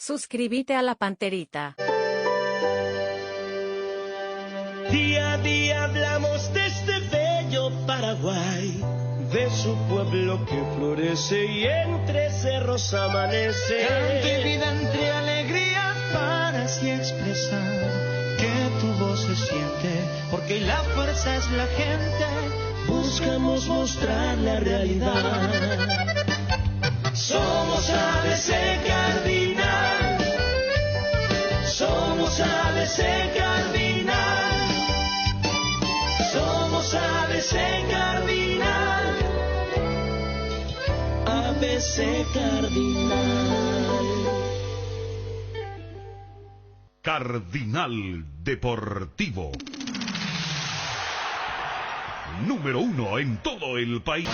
Suscríbete a la Panterita. Día a día hablamos de este bello Paraguay, de su pueblo que florece y entre cerros amanece. Canto y vida entre alegrías para así expresar que tu voz se siente, porque la fuerza es la gente. Buscamos mostrar la realidad. Somos ABC Cardinal. Somos ABC Cardinal. Somos ABC Cardinal. ABC Cardinal. Cardinal Deportivo. Número 1 en todo el país.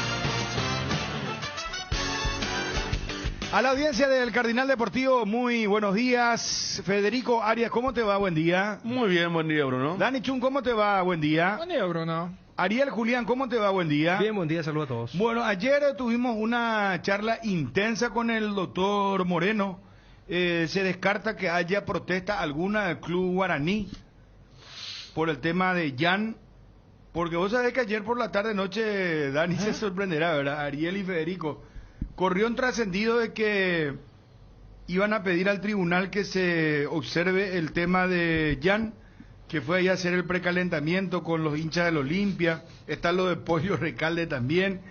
A la audiencia del Cardinal Deportivo, muy buenos días. Federico Arias, ¿cómo te va? Buen día. Muy bien, buen día, Bruno. Dani Chun, ¿cómo te va? Buen día. Buen día, Bruno. Ariel Julián, ¿cómo te va? Buen día. Bien, buen día, saludos a todos. Bueno, ayer tuvimos una charla intensa con el doctor Moreno. Se descarta que haya protesta alguna del Club Guaraní por el tema de Jan. Porque vos sabés que ayer por la tarde-noche, Dani se sorprenderá, ¿verdad? Ariel y Federico. Corrió un trascendido de que iban a pedir al tribunal que se observe el tema de Jan, que fue ahí a hacer el precalentamiento con los hinchas del Olimpia. Está lo de Pollo Recalde también.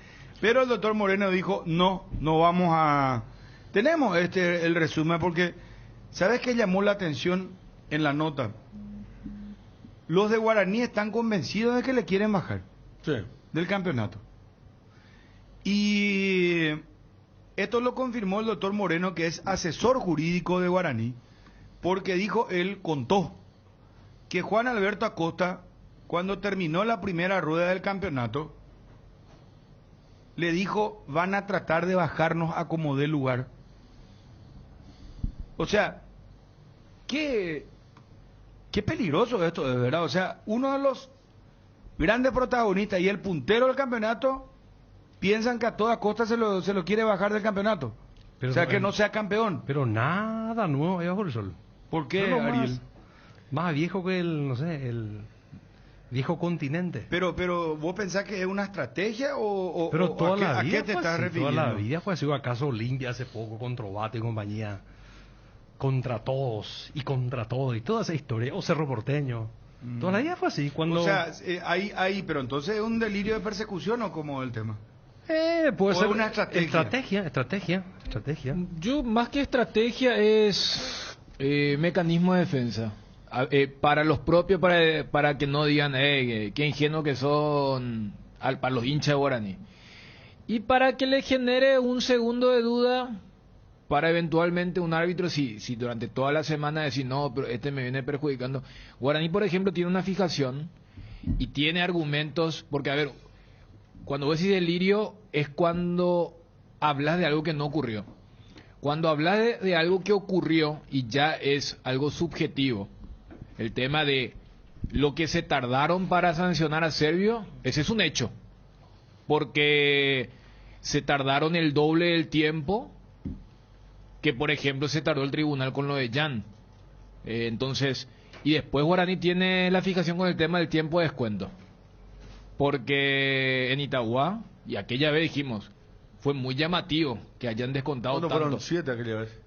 Pero el doctor Moreno dijo, no vamos a... Tenemos el resumen porque, ¿sabes qué llamó la atención en la nota? Los de Guaraní están convencidos de que le quieren bajar del campeonato. Y esto lo confirmó el doctor Moreno, que es asesor jurídico de Guaraní, porque él contó que Juan Alberto Acosta, cuando terminó la primera rueda del campeonato, le dijo, van a tratar de bajarnos a como dé lugar. O sea, qué peligroso esto, de verdad. O sea, uno de los grandes protagonistas y el puntero del campeonato piensan que a toda costa se lo quiere bajar del campeonato. Pero o sea, que no sea campeón. Pero nada nuevo bajo el sol. ¿Por qué, Ariel? Más viejo que el viejo continente. Pero ¿vos pensás que es una estrategia o pero toda la a vida qué te estás así, refiriendo? Toda la vida fue así. ¿Acaso Olimpia hace poco contra Bate y compañía? Contra todos y contra todo y toda esa historia, o Cerro Porteño, toda la vida fue así. Cuando... O sea, pero entonces es un delirio de persecución o como el tema. Puede ser una estrategia. Estrategia. Yo más que estrategia es mecanismo de defensa para los propios, para que no digan qué ingenuos que son para los hinchas de Guaraní, y para que le genere un segundo de duda para eventualmente un árbitro, si durante toda la semana decir, no, pero este me viene perjudicando. Guaraní, por ejemplo, tiene una fijación y tiene argumentos, porque, a ver, cuando vos decís delirio, es cuando hablas de algo que no ocurrió. Cuando hablas de algo que ocurrió y ya es algo subjetivo, el tema de lo que se tardaron para sancionar a Servio, ese es un hecho. Porque se tardaron el doble del tiempo que, por ejemplo, se tardó el tribunal con lo de Jan. Entonces, y después Guaraní tiene la fijación con el tema del tiempo de descuento. Porque en Itagua, y aquella vez dijimos, fue muy llamativo que hayan descontado tanto. Fueron 7 aquella vez.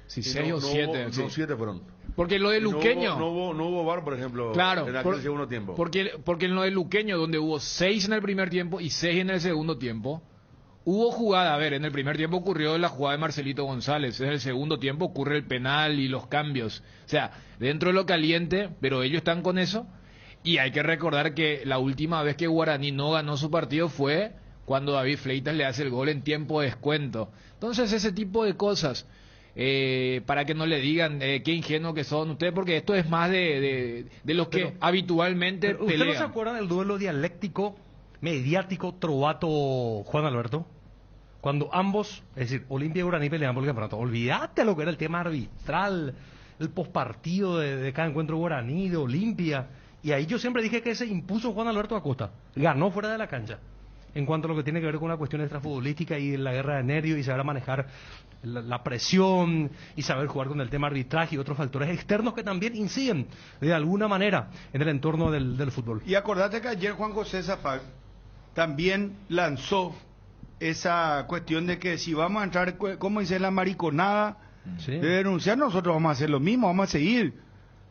Sí, 6 o 7. No, 7 fueron. Porque lo de Luqueño... No hubo VAR, por ejemplo, claro, en aquel segundo tiempo. Porque en lo de Luqueño, donde hubo 6 en el primer tiempo y 6 en el segundo tiempo, hubo jugada. A ver, en el primer tiempo ocurrió la jugada de Marcelito González, en el segundo tiempo ocurre el penal y los cambios. O sea, dentro de lo caliente, pero ellos están con eso. Y hay que recordar que la última vez que Guaraní no ganó su partido fue cuando David Fleitas le hace el gol en tiempo de descuento. Entonces, ese tipo de cosas, para que no le digan qué ingenuos que son ustedes, porque esto es más de los que habitualmente pero pelean. ¿Usted no se acuerda del duelo dialéctico, mediático, Trovato-Juan Alberto? Cuando ambos, es decir, Olimpia y Guaraní peleaban por el campeonato. Olvídate lo que era el tema arbitral, el pospartido de cada encuentro Guaraní, de Olimpia. Y ahí yo siempre dije que se impuso Juan Alberto Acosta. Ganó fuera de la cancha. en cuanto a lo que tiene que ver con la cuestión extrafutbolística y la guerra de nervios y saber manejar la presión y saber jugar con el tema arbitraje y otros factores externos que también inciden de alguna manera en el entorno del fútbol. Y acordate que ayer Juan José Zapac también lanzó esa cuestión de que si vamos a entrar, como dice, la mariconada Sí. de denunciar, nosotros vamos a hacer lo mismo, vamos a seguir.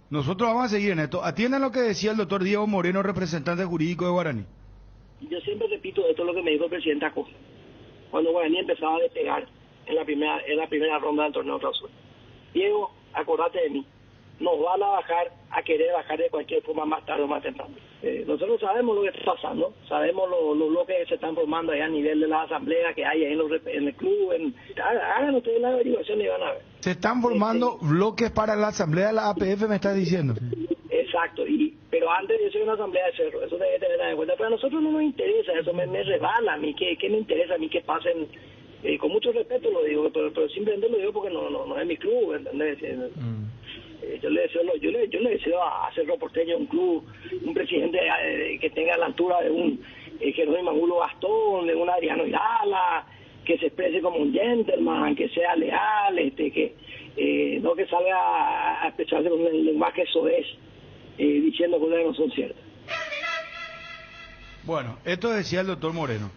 Nosotros vamos a seguir en esto. Atiendan lo que decía el doctor Diego Moreno, representante jurídico de Guaraní. Yo siempre repito esto es lo que me dijo el presidente Acosta cuando Guaraní empezaba a despegar en la primera ronda del torneo clausura. Diego, acordate de mí, nos van a bajar, a querer bajar de cualquier forma más tarde o más temprano. Nosotros sabemos lo que está pasando, sabemos los bloques que se están formando allá a nivel de la asamblea que hay ahí en el club. Hagan ustedes la averiguación y van a ver. Se están formando bloques para la asamblea de la APF, me estás diciendo. Exacto, pero antes de ser una asamblea de cerro, eso debe tener en cuenta. Pero a nosotros no nos interesa, eso me resbala a mí, ¿qué me interesa a mí que pasen? Con mucho respeto lo digo, pero simplemente lo digo porque no es mi club, ¿entendés? Yo le deseo a Cerro Porteño un club, un presidente que tenga la altura de un Jerónimo Angulo Gastón, de un Adriano Irala, que se exprese como un gentleman, que sea leal, no que salga a expresarse con el lenguaje soez, diciendo cosas que no son ciertas. Bueno, esto decía el doctor Moreno.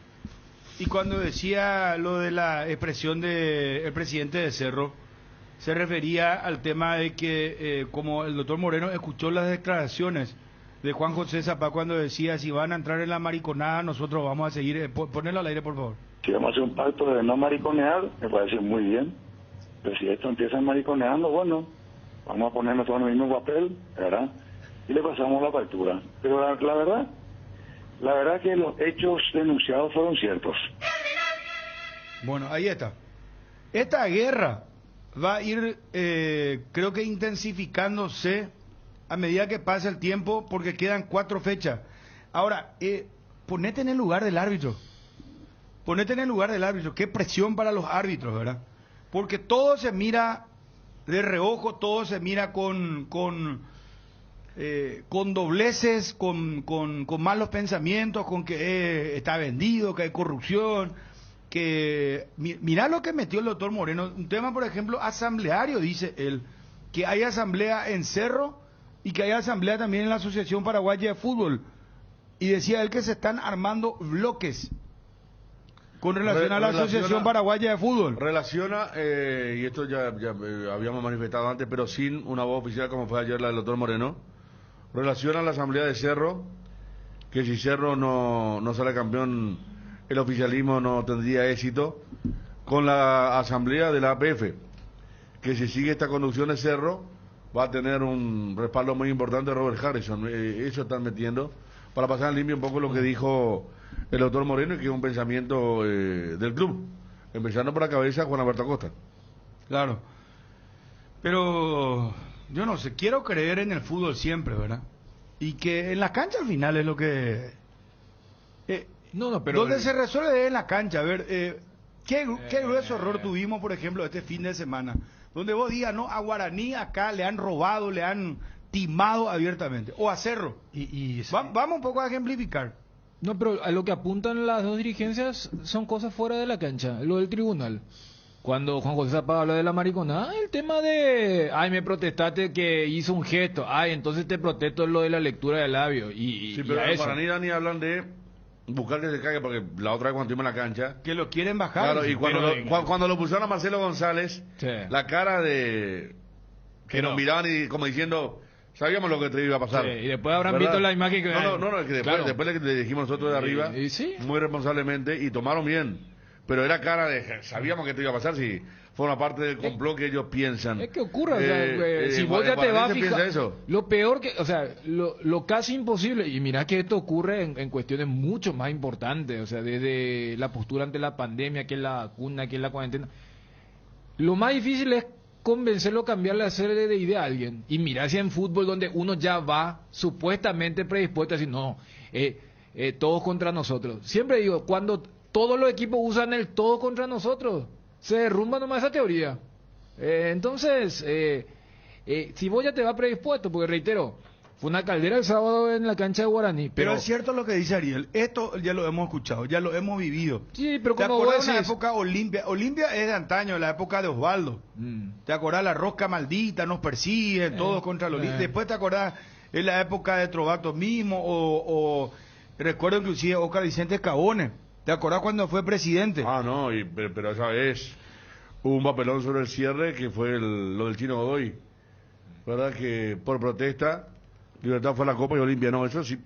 Y cuando decía lo de la expresión del presidente de Cerro, se refería al tema de que, como el doctor Moreno escuchó las declaraciones de Juan José Zapá cuando decía, si van a entrar en la mariconada, nosotros vamos a seguir. Ponelo al aire, por favor. Si vamos a hacer un pacto de no mariconear, me parece muy bien. Pero si esto empieza mariconeando, bueno, vamos a ponernos todos en el mismo papel, ¿verdad? Y le pasamos la factura. Pero la verdad que los hechos denunciados fueron ciertos. Bueno, ahí está. Esta guerra va a ir, creo que intensificándose a medida que pasa el tiempo, porque quedan 4 fechas. Ahora, ponete en el lugar del árbitro. Ponete en el lugar del árbitro. Qué presión para los árbitros, ¿verdad? Porque todo se mira de reojo, todo se mira con dobleces, con malos pensamientos, con que está vendido, que hay corrupción, que mirá lo que metió el doctor Moreno, un tema por ejemplo asambleario, dice él, que hay asamblea en Cerro y que hay asamblea también en la Asociación Paraguaya de Fútbol, y decía él que se están armando bloques con relación a la Asociación Paraguaya de Fútbol. Relaciona, y esto ya habíamos manifestado antes, pero sin una voz oficial como fue ayer la del doctor Moreno, relaciona la asamblea de Cerro, que si Cerro no sale campeón, el oficialismo no tendría éxito, con la asamblea de la APF, que si sigue esta conducción de Cerro, va a tener un respaldo muy importante de Robert Harrison. Eso están metiendo, para pasar en limpio un poco lo que dijo el doctor Moreno, y que es un pensamiento del club, empezando por la cabeza Juan Alberto Acosta. Claro, pero yo no sé, quiero creer en el fútbol siempre, ¿verdad? Y que en la cancha al final es lo que... pero... donde se resuelve es en la cancha. A ver, ¿qué grueso error tuvimos, por ejemplo, este fin de semana? Donde vos digas, no, a Guaraní acá le han robado, le han timado abiertamente. O a Cerro. Vamos un poco a ejemplificar. No, pero a lo que apuntan las dos dirigencias son cosas fuera de la cancha, lo del tribunal. Cuando Juan José Zapata habla de la mariconada, el tema de, me protestaste que hizo un gesto, entonces te protesto lo de la lectura de labio. Sí, pero en Guaraní, Dani, hablan de buscar que se caiga, porque la otra vez cuando estuvimos en la cancha, que lo quieren bajar. Claro, y cuando lo pusieron a Marcelo González, sí, la cara de... que nos miraban y como diciendo... sabíamos lo que te iba a pasar. Sí, y después habrán visto la imagen que... No, es que después le dijimos nosotros de arriba, ¿sí? Muy responsablemente, y tomaron bien. Pero era cara de... sabíamos que te iba a pasar si forma parte del complot que ellos piensan. Es que ocurra, si vos ya te vas a fijar... Lo peor que... O sea, lo casi imposible, y mirá que esto ocurre en cuestiones mucho más importantes, o sea, desde la postura ante la pandemia, que es la vacuna, que es la cuarentena. Lo más difícil es convencerlo a cambiar la serie de idea a alguien. Y mirá si en fútbol donde uno ya va supuestamente predispuesto a decir, no, todos contra nosotros. Siempre digo, cuando todos los equipos usan el todo contra nosotros, se derrumba nomás esa teoría. Entonces, si vos ya te vas predispuesto, porque reitero, Fue una caldera el sábado en la cancha de Guaraní. Pero es cierto lo que dice Ariel, esto ya lo hemos escuchado, ya lo hemos vivido. Sí, pero ¿Te como acordás vos de una decís... época Olimpia? Olimpia es de antaño, la época de Osvaldo. ¿Te acordás la rosca maldita, nos persiguen, todos contra el Olimpia? Después te acordás en la época de Trovato mismo, o recuerdo inclusive Oscar Vicente Cabone. ¿Te acordás cuando fue presidente? Ah, no, pero esa vez hubo un papelón sobre el cierre que fue lo del Chino Godoy. ¿Verdad? Que por protesta, Libertad fue a la Copa y Olimpia. No, eso sí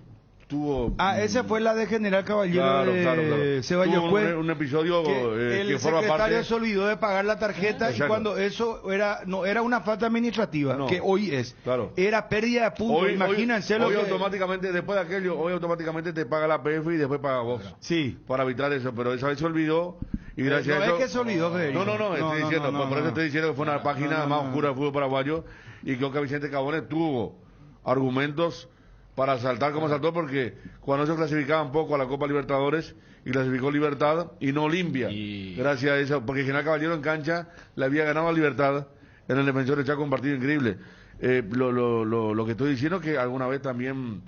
tuvo... Esa fue la de General Caballero Claro, de claro. Ceballos Tuvo Juez, un episodio que el que forma secretario parte... se olvidó de pagar la tarjeta y Exacto. cuando eso no era una falta administrativa, No. que hoy es. Claro. Era pérdida de puntos, imagínense hoy lo que... automáticamente, después de aquello, hoy automáticamente te paga la PF y después paga vos. Sí. Para arbitrar eso, pero esa vez se olvidó y gracias no a eso... es que se olvidó, Federico. No, estoy diciendo, por eso estoy diciendo que fue una página más oscura del fútbol paraguayo y creo que Vicente Cabone tuvo argumentos para saltar como saltó, porque cuando se clasificaban poco a la Copa Libertadores y clasificó Libertad y no Olimpia, gracias a eso, porque General Caballero en cancha le había ganado a Libertad en el Defensor de Chaco, un partido increíble. Lo que estoy diciendo es que alguna vez también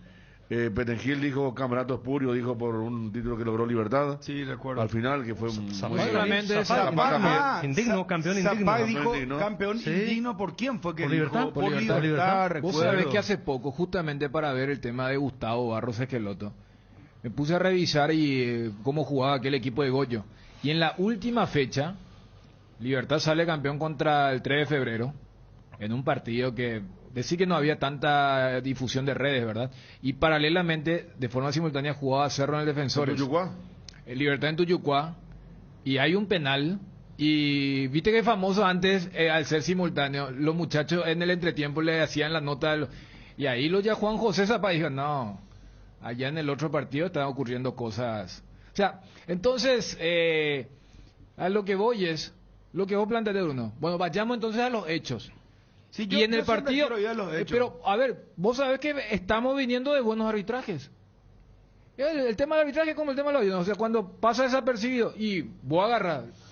Petengil dijo campeonato espurio, dijo por un título que logró Libertad. Sí, recuerdo. Al final, que fue indigno, campeón indigno. Zapag dijo indigno. campeón indigno, ¿por quién fue que ¿Por dijo? Libertad? Por Libertad, Vos recuerdo. sabés que hace poco, justamente para ver el tema de Gustavo Barros Esqueloto, me puse a revisar cómo jugaba aquel equipo de Goyo. Y en la última fecha, Libertad sale campeón contra el 3 de febrero, en un partido que... Decir que no había tanta difusión de redes, ¿verdad? Y paralelamente, de forma simultánea, jugaba Cerro en el Defensores. ¿Tuyucuá? El Libertad en Tuyucuá. Y hay un penal. Y viste que es famoso antes, al ser simultáneo, los muchachos en el entretiempo le hacían la nota. Y ahí ya Juan José Zapata dijo, no, allá en el otro partido están ocurriendo cosas. O sea, entonces, a lo que voy es, lo que vos planteaste, Bruno. Bueno, vayamos entonces a los hechos. Sí, Y en el siempre partido, quiero ir a los hechos. pero a ver, vos sabés que estamos viniendo de buenos arbitrajes. El tema del arbitraje es como el tema del avión, o sea, cuando pasa desapercibido y vos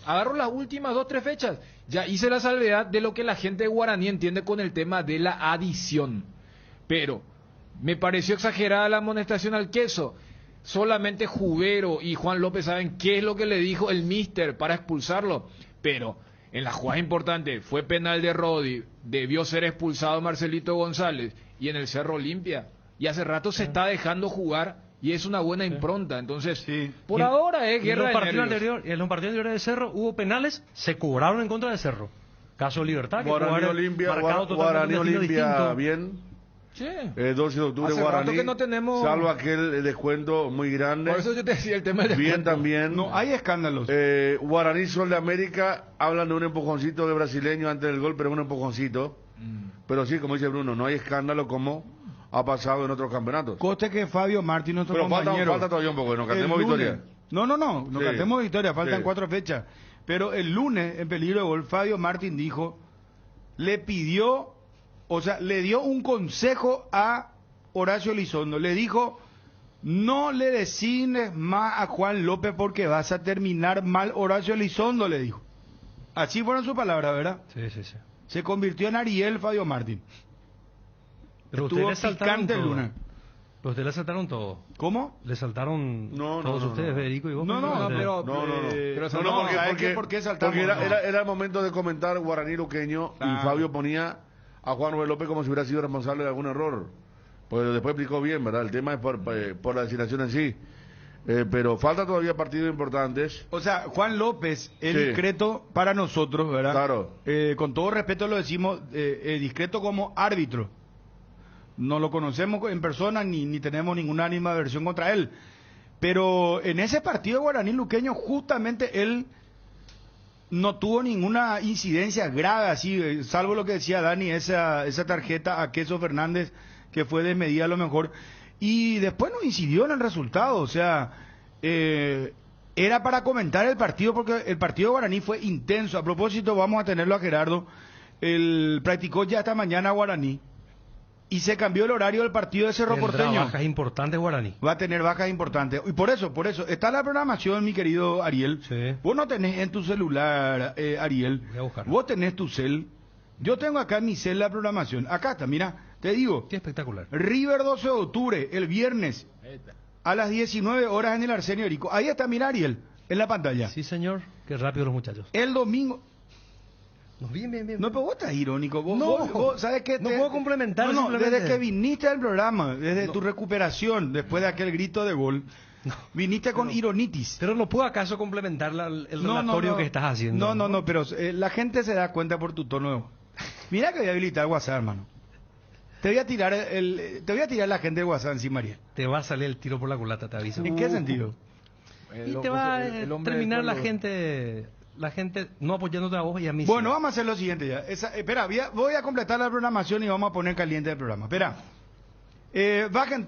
agarro las últimas 2-3 fechas, ya hice la salvedad de lo que la gente de Guaraní entiende con el tema de la adición. Pero me pareció exagerada la amonestación al Queso. Solamente Jubero y Juan López saben qué es lo que le dijo el míster para expulsarlo, pero... En la jugada importante fue penal de Rodi, debió ser expulsado Marcelito González y en el Cerro Olimpia. Y hace rato se está dejando jugar y es una buena impronta. Entonces, por ahora es guerra de nervios. En los partidos anteriores de Cerro hubo penales, se cobraron en contra de Cerro. Caso Libertad, que Guaraní Olimpia, Guaraní Olimpia, bien. Sí. 12 de octubre, Hace Guaraní, rato que no tenemos... salvo aquel descuento muy grande. Por eso yo te decía el tema del Bien descuento. también. No, hay escándalos. Guaraní Sol de América, hablan de un empujoncito de brasileño antes del gol, pero un empujoncito. Pero sí, como dice Bruno, no hay escándalo como ha pasado en otros campeonatos. Coste que Fabio Martín, nuestro Pero compañero... falta todavía un poco, nos cantemos el lunes- victoria. No Sí. cantemos victoria, faltan Sí. 4 fechas. Pero el lunes, en peligro de gol, Fabio Martín dijo, le pidió, o sea, le dio un consejo a Horacio Elizondo. Le dijo, no le designes más a Juan López porque vas a terminar mal, Horacio Elizondo, le dijo. Así fueron sus palabras, ¿verdad? Sí. Se convirtió en Ariel Fabio Martín. Pero Estuvo ustedes le saltaron picante el todo. lunes. Pero ustedes le saltaron todo. ¿Cómo? Le saltaron No, todos no, ustedes, no. Federico y vos. No, Pero- pero No, no, ¿por qué saltamos? porque No. era el momento de comentar Guaraní Luqueño y Fabio ponía a Juan Manuel López como si hubiera sido responsable de algún error. Pues después explicó bien, ¿verdad? El tema es por la designación en sí. Pero falta todavía partidos importantes. O sea, Juan López es Sí. discreto para nosotros, ¿verdad? Claro. Con todo respeto lo decimos, discreto como árbitro. No lo conocemos en persona ni tenemos ninguna ánima de versión contra él. Pero en ese partido de Guaraní Luqueño, justamente él no tuvo ninguna incidencia grave, así, salvo lo que decía Dani, esa tarjeta a Queso Fernández, que fue desmedida a lo mejor. Y después no incidió en el resultado, o sea, era para comentar el partido, porque el partido de Guaraní fue intenso. A propósito, vamos a tenerlo a Gerardo, él practicó ya esta mañana Guaraní, y se cambió el horario del partido de Cerro Tendrá Porteño. bajas importantes Guaraní. Va a tener bajas importantes. Y por eso, está la programación, mi querido Ariel. Sí. Vos no tenés en tu celular, Ariel. Voy a buscar. Vos tenés tu cel. Yo tengo acá en mi cel la programación. Acá está, mira. Te digo, Qué espectacular. River 12 de octubre, el viernes, a las 19 horas en el Arsenio Erico. Ahí está, mira Ariel, en la pantalla. Sí, señor. Qué rápido los muchachos. El domingo... No, bien. No, pero vos estás irónico. Vos, No, vos ¿sabes qué? no puedo complementar, No, simplemente. desde que viniste al programa, desde tu recuperación, después de aquel grito de gol, viniste con ironitis. Pero no puedo acaso complementar el relatorio que estás haciendo. No, pero la gente se da cuenta por tu tono de voz. Mira que voy a habilitar WhatsApp, hermano. Te voy a tirar la gente de WhatsApp encima, Ariel. Te va a salir el tiro por la culata, te aviso. ¿En qué sentido? Y te va a terminar la gente no apoyándote a vos y a mí. Bueno, sí. vamos a hacer lo siguiente ya. Espera, voy a completar la programación y vamos a poner caliente el programa. Espera. Bajen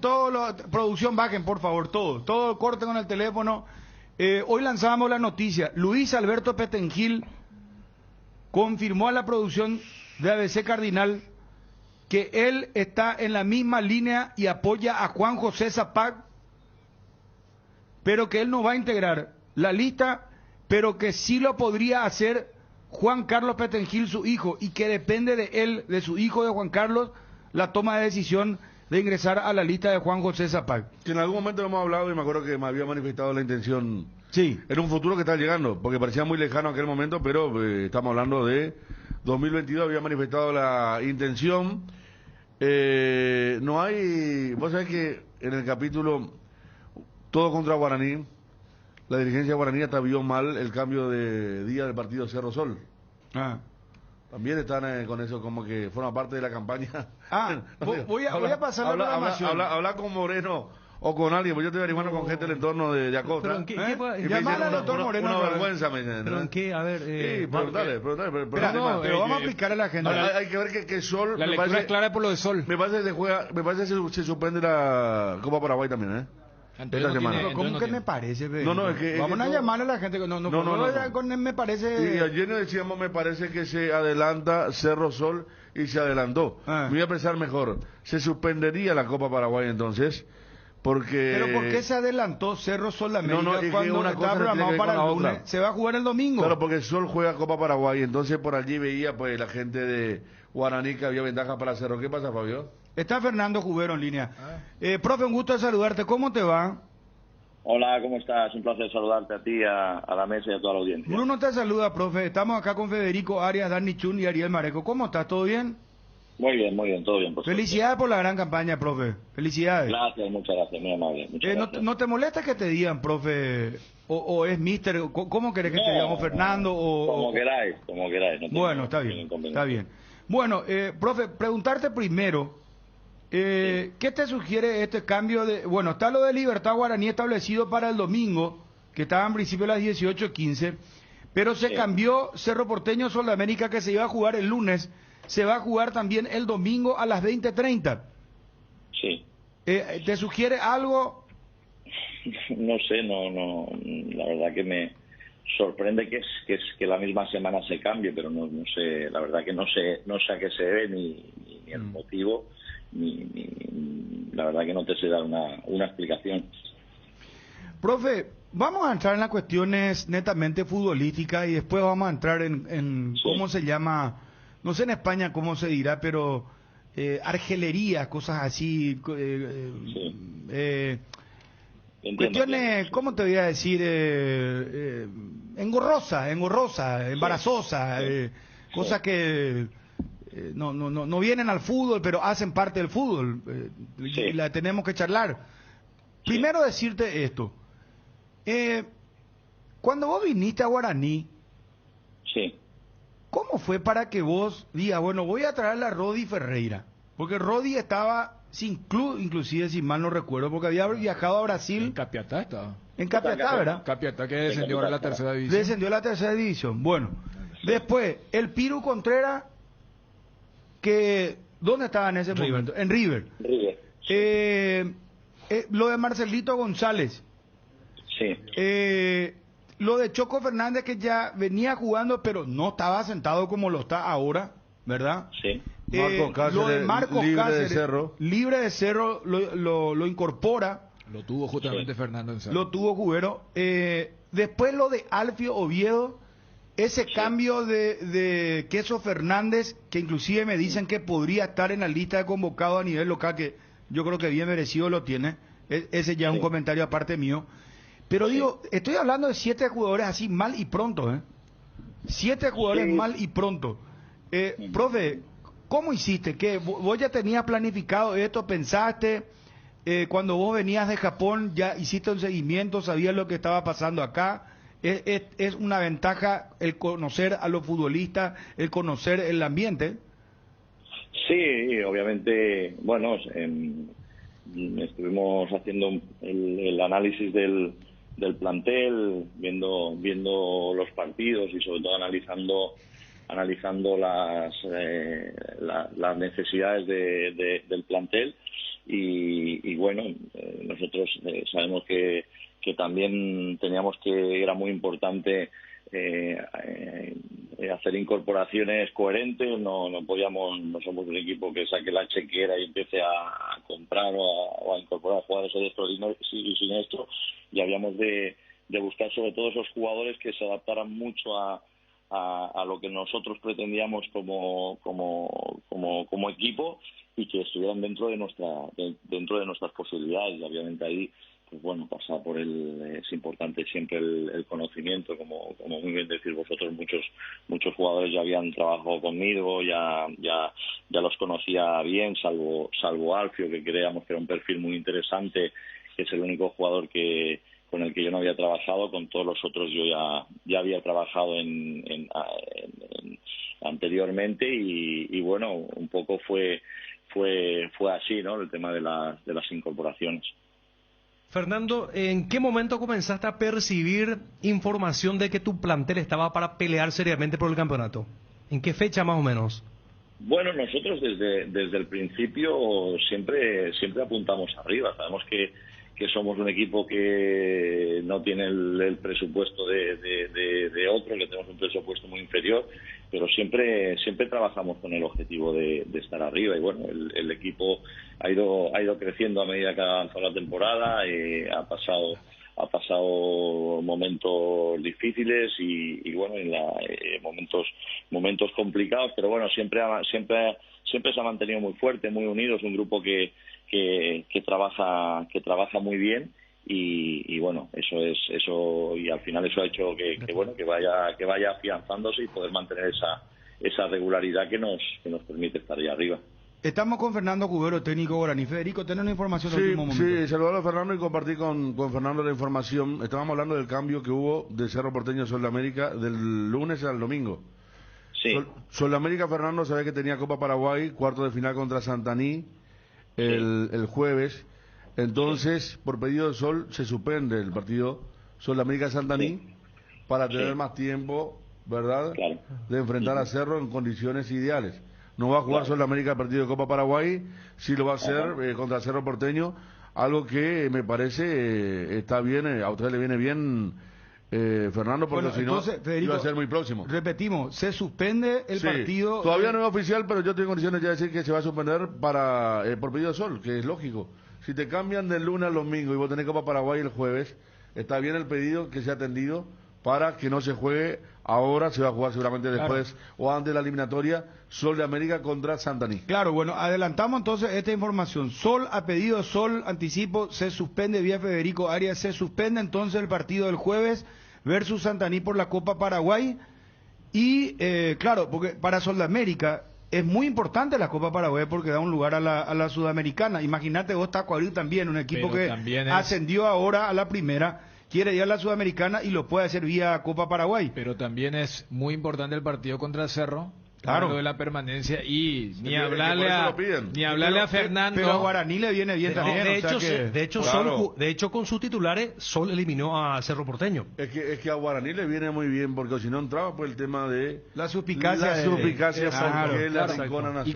producción, bajen por favor, todo corten con el teléfono. Hoy lanzábamos la noticia. Luis Alberto Petengil confirmó a la producción de ABC Cardinal que él está en la misma línea y apoya a Juan José Zapac, pero que él no va a integrar la lista, pero que sí lo podría hacer Juan Carlos Petengil, su hijo, y que depende de él, de su hijo, de Juan Carlos, la toma de decisión de ingresar a la lista de Juan José Zapac. Que en algún momento hemos hablado y me acuerdo que me había manifestado la intención. Sí. Era un futuro que está llegando, porque parecía muy lejano aquel momento, pero estamos hablando de 2022, había manifestado la intención. No hay, vos sabés que en el capítulo Todo contra Guaraní, la dirigencia guaraní hasta vio mal el cambio de día del partido Cerro Sol. También están con eso, como que forma parte de la campaña. Voy a pasar la programación. Habla con Moreno o con alguien, pues yo estoy averiguando con gente del entorno de Acosta. ¿Pero en qué, y me Llamar dicen al doctor Moreno. una vergüenza, me dicen. ¿Pero en qué? A ver... Sí, preguntale. Pero vamos a explicar a la gente. Hay que ver que Sol... La lectura es clara por lo de Sol. Me parece que se suspende la Copa Paraguay también, ¿eh? Entonces esta semana. Pero ¿cómo que me parece? No, es que... Vamos a llamarle a la gente. No. Me parece... Y ayer nos decíamos, me parece que se adelanta Cerro Sol y se adelantó. Me voy a pensar mejor. Se suspendería la Copa Paraguay entonces, porque... ¿Pero por qué se adelantó Cerro Sol de América es que cuando una cosa está no tiene programado que ver para con el la lunes? otra. Se va a jugar el domingo. Claro, porque Sol juega Copa Paraguay, entonces por allí veía pues la gente de Guaraní que había ventaja para Cerro. ¿Qué pasa, Fabio? Está Fernando Jubero en línea. Profe, un gusto de saludarte. ¿Cómo te va? Hola, ¿cómo estás? Un placer saludarte a ti, a la mesa y a toda la audiencia. Bruno te saluda, profe. Estamos acá con Federico Arias, Dani Chun y Ariel Mareco. ¿Cómo estás? ¿Todo bien? Muy bien, todo bien. Por Felicidades por la gran campaña, profe. Felicidades. Gracias, muchas gracias, muy amable. ¿No te molesta que te digan, profe, o es mister? ¿Cómo querés que te digamos, Fernando? Como queráis. No bueno, está bien. Bueno, profe, preguntarte primero, ¿qué te sugiere este cambio de... Bueno, está lo de Libertad Guaraní establecido para el domingo, que estaba en principio a las 18:15, pero se cambió Cerro Porteño Sol de América, que se iba a jugar el lunes, se va a jugar también el domingo a las 20:30. Sí. ¿Te sugiere algo? No sé, no, la verdad que me sorprende que la misma semana se cambie, pero no sé, la verdad que no sé a qué se debe ni el motivo. La verdad que no te sé dar una explicación. Profe, vamos a entrar en las cuestiones netamente futbolísticas y después vamos a entrar en cómo se llama, no sé en España cómo se dirá, pero argelería, cosas así, cuestiones, ¿cómo te voy a decir? Engorrosa, embarazosa, cosas que no vienen al fútbol, pero hacen parte del fútbol, y la tenemos que charlar. Primero decirte esto, cuando vos viniste a Guaraní, ¿cómo fue para que vos digas, bueno, voy a traer a Rodi Ferreira? Porque Rodi estaba sin club, inclusive, si mal no recuerdo, porque había viajado a Brasil. En Capiatá estaba. En Capiatá, ¿verdad? Capiatá, que descendió ahora a la tercera división. Descendió a la tercera división. Bueno, después, el Piru Contreras, que ¿dónde estaba en ese momento? En River. Lo de Marcelito González. Lo de Choco Fernández, que ya venía jugando, pero no estaba sentado como lo está ahora, ¿verdad? Marco Cáceres, lo de Marcos libre Cáceres, de Cerro. Libre de Cerro, lo incorpora. Lo tuvo justamente Fernando en Cerro. Lo tuvo Jubero. Después lo de Alfio Oviedo, ese cambio de Queso Fernández, que inclusive me dicen que podría estar en la lista de convocados a nivel local, que yo creo que bien merecido lo tiene, ese ya es un comentario aparte mío, pero digo, estoy hablando de 7 jugadores así mal y pronto, 7 jugadores mal y pronto. Profe, ¿cómo hiciste? ¿Qué? ¿Vos ya tenías planificado esto? ¿Pensaste? Cuando vos venías de Japón, ¿ya hiciste un seguimiento? ¿Sabías lo que estaba pasando acá? ¿Es una ventaja el conocer a los futbolistas, el conocer el ambiente? Sí, obviamente, bueno, estuvimos haciendo el análisis del plantel, viendo los partidos y sobre todo analizando las necesidades del plantel y bueno, nosotros sabemos que también teníamos que era muy importante hacer incorporaciones coherentes. No somos un equipo que saque la chequera y empiece a comprar o a incorporar jugadores extraordinarios y siniestros, y habíamos de buscar sobre todo esos jugadores que se adaptaran mucho a lo que nosotros pretendíamos como equipo y que estuvieran dentro de nuestras posibilidades. Y obviamente ahí, pues bueno, pasa por es importante siempre el conocimiento, como muy bien decís vosotros, muchos jugadores ya habían trabajado conmigo, ya los conocía bien, salvo Alfio, que creíamos que era un perfil muy interesante, que es el único jugador con el que yo no había trabajado. Con todos los otros yo ya había trabajado anteriormente y bueno, un poco fue así, ¿no? El tema de las incorporaciones. Fernando, ¿en qué momento comenzaste a percibir información de que tu plantel estaba para pelear seriamente por el campeonato? ¿En qué fecha más o menos? Bueno, nosotros desde el principio siempre apuntamos arriba. Sabemos que somos un equipo que no tiene el presupuesto de otro, que tenemos un presupuesto muy inferior, pero siempre trabajamos con el objetivo de estar arriba. Y bueno, el equipo ha ido creciendo a medida que ha avanzado la temporada, ha pasado momentos difíciles y bueno, momentos complicados, pero bueno, siempre se ha mantenido muy fuerte, muy unidos, un grupo que trabaja muy bien y bueno, eso y al final eso ha hecho que vaya afianzándose y poder mantener esa regularidad que nos permite estar ahí arriba. Estamos con Fernando Cubero, técnico guaraní. Federico, ¿tenés una información del último momento? Sí, saludar a Fernando y compartir con Fernando la información. Estábamos hablando del cambio que hubo de Cerro Porteño a Sol de América del lunes al domingo. Sí. Sol de América, Fernando, sabía que tenía Copa Paraguay, cuarto de final contra Santaní el jueves. Entonces, por pedido de Sol, se suspende el partido Sol de América Santaní para tener más tiempo, ¿verdad?, de enfrentar a Cerro en condiciones ideales. No va a jugar Sol de América el partido de Copa Paraguay, sí lo va a hacer contra Cerro Porteño, algo que me parece está bien, a usted le viene bien, Fernando, porque si no, iba a ser muy próximo. Repetimos, se suspende el partido. Todavía no es oficial, pero yo tengo condiciones ya de decir que se va a suspender por pedido de Sol, que es lógico. Si te cambian del lunes al domingo y vos tenés Copa Paraguay el jueves, está bien el pedido que se ha atendido para que no se juegue ahora, se va a jugar seguramente después o antes de la eliminatoria, Sol de América contra Santaní. Claro, bueno, adelantamos entonces esta información. Sol ha pedido, Sol, anticipo, se suspende vía Federico Arias, se suspende entonces el partido del jueves versus Santaní por la Copa Paraguay y claro, porque para Sol de América es muy importante la Copa Paraguay porque da un lugar a la Sudamericana. Imagínate vos, Tacuarí también, un equipo que ascendió ahora a la primera, quiere ir a la Sudamericana y lo puede hacer vía Copa Paraguay. Pero también es muy importante el partido contra el Cerro, claro, de la permanencia, y ni hablarle a Fernando. Pero a Guaraní le viene bien también. De hecho, con sus titulares, Sol eliminó a Cerro Porteño. Es que a Guaraní le viene muy bien, porque si no entraba por el tema de la suspicacia.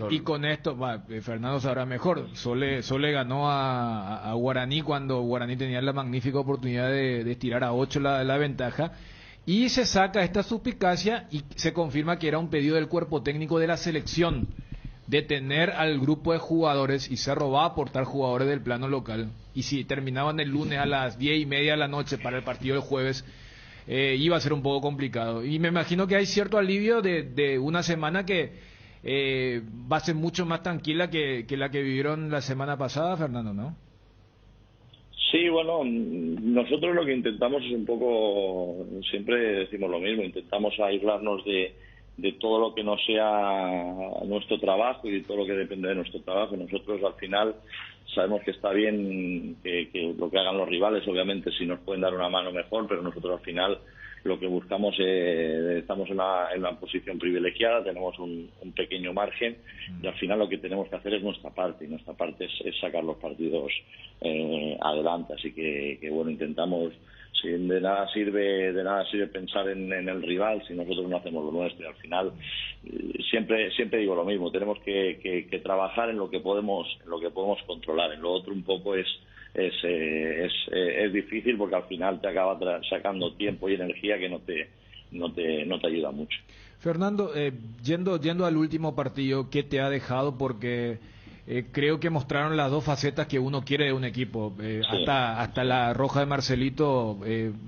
Y con esto, Fernando sabrá mejor. Sol le ganó a Guaraní cuando Guaraní tenía la magnífica oportunidad de estirar a 8 la ventaja. Y se saca esta suspicacia y se confirma que era un pedido del cuerpo técnico de la selección de tener al grupo de jugadores, y Cerro va a aportar jugadores del plano local. Y si terminaban el lunes a las 10:30 de la noche para el partido del jueves, iba a ser un poco complicado. Y me imagino que hay cierto alivio de una semana que va a ser mucho más tranquila que la que vivieron la semana pasada, Fernando, ¿no? Sí, bueno, nosotros lo que intentamos es un poco, siempre decimos lo mismo, intentamos aislarnos de todo lo que no sea nuestro trabajo y de todo lo que depende de nuestro trabajo. Nosotros al final sabemos que está bien que lo que hagan los rivales, obviamente si nos pueden dar una mano mejor, pero nosotros al final lo que buscamos, estamos en una posición privilegiada, tenemos un pequeño margen y al final lo que tenemos que hacer es nuestra parte, y nuestra parte es sacar los partidos adelante. Así que bueno, intentamos, de nada sirve pensar en el rival si nosotros no hacemos lo nuestro. Y al final siempre digo lo mismo, tenemos que trabajar en lo que podemos controlar. En lo otro un poco es difícil porque al final te acaba sacando tiempo y energía que no te ayuda mucho. Fernando, yendo al último partido, ¿qué te ha dejado? Porque creo que mostraron las dos facetas que uno quiere de un equipo. Hasta la roja de Marcelito,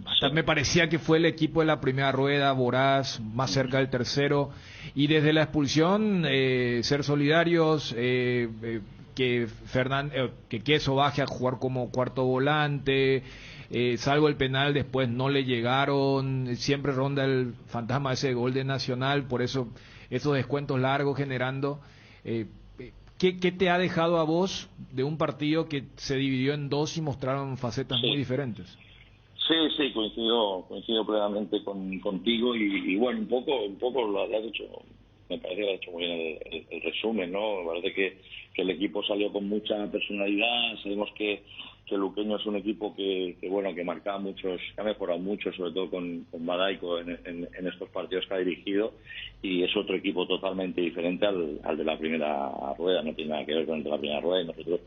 hasta me parecía que fue el equipo de la primera rueda, voraz, más cerca del tercero. Y desde la expulsión, ser solidarios, que Queso baje a jugar como cuarto volante, salvo el penal, después no le llegaron, siempre ronda el fantasma de ese gol de Nacional, por eso esos descuentos largos generando. ¿Qué te ha dejado a vos de un partido que se dividió en dos y mostraron facetas muy diferentes? Sí, coincido plenamente contigo y bueno, un poco lo has hecho. Me parece que ha hecho muy bien el resumen, ¿no? Me parece que el equipo salió con mucha personalidad. Sabemos que Luqueño es un equipo que marcaba muchos, que ha mejorado mucho, sobre todo con Badaico en estos partidos que ha dirigido, y es otro equipo totalmente diferente al de la primera rueda. No tiene nada que ver con el de la primera rueda, y nosotros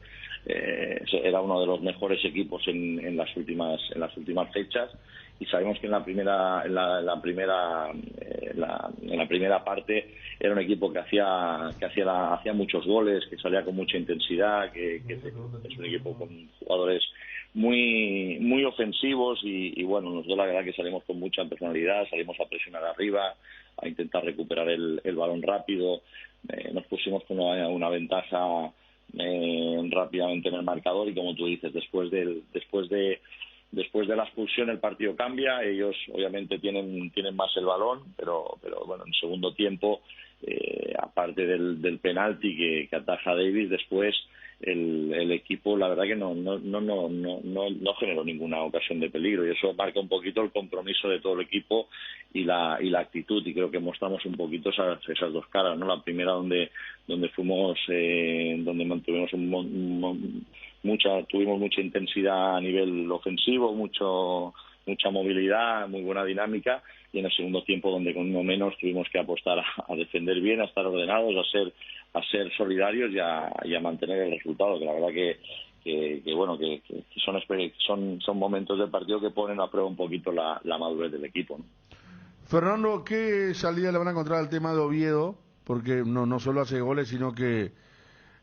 era uno de los mejores equipos en las últimas fechas. Y sabemos que en la primera parte era un equipo que hacía muchos goles, que salía con mucha intensidad, que es un equipo con jugadores muy muy ofensivos y bueno, nosotros la verdad que salimos con mucha personalidad, salimos a presionar arriba, a intentar recuperar el balón rápido, nos pusimos con una ventaja rápidamente en el marcador y como tú dices, después de la expulsión el partido cambia. Ellos obviamente tienen más el balón, pero bueno, en segundo tiempo, aparte del penalti que ataja Davis, después el equipo la verdad que no generó ninguna ocasión de peligro, y eso marca un poquito el compromiso de todo el equipo y la actitud, y creo que mostramos un poquito esas dos caras, ¿no? La primera donde fuimos, donde mantuvimos tuvimos mucha intensidad a nivel ofensivo, mucha movilidad, muy buena dinámica, y en el segundo tiempo donde con uno menos tuvimos que apostar a defender bien, a estar ordenados, a ser solidarios y a mantener el resultado, que la verdad que son momentos del partido que ponen a prueba un poquito la madurez del equipo, ¿no? Fernando, ¿qué salida le van a encontrar al tema de Oviedo? Porque no solo hace goles, sino que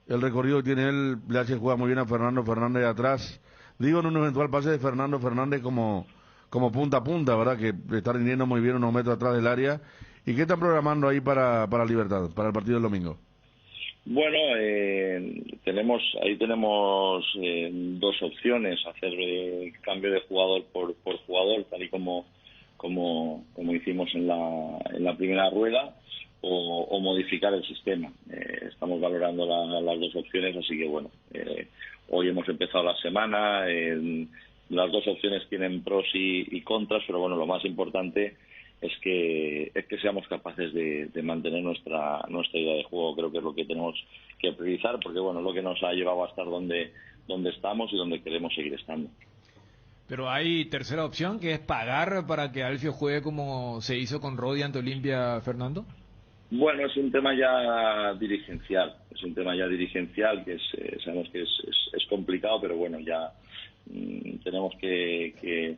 el recorrido que tiene él le hace jugar muy bien a Fernando Fernández de atrás. Digo, en un eventual pase de Fernando Fernández como punta a punta, ¿verdad? Que está rindiendo muy bien unos metros atrás del área. ¿Y qué están programando ahí para Libertad, para el partido del domingo? Bueno, tenemos dos opciones: hacer cambio de jugador por jugador, tal y como hicimos en la primera rueda, o modificar el sistema. Estamos valorando las dos opciones, así que bueno, hoy hemos empezado la semana. Las dos opciones tienen pros y contras, pero bueno, lo más importante es que seamos capaces de mantener nuestra idea de juego. Creo que es lo que tenemos que priorizar, porque bueno, es lo que nos ha llevado a estar donde estamos y donde queremos seguir estando. Pero hay tercera opción, que es pagar para que Alfio juegue como se hizo con Rodi ante Olimpia, Fernando. Bueno, es un tema ya dirigencial, que sabemos que es complicado, pero bueno, ya tenemos que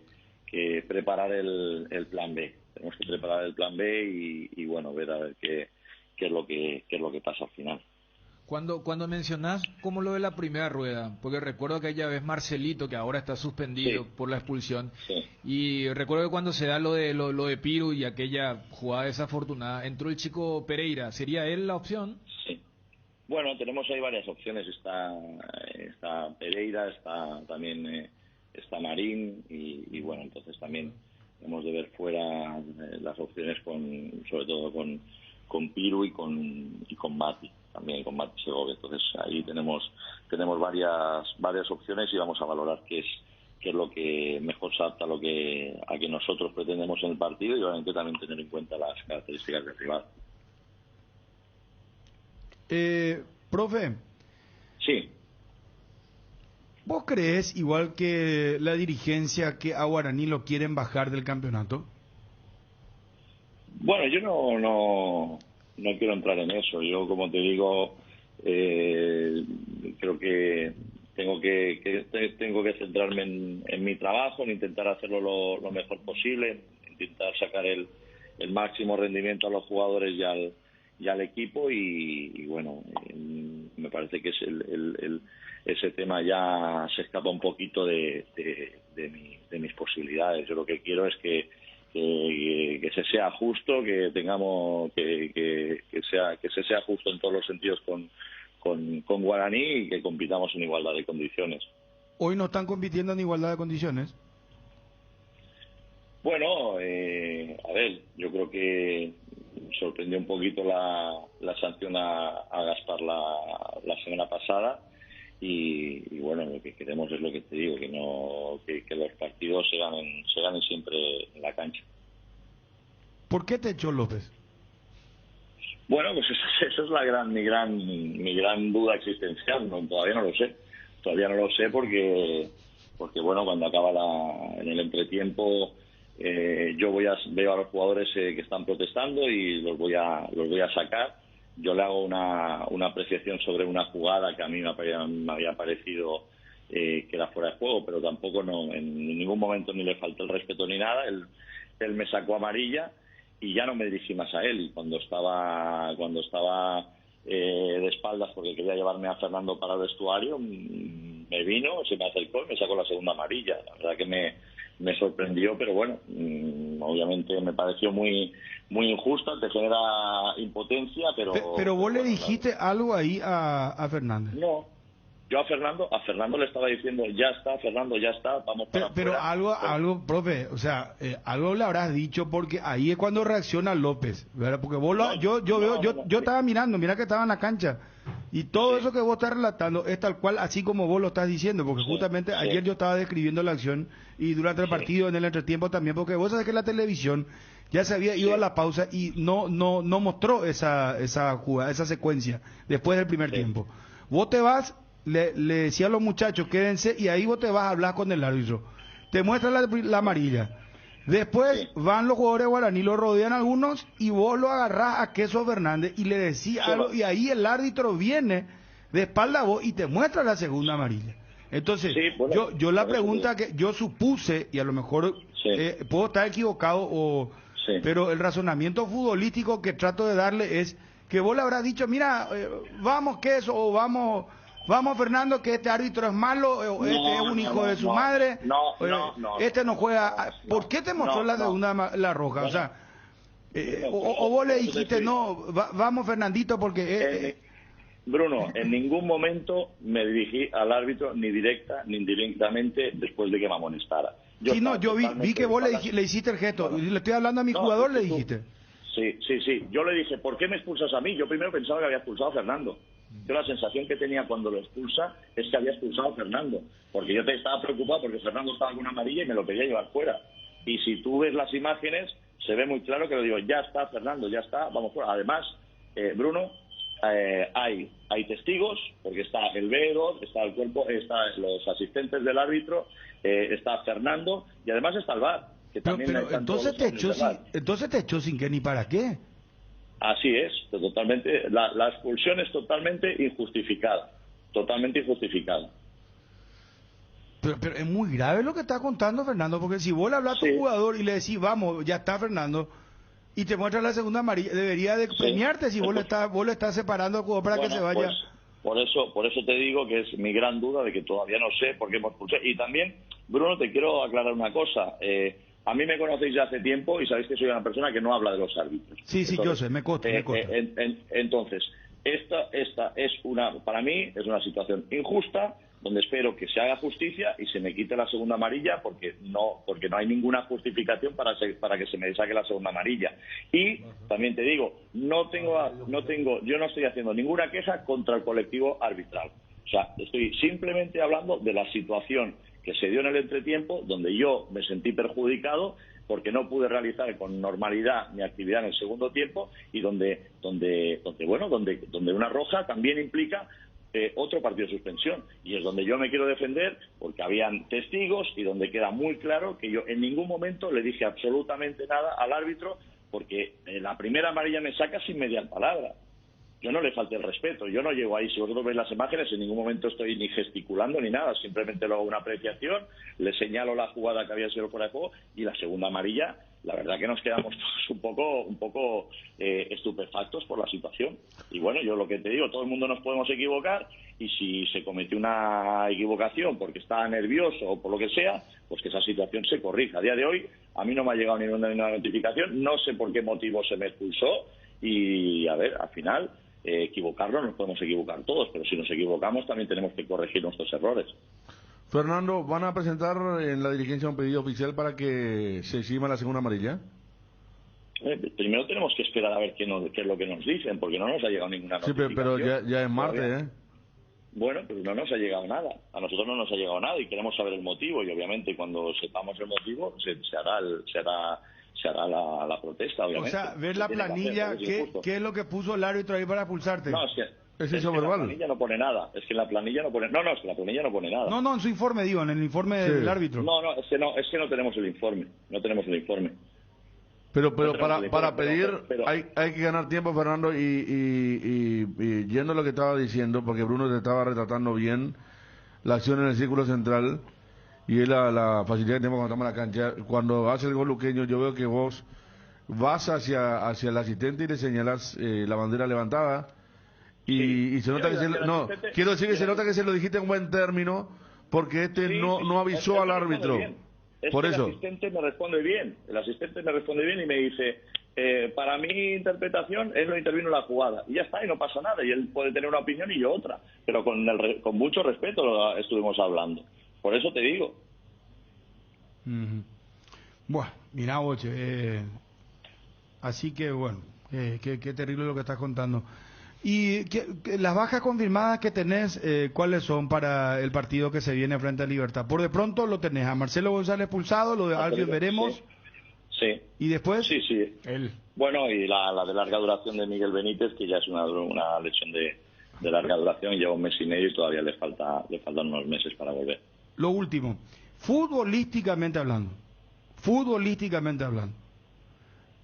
preparar el plan B. Tenemos que preparar el plan B y bueno, ver a ver qué es lo que pasa al final. Cuando mencionás como lo de la primera rueda, porque recuerdo que aquella vez Marcelito, que ahora está suspendido por la expulsión, y recuerdo que cuando se da lo de Piru y aquella jugada desafortunada, entró el chico Pereira, ¿sería él la opción? Sí. Bueno, tenemos ahí varias opciones, está Pereira, está también está Marín y bueno, entonces también hemos de ver fuera las opciones sobre todo con Piru y con Mati, también con Mati Segovia. Entonces ahí tenemos varias opciones y vamos a valorar qué es lo que mejor se adapta a que nosotros pretendemos en el partido y obviamente también tener en cuenta las características del rival. Profe. Sí. ¿Vos crees, igual que la dirigencia, que a Guaraní lo quieren bajar del campeonato? Bueno, yo no quiero entrar en eso. Yo, como te digo, creo que tengo que centrarme en mi trabajo, en intentar hacerlo lo mejor posible, intentar sacar el máximo rendimiento a los jugadores y al equipo y bueno, me parece que es ese tema ya se escapa un poquito de mis posibilidades. Yo lo que quiero es que se sea justo, que tengamos que se sea justo en todos los sentidos con Guaraní y que compitamos en igualdad de condiciones. ¿Hoy no están compitiendo en igualdad de condiciones? Bueno, a ver, yo creo que sorprendió un poquito la sanción a Gaspar la semana pasada y bueno, lo que queremos es lo que te digo, que los partidos se ganen siempre en la cancha. ¿Por qué te echó López? Bueno, pues esa es mi gran duda existencial. Todavía no lo sé porque bueno, cuando acaba en el entretiempo yo veo a los jugadores que están protestando y los voy a sacar. Yo le hago una apreciación sobre una jugada que a mí me había parecido que era fuera de juego, pero tampoco en ningún momento ni le faltó el respeto ni nada. Él me sacó amarilla y ya no me dirigí más a él. Y cuando estaba de espaldas porque quería llevarme a Fernando para el vestuario, me vino, se me acercó y me sacó la segunda amarilla. La verdad que me sorprendió, pero bueno, obviamente me pareció muy injusta, te genera impotencia, pero vos le dijiste algo ahí a Fernández. No, yo a Fernando le estaba diciendo, ya está, Fernando, ya está, vamos para pero afuera. algo, profe, o sea, algo le habrás dicho, porque ahí es cuando reacciona López, ¿verdad? Porque vos yo estaba mirando, mira que estaba en la cancha, y todo eso que vos estás relatando es tal cual, así como vos lo estás diciendo, porque justamente ayer yo estaba describiendo la acción, y durante el partido, en el entretiempo también, porque vos sabés que la televisión ya se había ido a la pausa y no mostró esa jugada, esa secuencia, después del primer tiempo. Vos te vas, le decía a los muchachos, quédense, y ahí vos te vas a hablar con el árbitro. Te muestra la amarilla. Después van los jugadores de Guaraní, lo rodean algunos, y vos lo agarrás a Queso Fernández y le decís algo, y ahí el árbitro viene de espalda a vos y te muestra la segunda amarilla. Entonces, yo la pregunta que yo supuse, y a lo mejor puedo estar equivocado, pero el razonamiento futbolístico que trato de darle es que vos le habrás dicho, mira, vamos Queso, o vamos Fernando, que este árbitro es malo, o este es un hijo de su madre, este no juega. ¿Por qué te mostró la segunda la roja? O sea, o vos le dijiste, vamos Fernandito, porque... Bruno, en ningún momento me dirigí al árbitro ni directa ni indirectamente después de que me amonestara. Yo vi que vos le hiciste el gesto, le estoy hablando a mi jugador, le dijiste. Sí, yo le dije, ¿por qué me expulsas a mí? Yo primero pensaba que había expulsado a Fernando. Yo la sensación que tenía cuando lo expulsa es que había expulsado a Fernando, porque yo estaba preocupado porque Fernando estaba con una amarilla y me lo quería llevar fuera. Y si tú ves las imágenes, se ve muy claro que lo digo, ya está Fernando, ya está, vamos fuera. Además, Bruno, hay testigos, porque está el B2, está el cuerpo, están los asistentes del árbitro, está Fernando y además está el VAR. Pero entonces te echó sin qué ni para qué. Así es, totalmente. La expulsión es totalmente injustificada, Pero es muy grave lo que está contando Fernando, porque si vos le hablas a tu jugador y le decís, vamos, ya está Fernando, y te muestra la segunda amarilla, debería de premiarte si vos le estás separando al jugador para que se vaya Por eso te digo que es mi gran duda de que todavía no sé por qué hemos expulsado. Y también, Bruno, te quiero aclarar una cosa. A mí me conocéis ya hace tiempo y sabéis que soy una persona que no habla de los árbitros. Sí, yo sé, me consta. Entonces, esta es para mí es una situación injusta, donde espero que se haga justicia y se me quite la segunda amarilla, porque no hay ninguna justificación para que se me saque la segunda amarilla. Y también te digo, yo no estoy haciendo ninguna queja contra el colectivo arbitral. O sea, estoy simplemente hablando de la situación que se dio en el entretiempo, donde yo me sentí perjudicado porque no pude realizar con normalidad mi actividad en el segundo tiempo, y donde una roja también implica otro partido de suspensión, y es donde yo me quiero defender, porque habían testigos y donde queda muy claro que yo en ningún momento le dije absolutamente nada al árbitro, porque la primera amarilla me saca sin mediar palabra. Yo no le falté el respeto, yo no llego ahí. Si vosotros veis las imágenes, en ningún momento estoy ni gesticulando ni nada, simplemente lo hago una apreciación, le señalo la jugada que había sido fuera de juego, y la segunda amarilla, la verdad que nos quedamos todos un poco estupefactos por la situación. Y bueno, yo lo que te digo, todo el mundo nos podemos equivocar, y si se cometió una equivocación porque estaba nervioso o por lo que sea, pues que esa situación se corrija. A día de hoy, a mí no me ha llegado ninguna notificación, no sé por qué motivo se me expulsó, y a ver, al final, equivocarnos nos podemos equivocar todos, pero si nos equivocamos también tenemos que corregir nuestros errores. Fernando, ¿van a presentar en la dirigencia un pedido oficial para que se exima la segunda amarilla? Primero tenemos que esperar a ver qué es lo que nos dicen, porque no nos ha llegado ninguna notificación. Sí, pero ya es martes, ¿eh? Bueno, pero no nos ha llegado nada. A nosotros no nos ha llegado nada y queremos saber el motivo, y obviamente cuando sepamos el motivo se hará la protesta, obviamente. O sea, ver la planilla, ¿qué es lo que puso el árbitro ahí para expulsarte? No, es que en la planilla no pone nada. Es que en la planilla no pone... No, es que la planilla no pone nada. No, en su informe, digo, en el informe del árbitro. No, es que no tenemos el informe. No tenemos el informe. Pero para pedir hay que ganar tiempo, Fernando, y yendo a lo que estaba diciendo, porque Bruno te estaba retratando bien la acción en el círculo central, y es la facilidad que tenemos cuando estamos en la cancha. Cuando hace el gol Luqueño, yo veo que vos vas hacia el asistente y le señalas la bandera levantada, y se nota quiero decir que se nota que se lo dijiste en buen término, porque no avisó al árbitro. Por eso. El asistente me responde bien y me dice, para mi interpretación, él no intervino en la jugada, y ya está, y no pasa nada, y él puede tener una opinión y yo otra, pero con mucho respeto lo estuvimos hablando. Por eso te digo. Bueno, mira, Boche, así que bueno, qué terrible lo que estás contando. Y las bajas confirmadas que tenés, ¿cuáles son para el partido que se viene frente a Libertad? Por de pronto lo tenés a Marcelo González expulsado, lo de Alfio veremos. Sí. ¿Y después? Sí. Él. Bueno, y la de larga duración de Miguel Benítez, que ya es una lesión de larga duración, lleva 1 mes y medio y todavía le faltan unos meses para volver. Lo último, futbolísticamente hablando,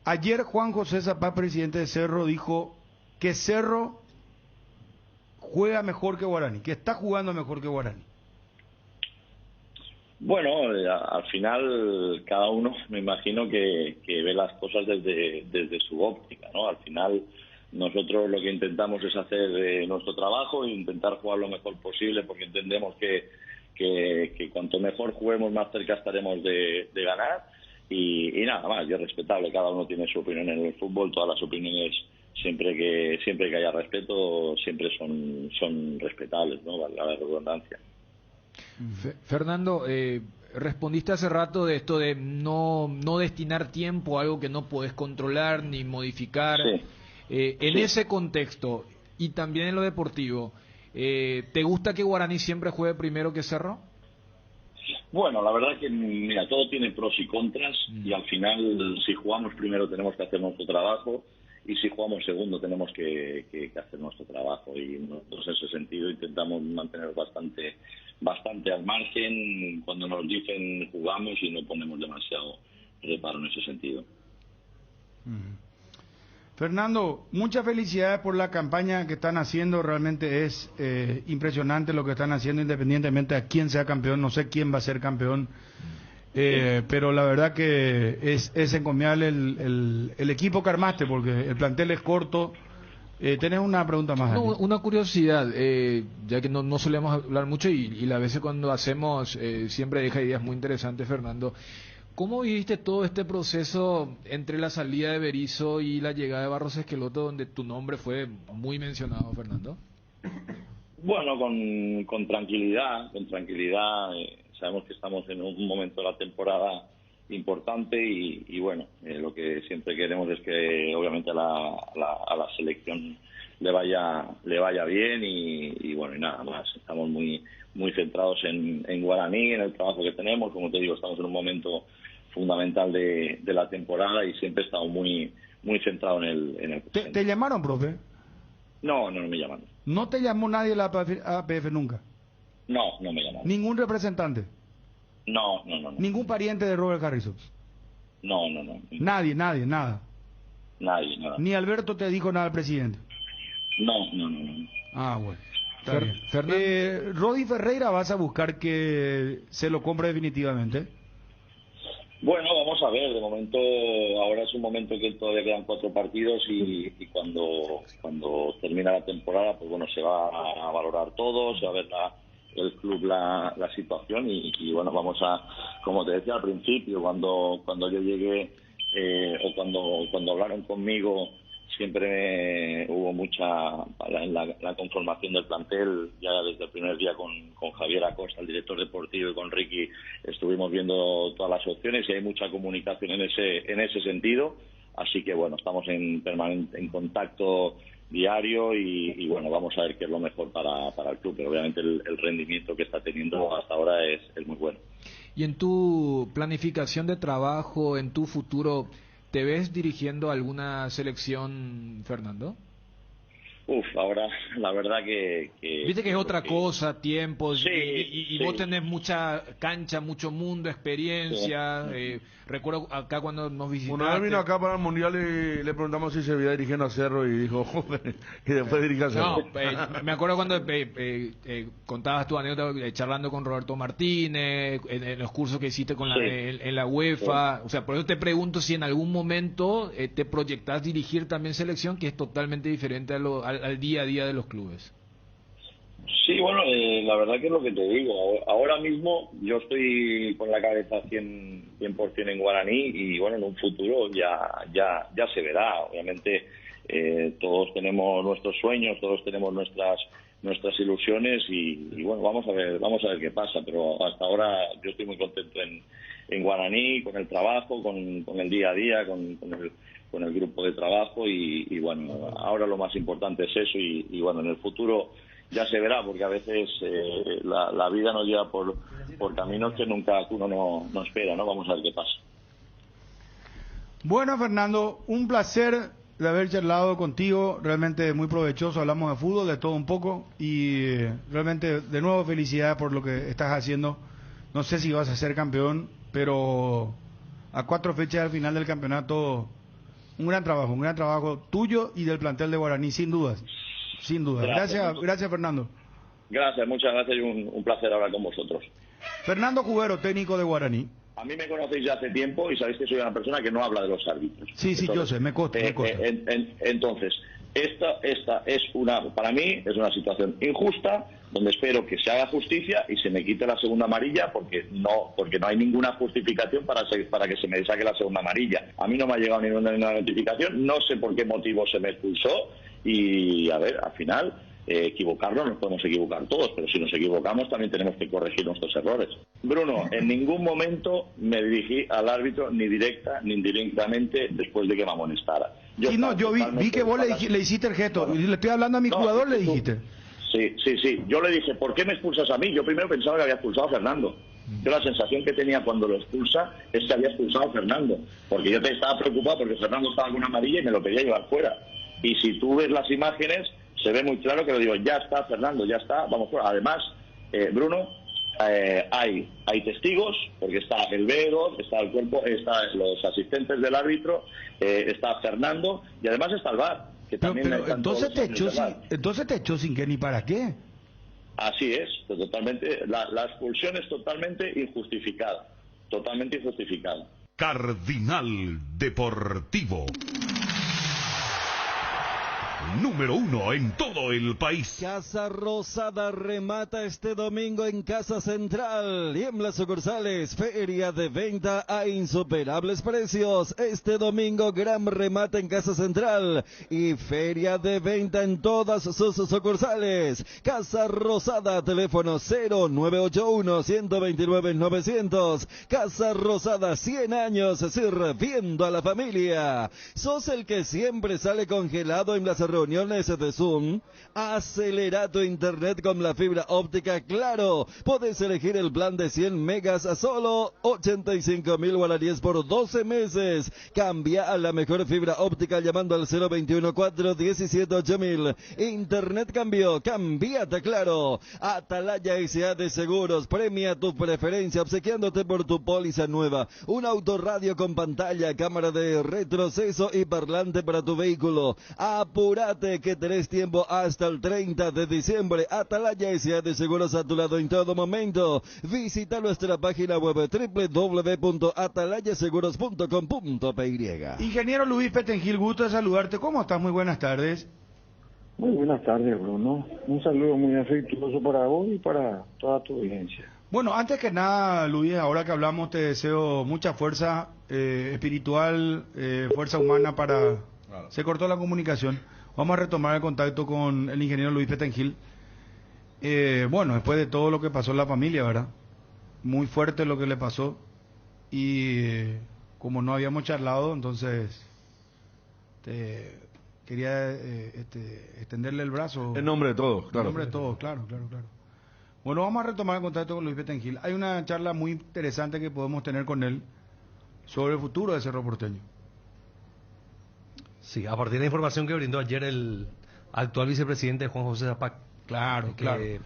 ayer Juan José Zapá, presidente de Cerro, dijo que Cerro juega mejor que Guaraní, que está jugando mejor que Guaraní. Bueno, al final cada uno me imagino que ve las cosas desde su óptica, ¿no? Al final nosotros lo que intentamos es hacer nuestro trabajo e intentar jugar lo mejor posible, porque entendemos que cuanto mejor juguemos, más cerca estaremos de ganar, y nada más. Y es respetable, cada uno tiene su opinión en el fútbol, todas las opiniones, siempre que haya respeto, siempre son respetables, ¿no? Valga la redundancia. Fernando, respondiste hace rato de esto de no destinar tiempo a algo que no podés controlar ni modificar. Sí. En ese contexto, y también en lo deportivo, ¿te gusta que Guaraní siempre juegue primero que Cerro? Bueno, la verdad que, mira, todo tiene pros y contras, y al final, si jugamos primero tenemos que hacer nuestro trabajo, y si jugamos segundo tenemos que hacer nuestro trabajo, y nosotros en ese sentido intentamos mantener bastante al margen. Cuando nos dicen jugamos, y no ponemos demasiado reparo en ese sentido. Fernando, muchas felicidades por la campaña que están haciendo. Realmente es impresionante lo que están haciendo, independientemente a quién sea campeón. No sé quién va a ser campeón, pero la verdad que es encomiable el equipo que armaste, porque el plantel es corto, ¿Tenés una pregunta más? No, Ali? una curiosidad, ya que no solemos hablar mucho y las veces cuando hacemos siempre deja ideas muy interesantes, Fernando. ¿Cómo viviste todo este proceso entre la salida de Berizzo y la llegada de Barros Esqueloto, donde tu nombre fue muy mencionado, Fernando? Bueno, con tranquilidad, sabemos que estamos en un momento de la temporada importante y bueno, lo que siempre queremos es que obviamente a la selección le vaya bien y bueno, y nada más, estamos muy centrados en Guaraní, en el trabajo que tenemos. Como te digo, estamos en un momento fundamental de la temporada y siempre he estado muy centrado en el presente. ¿Te llamaron, profe? No me llaman. ¿No te llamó nadie de la APF nunca? No me llaman. ¿Ningún representante? No. ¿Ningún pariente de Robert Harrison? No. Nadie, nada. Nadie, nada. ¿Ni Alberto te dijo nada al presidente? No. Ah, bueno. Está bien. Rodi Ferreira, ¿vas a buscar que se lo compre definitivamente? Bueno, vamos a ver. De momento, ahora es un momento que todavía quedan 4 partidos y cuando termina la temporada, pues bueno, se va a valorar todo, se va a ver el club la situación y bueno, vamos a, como te decía al principio, cuando yo llegué o cuando hablaron conmigo, siempre hubo mucha en la conformación del plantel. Ya desde el primer día con Javier Acosta, el director deportivo, y con Ricky estuvimos viendo todas las opciones y hay mucha comunicación en ese sentido. Así que bueno, estamos en contacto diario y bueno, vamos a ver qué es lo mejor para el club, pero obviamente el rendimiento que está teniendo hasta ahora es muy bueno. Y en tu planificación de trabajo, en tu futuro, ¿te ves dirigiendo alguna selección, Fernando? Ahora la verdad que viste que es otra cosa, tiempos, sí, y vos tenés mucha cancha, mucho mundo, experiencia. Recuerdo acá cuando nos visitaste. Una vez vino acá para el Mundial y le preguntamos si se veía dirigiendo a Cerro y dijo, joder, y después dirige a Cerro. No, me acuerdo cuando contabas tu anécdota charlando con Roberto Martínez, en los cursos que hiciste con en la UEFA. O sea, por eso te pregunto si en algún momento te proyectás dirigir también selección, que es totalmente diferente al día a día de los clubes. Sí, bueno, la verdad que es lo que te digo. Ahora mismo yo estoy con la cabeza 100% en Guaraní y bueno, en un futuro ya se verá. Obviamente todos tenemos nuestros sueños, todos tenemos nuestras ilusiones y bueno, vamos a ver qué pasa. Pero hasta ahora yo estoy muy contento en Guaraní, con el trabajo, con el día a día, con el grupo de trabajo y bueno, ahora lo más importante es eso y bueno, en el futuro ya se verá, porque a veces la vida nos lleva por caminos que nunca uno no espera, ¿no? Vamos a ver qué pasa. Bueno, Fernando, un placer de haber charlado contigo, realmente muy provechoso, hablamos de fútbol, de todo un poco y realmente de nuevo felicidades por lo que estás haciendo. No sé si vas a ser campeón, pero a 4 fechas al final del campeonato, un gran trabajo tuyo y del plantel de Guaraní, sin dudas. Gracias, Fernando. Gracias, muchas gracias y un placer hablar con vosotros. Fernando Cubero, técnico de Guaraní. A mí me conocéis ya hace tiempo y sabéis que soy una persona que no habla de los árbitros. Sí, entonces, yo sé, me consta. Entonces, esta es para mí es una situación injusta, donde espero que se haga justicia y se me quite la segunda amarilla, porque no hay ninguna justificación para que se me saque la segunda amarilla. A mí no me ha llegado ninguna notificación, no sé por qué motivo se me expulsó y a ver, al final equivocarnos nos podemos equivocar todos, pero si nos equivocamos también tenemos que corregir nuestros errores. Bruno, en ningún momento me dirigí al árbitro ni directa ni indirectamente después de que me amonestara. Yo vi que vos le hiciste el gesto, le estoy hablando a mi jugador, le dijiste. Sí, yo le dije, ¿por qué me expulsas a mí? Yo primero pensaba que había expulsado a Fernando. Yo la sensación que tenía cuando lo expulsa es que había expulsado a Fernando, porque yo estaba preocupado porque Fernando estaba con una amarilla y me lo quería llevar fuera. Y si tú ves las imágenes, se ve muy claro que lo digo, ya está Fernando, ya está, vamos fuera. Además, Bruno, hay testigos, porque está el Vero, está el cuerpo, están los asistentes del árbitro, está Fernando y además está el VAR. Que también entonces te echó sin que ni para qué. Así es, totalmente. La expulsión es totalmente injustificada. Cardinal Deportivo. número 1 en todo el país. Casa Rosada remata este domingo en Casa Central y en las sucursales. Feria de venta a insuperables precios. Este domingo gran remate en Casa Central y feria de venta en todas sus sucursales. Casa Rosada, teléfono 0981-129-900. Casa Rosada, 100 años sirviendo a la familia. ¿Sos el que siempre sale congelado en las reuniones de Zoom? Acelera tu internet con la fibra óptica Claro. Puedes elegir el plan de 100 megas a solo 85.000 guaraníes por 12 meses. Cambia a la mejor fibra óptica llamando al 021-417-8000. Internet cambió, cambiate Claro. Atalaya S.A. de Seguros premia tu preferencia obsequiándote por tu póliza nueva un autorradio con pantalla, cámara de retroceso y parlante para tu vehículo. Apúrate que tenés tiempo hasta el 30 de diciembre. Atalaya S.A. de Seguros a tu lado en todo momento. Visita nuestra página web www.atalayaseguros.com.py. Ingeniero Luis Petengil, gusto de saludarte. ¿Cómo estás? Muy buenas tardes. Muy buenas tardes, Bruno. Un saludo muy afectuoso para vos y para toda tu audiencia. Bueno, antes que nada, Luis, ahora que hablamos, te deseo mucha fuerza espiritual, fuerza humana para... Claro. Se cortó la comunicación. Vamos a retomar el contacto con el ingeniero Luis Petengil. Bueno, después de todo lo que pasó en la familia, ¿verdad? Muy fuerte lo que le pasó. Y como no habíamos charlado, entonces quería extenderle el brazo. En nombre de todos, claro. En nombre de todos, claro. Bueno, vamos a retomar el contacto con Luis Petengil. Hay una charla muy interesante que podemos tener con él sobre el futuro de Cerro Porteño. Sí, a partir de la información que brindó ayer el actual vicepresidente Juan José Zapac. Claro.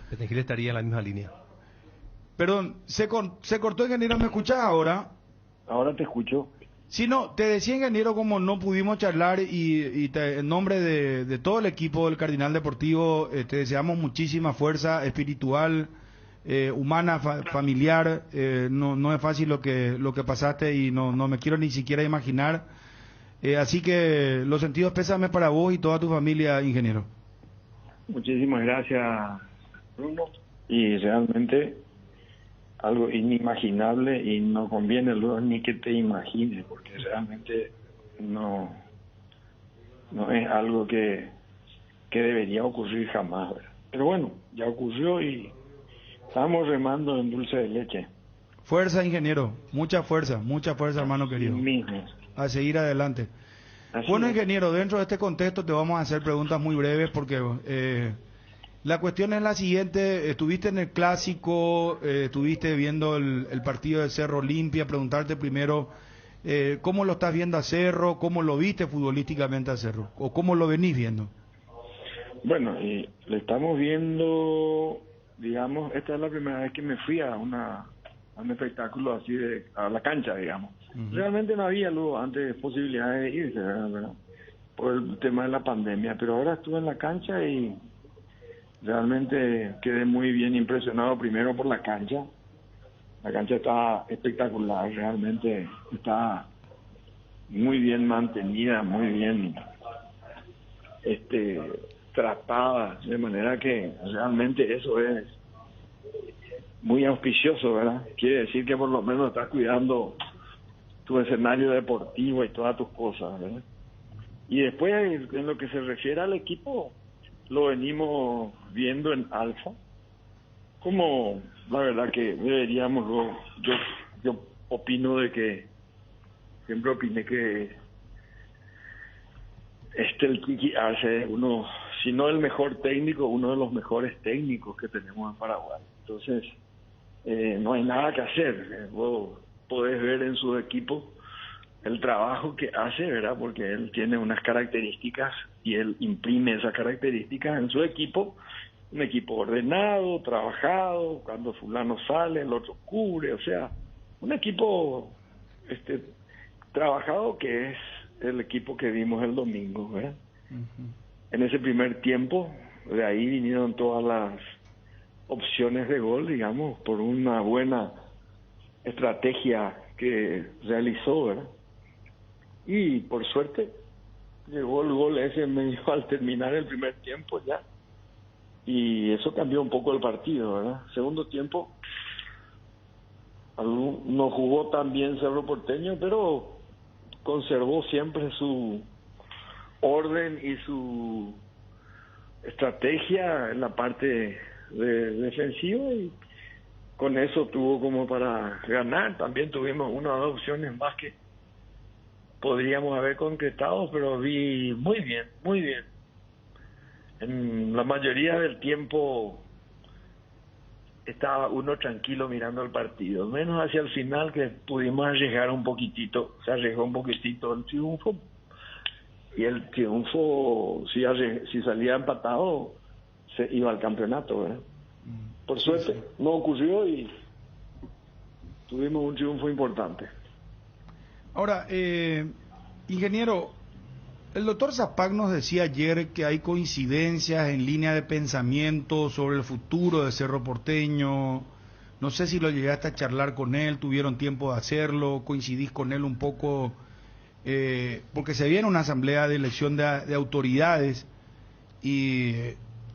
Petengil estaría en la misma línea. Perdón, se cortó, ingeniero, ¿me escuchás ahora? Ahora te escucho. Sí, no, te decía, ingeniero, como no pudimos charlar en nombre de todo el equipo del Cardinal Deportivo, te deseamos muchísima fuerza espiritual, humana, familiar. No es fácil lo que pasaste y no me quiero ni siquiera imaginar. Así que los sentidos pésames para vos y toda tu familia, ingeniero. Muchísimas gracias, Bruno. Y realmente algo inimaginable y no conviene luego ni que te imagines, porque realmente no es algo que debería ocurrir jamás, ¿verdad? Pero bueno, ya ocurrió y estamos remando en dulce de leche. Fuerza, ingeniero, mucha fuerza, hermano querido. Mismo. A seguir adelante. Bueno, ingeniero, dentro de este contexto te vamos a hacer preguntas muy breves porque la cuestión es la siguiente. Estuviste en el Clásico, estuviste viendo el partido de Cerro Olimpia. Preguntarte primero cómo lo estás viendo a Cerro, cómo lo viste futbolísticamente a Cerro, o cómo lo venís viendo. Bueno, le estamos viendo, digamos, esta es la primera vez que me fui a un espectáculo así a la cancha, digamos. Uh-huh. Realmente no había luego antes posibilidades de irse, ¿verdad? Por el tema de la pandemia, pero ahora estuve en la cancha y realmente quedé muy bien impresionado primero por la cancha. La cancha está espectacular, realmente está muy bien mantenida, muy bien tratada, de manera que realmente eso es muy auspicioso, ¿verdad? Quiere decir que por lo menos estás cuidando tu escenario deportivo y todas tus cosas, ¿verdad? Y después, en lo que se refiere al equipo, lo venimos viendo en alfa, como la verdad que deberíamos, yo opino de que, siempre opiné que el Kiki Arce es uno, si no el mejor técnico, uno de los mejores técnicos que tenemos en Paraguay. Entonces, no hay nada que hacer. Vos podés ver en su equipo el trabajo que hace, ¿verdad? Porque él tiene unas características y él imprime esas características en su equipo. Un equipo ordenado, trabajado, cuando fulano sale, el otro cubre, o sea, un equipo trabajado, que es el equipo que vimos el domingo, ¿verdad? Uh-huh. En ese primer tiempo, de ahí vinieron todas las opciones de gol, digamos, por una buena estrategia que realizó, ¿verdad? Y por suerte llegó el gol ese medio al terminar el primer tiempo ya. Y eso cambió un poco el partido, ¿verdad? Segundo tiempo, no jugó tan bien Cerro Porteño, pero conservó siempre su orden y su estrategia en la parte defensiva, y con eso tuvo como para ganar. También tuvimos una o dos opciones más que podríamos haber concretado, pero vi muy bien, muy bien. En la mayoría del tiempo estaba uno tranquilo mirando el partido, menos hacia el final que pudimos arriesgar un poquitito, se arriesgó un poquitito el triunfo, y el triunfo, si salía empatado, se iba al campeonato, ¿verdad? Por suerte, no ocurrió y tuvimos un triunfo importante. Ahora, ingeniero, el doctor Zapac nos decía ayer que hay coincidencias en línea de pensamiento sobre el futuro de Cerro Porteño. No sé si lo llegaste a charlar con él, tuvieron tiempo de hacerlo, coincidís con él un poco, porque se viene una asamblea de elección de autoridades y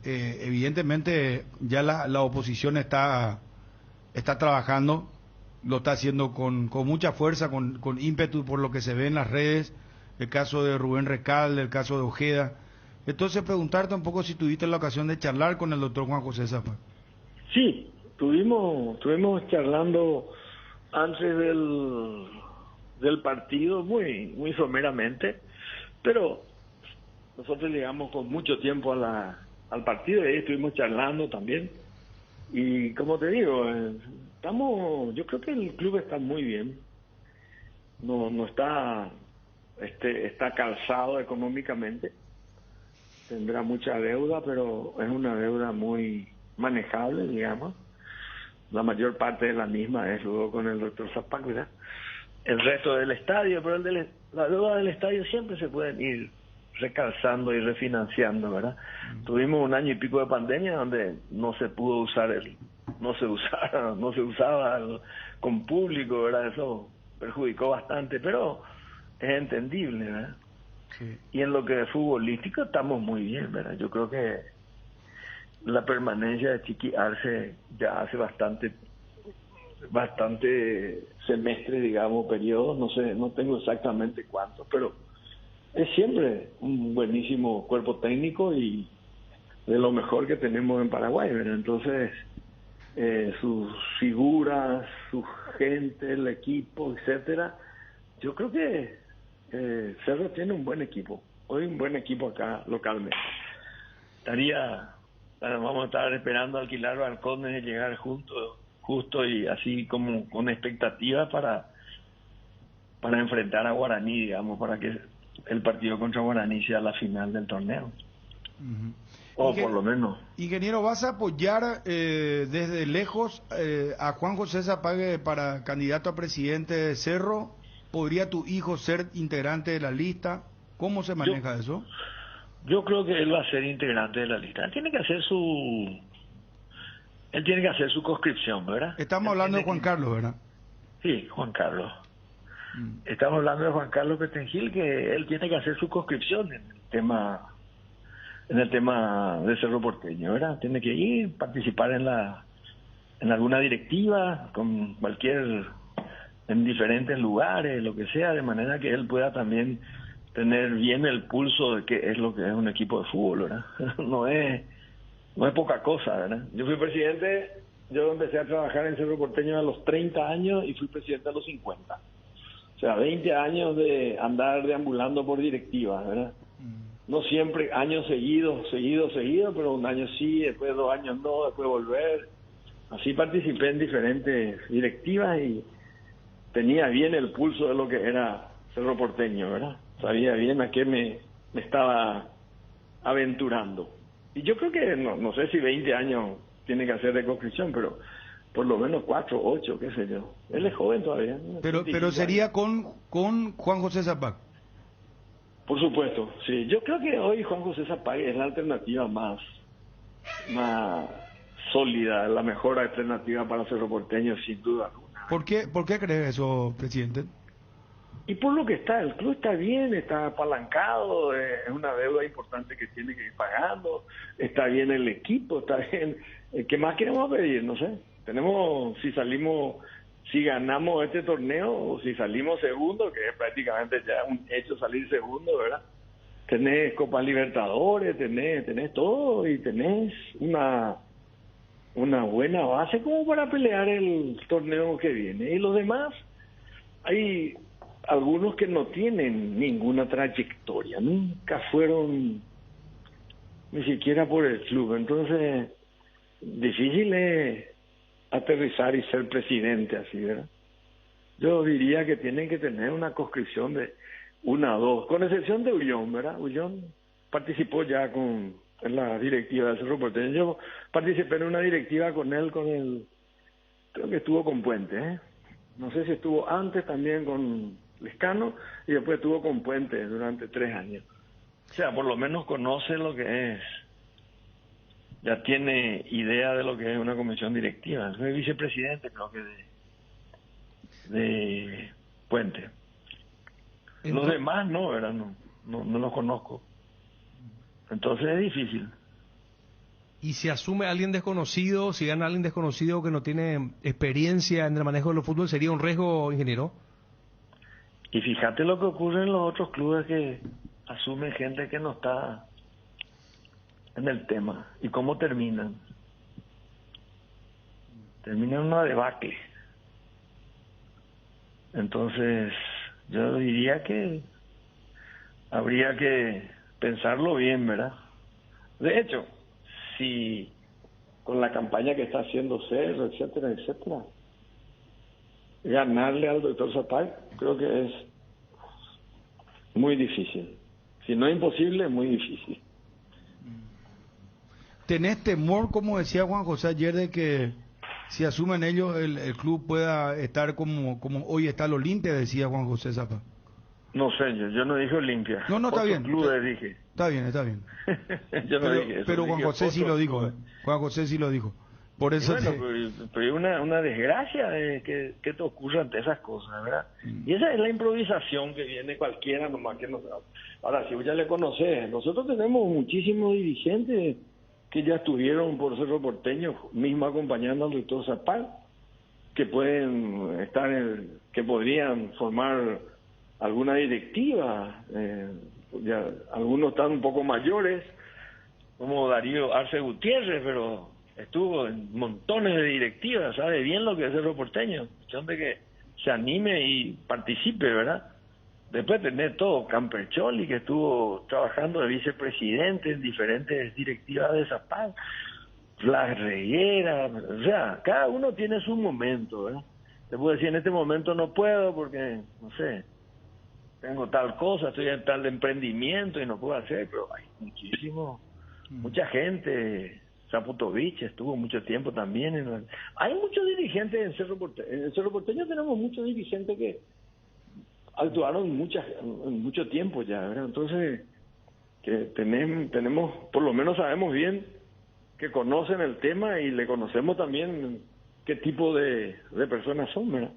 evidentemente ya la oposición está trabajando, lo está haciendo con mucha fuerza, con ímpetu por lo que se ve en las redes. El caso de Rubén Recalde, el caso de Ojeda. Entonces, preguntarte un poco si tuviste la ocasión de charlar con el doctor Juan José Zapac. Sí, estuvimos charlando antes del partido muy someramente, pero nosotros llegamos con mucho tiempo al partido y ahí estuvimos charlando también. Y como te digo, yo creo que el club está muy bien. No está calzado económicamente, tendrá mucha deuda, pero es una deuda muy manejable, digamos. La mayor parte de la misma es luego con el doctor Zapac, ¿verdad? El resto del estadio, pero la deuda del estadio siempre se pueden ir recalzando y refinanciando, ¿verdad? Tuvimos un año y pico de pandemia donde no se pudo usar no se usaba con público, ¿verdad? Eso perjudicó bastante, pero es entendible, ¿verdad? Sí. Y en lo que es futbolístico estamos muy bien, ¿verdad? Yo creo que la permanencia de Chiqui Arce ya hace bastante semestres, digamos, periodos, no tengo exactamente cuántos, pero es siempre un buenísimo cuerpo técnico y de lo mejor que tenemos en Paraguay, ¿verdad? Entonces, sus figuras, su gente, el equipo, etcétera, yo creo que Cerro tiene un buen equipo, hoy un buen equipo acá localmente. Vamos a estar esperando alquilar balcones y llegar justo y así como con expectativas para enfrentar a Guaraní, digamos, para que el partido contra Guaraní sea la final del torneo. O por lo menos. Ingeniero, ¿vas a apoyar desde lejos a Juan José Zapac para candidato a presidente de Cerro? ¿Podría tu hijo ser integrante de la lista? ¿Cómo se maneja eso? Yo creo que él va a ser integrante de la lista. Él tiene que hacer su conscripción, ¿verdad? Estamos hablando de Juan Carlos, ¿verdad? Sí, Juan Carlos. Estamos hablando de Juan Carlos Petengil, que él tiene que hacer su conscripción en el tema de Cerro Porteño, ¿verdad? Tiene que ir, participar en alguna directiva, en diferentes lugares, lo que sea, de manera que él pueda también tener bien el pulso de qué es lo que es un equipo de fútbol, ¿verdad? No es poca cosa, ¿verdad? Yo empecé a trabajar en Cerro Porteño a los 30 años y fui presidente a los 50. O sea, 20 años de andar deambulando por directivas, ¿verdad? No siempre años seguidos, pero un año sí, después 2 años no, después volver. Así participé en diferentes directivas y tenía bien el pulso de lo que era Cerro Porteño, ¿verdad? Sabía bien a qué me estaba aventurando. Y yo creo que, no sé si 20 años tiene que hacer de conscripción, pero por lo menos 4, 8, qué sé yo. Él es joven todavía, ¿no? Pero sería con Juan José Zapac. Por supuesto, sí. Yo creo que hoy Juan José Zapac es la alternativa más sólida, la mejor alternativa para Cerro Porteño, sin duda alguna. ¿Por qué crees eso, presidente? Y por lo que está, el club está bien, está apalancado, es una deuda importante que tiene que ir pagando, está bien el equipo, está bien. ¿Qué más queremos pedir? No sé. Si ganamos este torneo, o si salimos segundo, que es prácticamente ya un hecho salir segundo, ¿verdad? Tenés Copa Libertadores, tenés todo y tenés una buena base como para pelear el torneo que viene. Y los demás, hay algunos que no tienen ninguna trayectoria, nunca fueron ni siquiera por el club. Entonces, difícil es aterrizar y ser presidente así, ¿verdad? Yo diría que tienen que tener una conscripción de 1 o 2, con excepción de Ullón, ¿verdad? Ullón participó ya en la directiva del Cerro Porteño. Yo participé en una directiva con él, creo que estuvo con Puente, ¿eh? No sé si estuvo antes también con Lescano y después estuvo con Puente durante 3 años. O sea, por lo menos conoce lo que es, ya tiene idea de lo que es una comisión directiva. Soy vicepresidente, creo que de Puente. Los demás no, ¿verdad? No los conozco. Entonces es difícil. Y si asume a alguien desconocido, si gana a alguien desconocido que no tiene experiencia en el manejo de los fútbol, ¿sería un riesgo, ingeniero? Y fíjate lo que ocurre en los otros clubes que asumen gente que no está en el tema. ¿Y cómo terminan? Terminan en una debacle. Entonces, yo diría que habría que pensarlo bien, ¿verdad? De hecho, si con la campaña que está haciendo Cerro, etcétera, etcétera, ganarle al doctor Zapag, creo que es muy difícil. Si no es imposible, es muy difícil. ¿Tenés temor, como decía Juan José ayer, de que si asumen ellos el club pueda estar como hoy está el Olimpia, decía Juan José Zapag? No sé, yo no dije Olimpia. No, está bien. Clubes dije. Está bien. Yo no dije eso. Pero Juan José sí lo dijo. Juan José sí lo dijo. Por eso pero es una desgracia que te ocurra ante esas cosas, ¿verdad? Y esa es la improvisación que viene cualquiera nomás que nos... Ahora, si vos ya le conocés, nosotros tenemos muchísimos dirigentes que ya estuvieron por Cerro Porteño, mismo acompañando al doctor Zapag, que pueden estar que podrían formar alguna directiva, ya algunos están un poco mayores, como Darío Arce Gutiérrez, pero estuvo en montones de directivas, sabe bien lo que es Cerro Porteño, cuestión de que se anime y participe, ¿verdad? Después tener todo Campercholi, que estuvo trabajando de vicepresidente en diferentes directivas de Zapag, Flas Reguera, o sea, cada uno tiene su momento, ¿verdad? Te puedo decir, en este momento no puedo porque, no sé, tengo tal cosa, estoy en tal emprendimiento y no puedo hacer, pero hay mucha gente. Zaputovich estuvo mucho tiempo también. Hay muchos dirigentes en Cerro Porteño. En Cerro Porteño tenemos muchos dirigentes que actuaron mucho tiempo ya, ¿verdad? Entonces, que tenemos, por lo menos sabemos bien que conocen el tema y le conocemos también qué tipo de personas son, ¿verdad?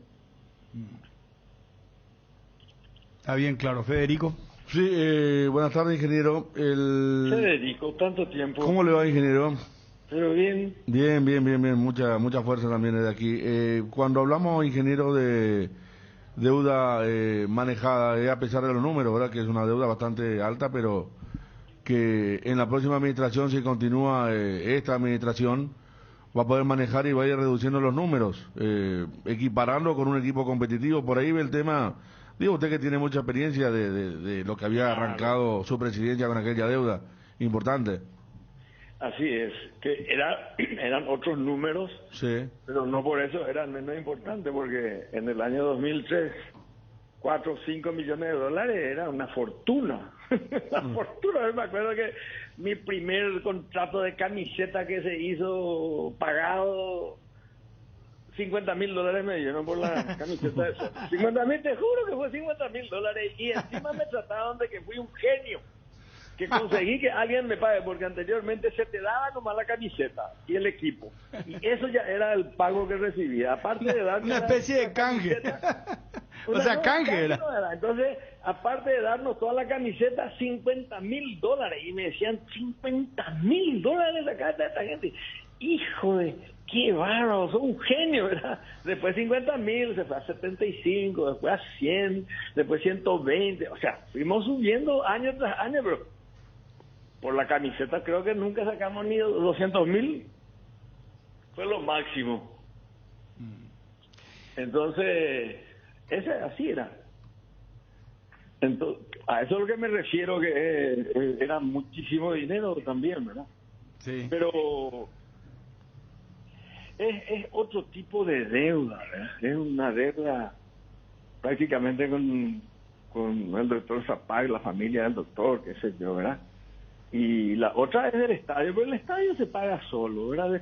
Está bien claro. Federico. Sí, buenas tardes, ingeniero. Federico, tanto tiempo. ¿Cómo le va, ingeniero? Pero bien. Bien. Mucha fuerza también desde aquí. Cuando hablamos, ingeniero, de deuda manejada, a pesar de los números, ¿verdad? Que es una deuda bastante alta, pero que en la próxima administración, si continúa esta administración, va a poder manejar y va a ir reduciendo los números, equiparando con un equipo competitivo. Por ahí ve el tema. Digo, usted que tiene mucha experiencia de lo que había arrancado su presidencia con aquella deuda importante. Así es, que eran otros números, sí, pero no por eso eran menos importantes, porque en el año 2003, 4 o 5 millones de dólares era una fortuna. Una fortuna. Yo me acuerdo que mi primer contrato de camiseta que se hizo pagado, $50,000 me dieron por la camiseta de eso. 50,000, te juro que fue $50,000, y encima me trataban de que fui un genio, que conseguí que alguien me pague, porque anteriormente se te daba nomás la camiseta y el equipo, y eso ya era el pago que recibía, aparte de darme una especie de canje. O sea, canje era. Entonces, aparte de darnos toda la camiseta, $50,000. Y me decían, $50,000 acá está esta gente. Hijo de, qué bárbaro, sos un genio, ¿verdad? Después 50,000, se fue a 75, después a 100, después 120. O sea, fuimos subiendo año tras año, pero por la camiseta creo que nunca sacamos ni 200,000. Fue lo máximo. Entonces, así era. Entonces, a eso es lo que me refiero, que era muchísimo dinero también, ¿verdad? Sí. Pero es otro tipo de deuda, ¿verdad? Es una deuda prácticamente con el doctor Zapag, la familia del doctor, qué sé yo, ¿verdad? Y la otra es del estadio, pero el estadio se paga solo, ¿verdad?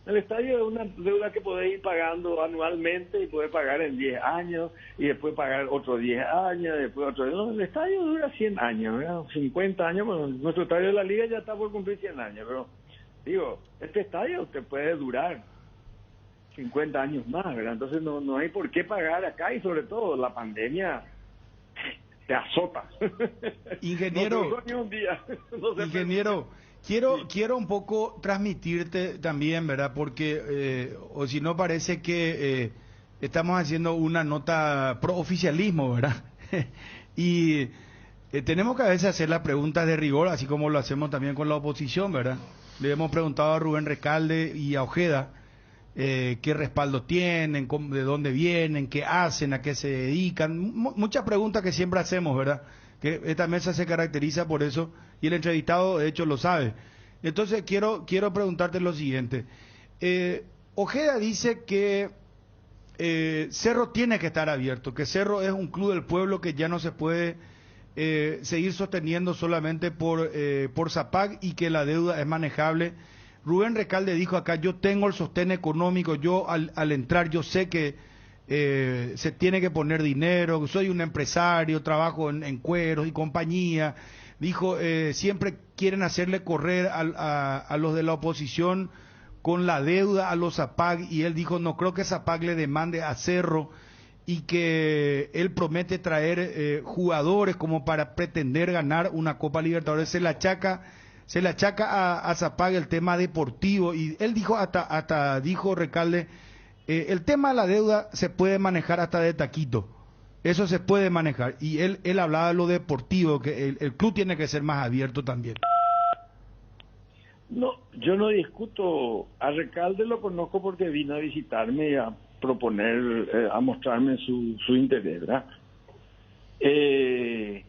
El estadio es una deuda que podés ir pagando anualmente y podés pagar en 10 años y después pagar otros 10 años, después otros... No, el estadio dura 100 años, ¿verdad? 50 años, bueno, nuestro estadio de la liga ya está por cumplir 100 años, pero digo, este estadio te puede durar 50 años más, ¿verdad? Entonces no hay por qué pagar acá y sobre todo la pandemia te azota. Ingeniero, no ni un día. ingeniero, quiero un poco transmitirte también, ¿verdad? Porque, o si no parece que estamos haciendo una nota pro oficialismo, ¿verdad? Y tenemos que a veces hacer las preguntas de rigor, así como lo hacemos también con la oposición, ¿verdad? Le hemos preguntado a Rubén Recalde y a Ojeda qué respaldo tienen, de dónde vienen, qué hacen, a qué se dedican, muchas preguntas que siempre hacemos, ¿verdad? Que esta mesa se caracteriza por eso y el entrevistado de hecho lo sabe. Entonces quiero preguntarte lo siguiente. Ojeda dice que Cerro tiene que estar abierto, que Cerro es un club del pueblo que ya no se puede seguir sosteniendo solamente por Zapag y que la deuda es manejable. Rubén Recalde dijo acá, yo tengo el sostén económico, yo al entrar yo sé que se tiene que poner dinero, soy un empresario, trabajo en cueros y compañía. Dijo, siempre quieren hacerle correr a los de la oposición con la deuda a los Zapag, y él dijo, no creo que Zapag le demande a Cerro, y que él promete traer jugadores como para pretender ganar una Copa Libertadores. Se le achaca a Zapag el tema deportivo, y él dijo, hasta dijo Recalde, el tema de la deuda se puede manejar hasta de taquito, eso se puede manejar, y él hablaba de lo deportivo, que el club tiene que ser más abierto también. No, yo no discuto, a Recalde lo conozco porque vino a visitarme y a proponer, a mostrarme su interés, ¿verdad? Le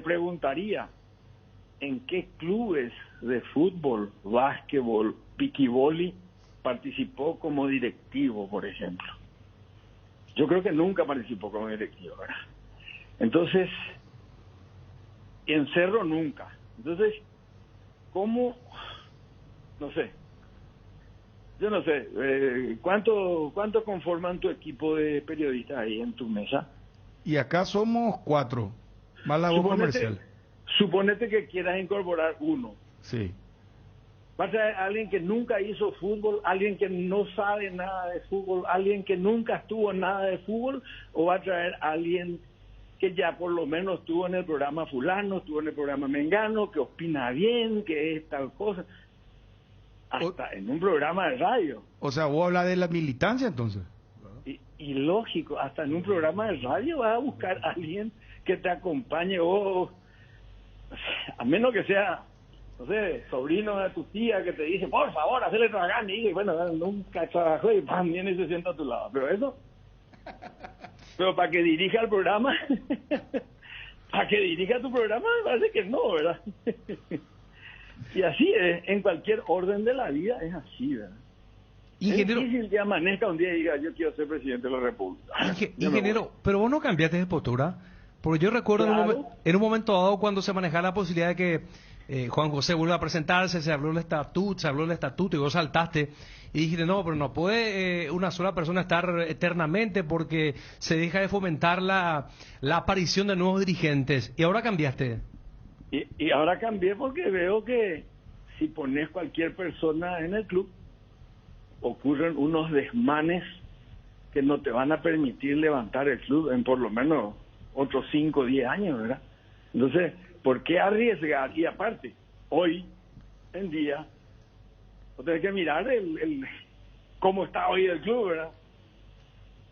preguntaría, ¿en qué clubes de fútbol, básquetbol, piquiboli participó como directivo, por ejemplo? Yo creo que nunca participó como directivo, ¿verdad? Entonces, en Cerro nunca. Entonces, ¿cómo? No sé. Yo no sé. ¿Cuánto conforman tu equipo de periodistas ahí en tu mesa? Y acá somos 4, más la voz comercial. Suponete que quieras incorporar uno. Sí. Va a traer a alguien que nunca hizo fútbol, alguien que no sabe nada de fútbol, alguien que nunca estuvo en nada de fútbol, o va a traer a alguien que ya por lo menos estuvo en el programa fulano, estuvo en el programa mengano, que opina bien, que es tal cosa, hasta en un programa de radio. O sea, vos hablas de la militancia entonces. Y lógico, hasta en un programa de radio vas a buscar a alguien que te acompañe, a menos que sea, no sé, sobrino de tu tía que te dice, por favor, hazle tragar a mi hijo, y bueno, nunca trabajó y ¡pam!, viene y se sienta a tu lado. Pero para que dirija el programa, para que dirija tu programa, me parece que no, ¿verdad? Y así es, en cualquier orden de la vida es así, ¿verdad? Ingeniero, es difícil que amanezca un día y diga, yo quiero ser presidente de la República. Ingeniero, pero vos no cambiaste de postura, porque yo recuerdo en un momento dado cuando se manejaba la posibilidad de que Juan José vuelva a presentarse, se habló del estatuto y vos saltaste y dijiste, no, pero no puede una sola persona estar eternamente porque se deja de fomentar la aparición de nuevos dirigentes, y ahora cambiaste. Y ahora cambié porque veo que si pones cualquier persona en el club, ocurren unos desmanes que no te van a permitir levantar el club en por lo menos otros 5 o 10 años, ¿verdad? Entonces, ¿por qué arriesgar? Y aparte, hoy en día, vos tenés que mirar cómo está hoy el club, ¿verdad?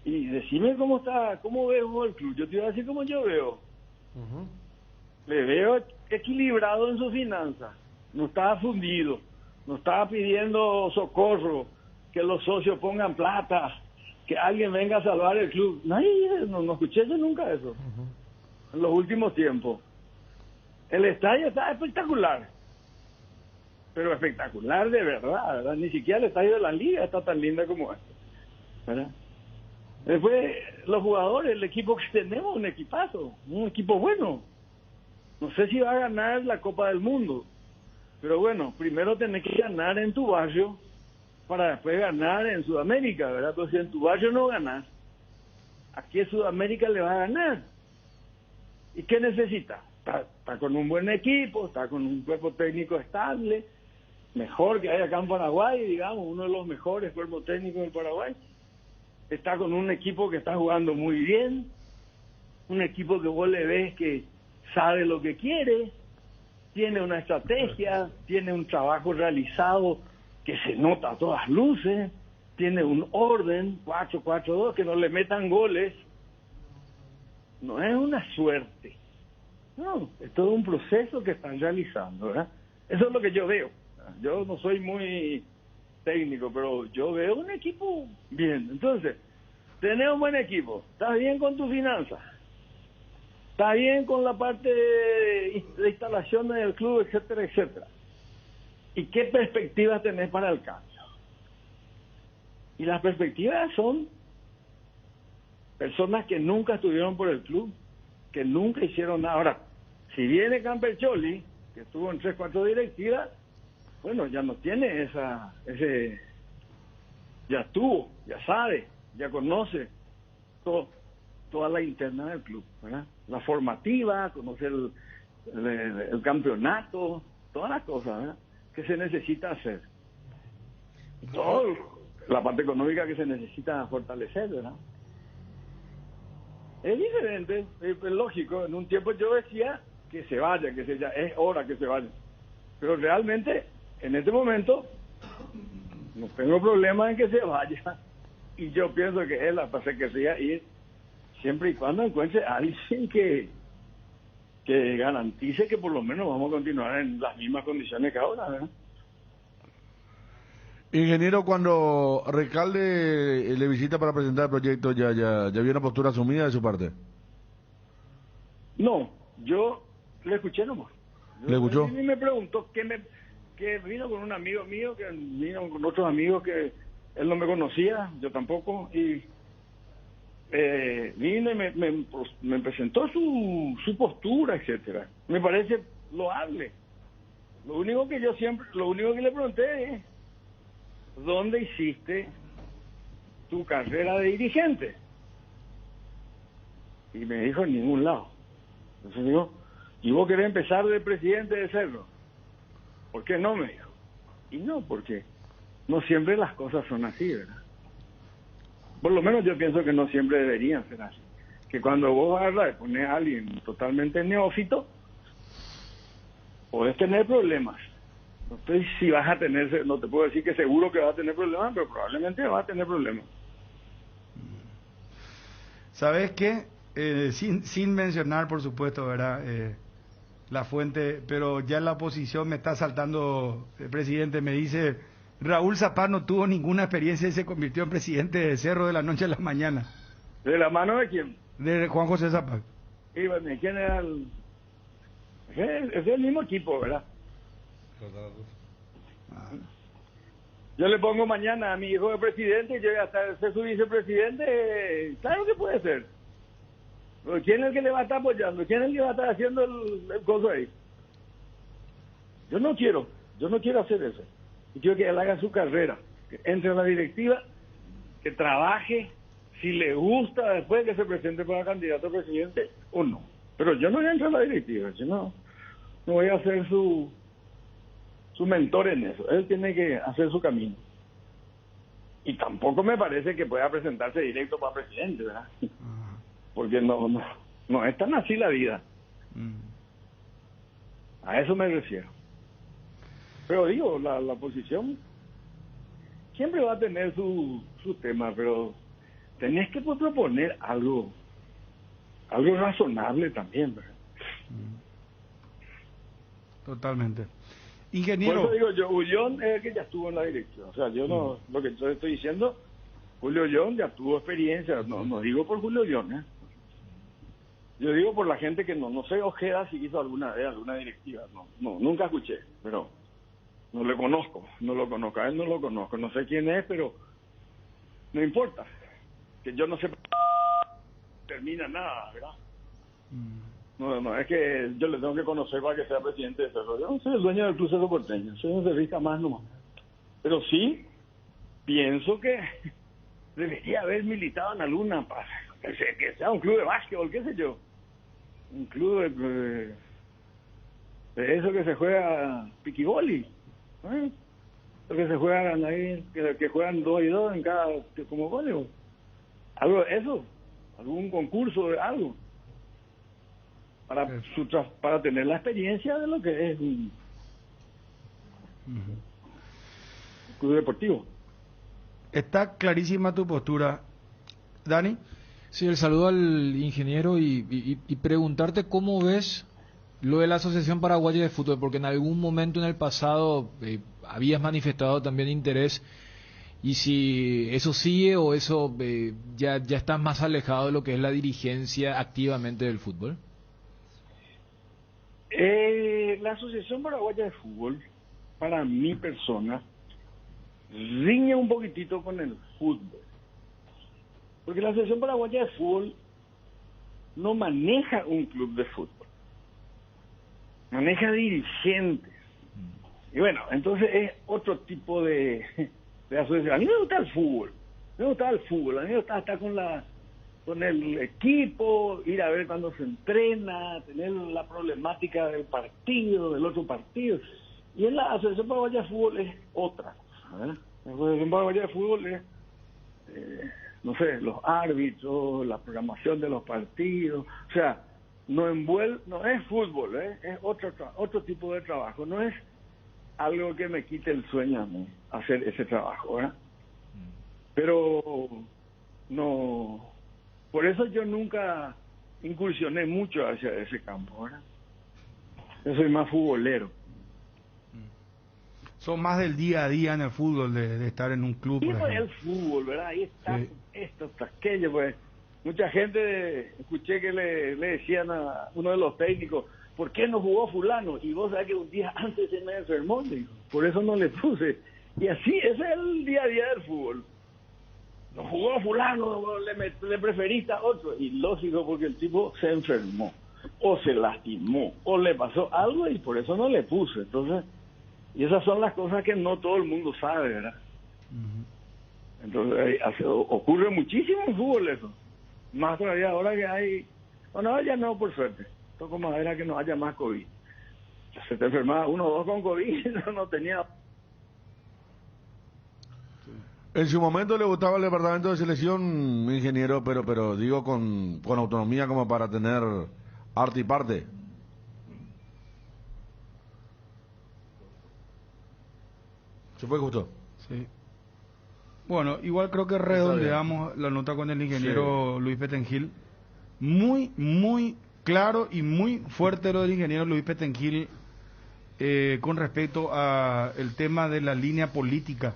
Y decime cómo está, cómo ves vos el club. Yo te voy a decir cómo yo veo. Le veo equilibrado en sus finanzas. No estaba fundido. No estaba pidiendo socorro, que los socios pongan plata, que alguien venga a salvar el club. Nadie, no escuché yo nunca eso. En los últimos tiempos. El estadio está espectacular. Pero espectacular de verdad, ¿verdad? Ni siquiera el estadio de la liga está tan linda como este, ¿verdad? Después, los jugadores, el equipo que tenemos, un equipazo, un equipo bueno. No sé si va a ganar la Copa del Mundo, pero bueno, primero tenés que ganar en tu barrio para después ganar en Sudamérica, ¿verdad? Entonces, si en tu barrio no ganas, aquí en Sudamérica le va a ganar. ¿Y qué necesita? Está con un buen equipo, está con un cuerpo técnico estable, mejor que hay acá en Paraguay, digamos, uno de los mejores cuerpos técnicos del Paraguay. Está con un equipo que está jugando muy bien, un equipo que vos le ves que sabe lo que quiere, tiene una estrategia, tiene un trabajo realizado que se nota a todas luces, tiene un orden, 4-4-2, que no le metan goles. No es una suerte, no, es todo un proceso que están realizando, ¿verdad? Eso es lo que yo veo. Yo no soy muy técnico, pero yo veo un equipo bien. Entonces, tenés un buen equipo, estás bien con tus finanzas, estás bien con la parte de instalaciones del club, etcétera, etcétera. ¿Y qué perspectivas tenés para el cambio? Y las perspectivas son personas que nunca estuvieron por el club, que nunca hicieron nada. Ahora, si viene Campercholi, que estuvo en 3-4 directivas, bueno, ya no tiene ya estuvo, ya sabe, ya conoce toda la interna del club, ¿verdad? La formativa, conoce el campeonato, todas las cosas, ¿verdad?, que se necesita hacer. Todo, la parte económica que se necesita fortalecer, ¿verdad? Es diferente, es lógico. En un tiempo yo decía que se vaya, es hora que se vaya. Pero realmente, en este momento, no tengo problema en que se vaya. Y yo pienso que él hasta se querría ir siempre y cuando encuentre a alguien que garantice que por lo menos vamos a continuar en las mismas condiciones que ahora, ¿verdad? Ingeniero, cuando Recalde le visita para presentar el proyecto, ¿ya había una postura asumida de su parte? No, yo le escuché nomás. ¿Le escuchó? Y me preguntó que vino con un amigo mío, que vino con otros amigos que él no me conocía, yo tampoco, y vino y me presentó su postura, etcétera. Me parece loable. Lo único que le pregunté es, ¿dónde hiciste tu carrera de dirigente? Y me dijo, en ningún lado. Entonces digo, ¿y vos querés empezar de presidente de Cerro? ¿Por qué no? Me dijo. Y no, porque no siempre las cosas son así, ¿verdad? Por lo menos yo pienso que no siempre deberían ser así. Que cuando vos agarras y pones a alguien totalmente neófito, podés tener problemas. No sé si vas a tener, no te puedo decir que seguro que vas a tener problemas, pero probablemente vas a tener problemas. ¿Sabes qué? Sin mencionar, por supuesto, ¿verdad? La fuente, pero ya en la oposición me está saltando el presidente, me dice, Raúl Zapá no tuvo ninguna experiencia y se convirtió en presidente de Cerro de la noche a la mañana. ¿De la mano de quién? De Juan José Zapá. Y bueno, ¿quién era es el mismo equipo, ¿verdad? Yo le pongo mañana a mi hijo de presidente y yo voy a ser su vicepresidente, claro que puede ser. Pero ¿quién es el que le va a estar apoyando? ¿Quién es el que va a estar haciendo el coso ahí? Yo no quiero hacer eso. Yo quiero que él haga su carrera, que entre a la directiva, que trabaje, si le gusta después que se presente para candidato a presidente o no. Pero yo no voy a entrar a la directiva, yo no voy a ser su mentor en eso. Él tiene que hacer su camino. Y tampoco me parece que pueda presentarse directo para presidente, ¿verdad? Porque no es tan así la vida. A eso me refiero. Pero digo, la oposición siempre va a tener su tema, pero tenés que proponer algo razonable también, ¿verdad? Totalmente. Ingeniero. Por eso digo yo, Ullón es el que ya estuvo en la dirección. O sea, yo no, lo que yo estoy diciendo, Julio Ullón ya tuvo experiencia. No digo por Julio Ullón, ¿eh? Yo digo por la gente que no sé Ojeda si hizo alguna directiva. No, nunca escuché, pero no lo conozco, a él no lo conozco, no sé quién es, pero no importa. Que yo no sé termina nada, ¿verdad? No, es que yo le tengo que conocer para que sea presidente de Cerro. Yo no soy el dueño del Club Cerro Porteño, soy un cerrista más nomás. Pero sí, pienso que debería haber militado en alguna, que sea un club de básquetbol, qué sé yo. Un club de eso que se juega piquiboli, ¿eh? Lo que se juegan ahí, que juegan 2 y 2 en cada, como voleibol. Algo de eso, algún concurso de algo. Para tener la experiencia de lo que es un club deportivo. Está clarísima tu postura, Dani. Sí, el saludo al ingeniero y preguntarte cómo ves lo de la Asociación Paraguaya de Fútbol, porque en algún momento en el pasado habías manifestado también interés, y si eso sigue o eso ya estás más alejado de lo que es la dirigencia activamente del fútbol. La Asociación Paraguaya de Fútbol, para mi persona, riñe un poquitito con el fútbol. Porque la Asociación Paraguaya de Fútbol no maneja un club de fútbol. Maneja dirigentes. Y bueno, entonces es otro tipo de asociación. A mí me gusta el fútbol. A mí me gusta estar con el equipo, ir a ver cuando se entrena, tener la problemática del partido, del otro partido. Y en la Asociación Paraguaya de Fútbol es otra cosa, ¿verdad? La Asociación Paraguaya de Fútbol es, no sé, los árbitros, la programación de los partidos. O sea, no es fútbol, es otro tipo de trabajo. No es algo que me quite el sueño a mí, hacer ese trabajo, ¿verdad? Pero no... Por eso yo nunca incursioné mucho hacia ese campo, ¿verdad? Yo soy más futbolero. Son más del día a día en el fútbol, de estar en un club. Sí, pues el fútbol, ¿verdad? Ahí está, sí. Esto, está aquello, pues. Mucha gente, escuché que le decían a uno de los técnicos, ¿por qué no jugó fulano? Y vos sabés que un día antes se me enfermó, dijo, por eso no le puse. Y así, ese es el día a día del fútbol. No jugó fulano, le preferiste a otro. Y lógico, porque el tipo se enfermó, o se lastimó, o le pasó algo y por eso no le puse. Entonces, y esas son las cosas que no todo el mundo sabe, ¿verdad? Entonces, ocurre muchísimo en fútbol eso. Más todavía ahora que hay... Bueno, ya no, por suerte. Toco madera que no haya más COVID. Se te enfermaba 1 o 2 con COVID, no tenía... En su momento le gustaba el departamento de selección, ingeniero, pero digo con autonomía como para tener arte y parte. Se fue justo. Sí. Bueno, igual creo que redondeamos la nota con el ingeniero Luis Petengil. Muy, muy claro y muy fuerte lo del ingeniero Luis Petengil con respecto a el tema de la línea política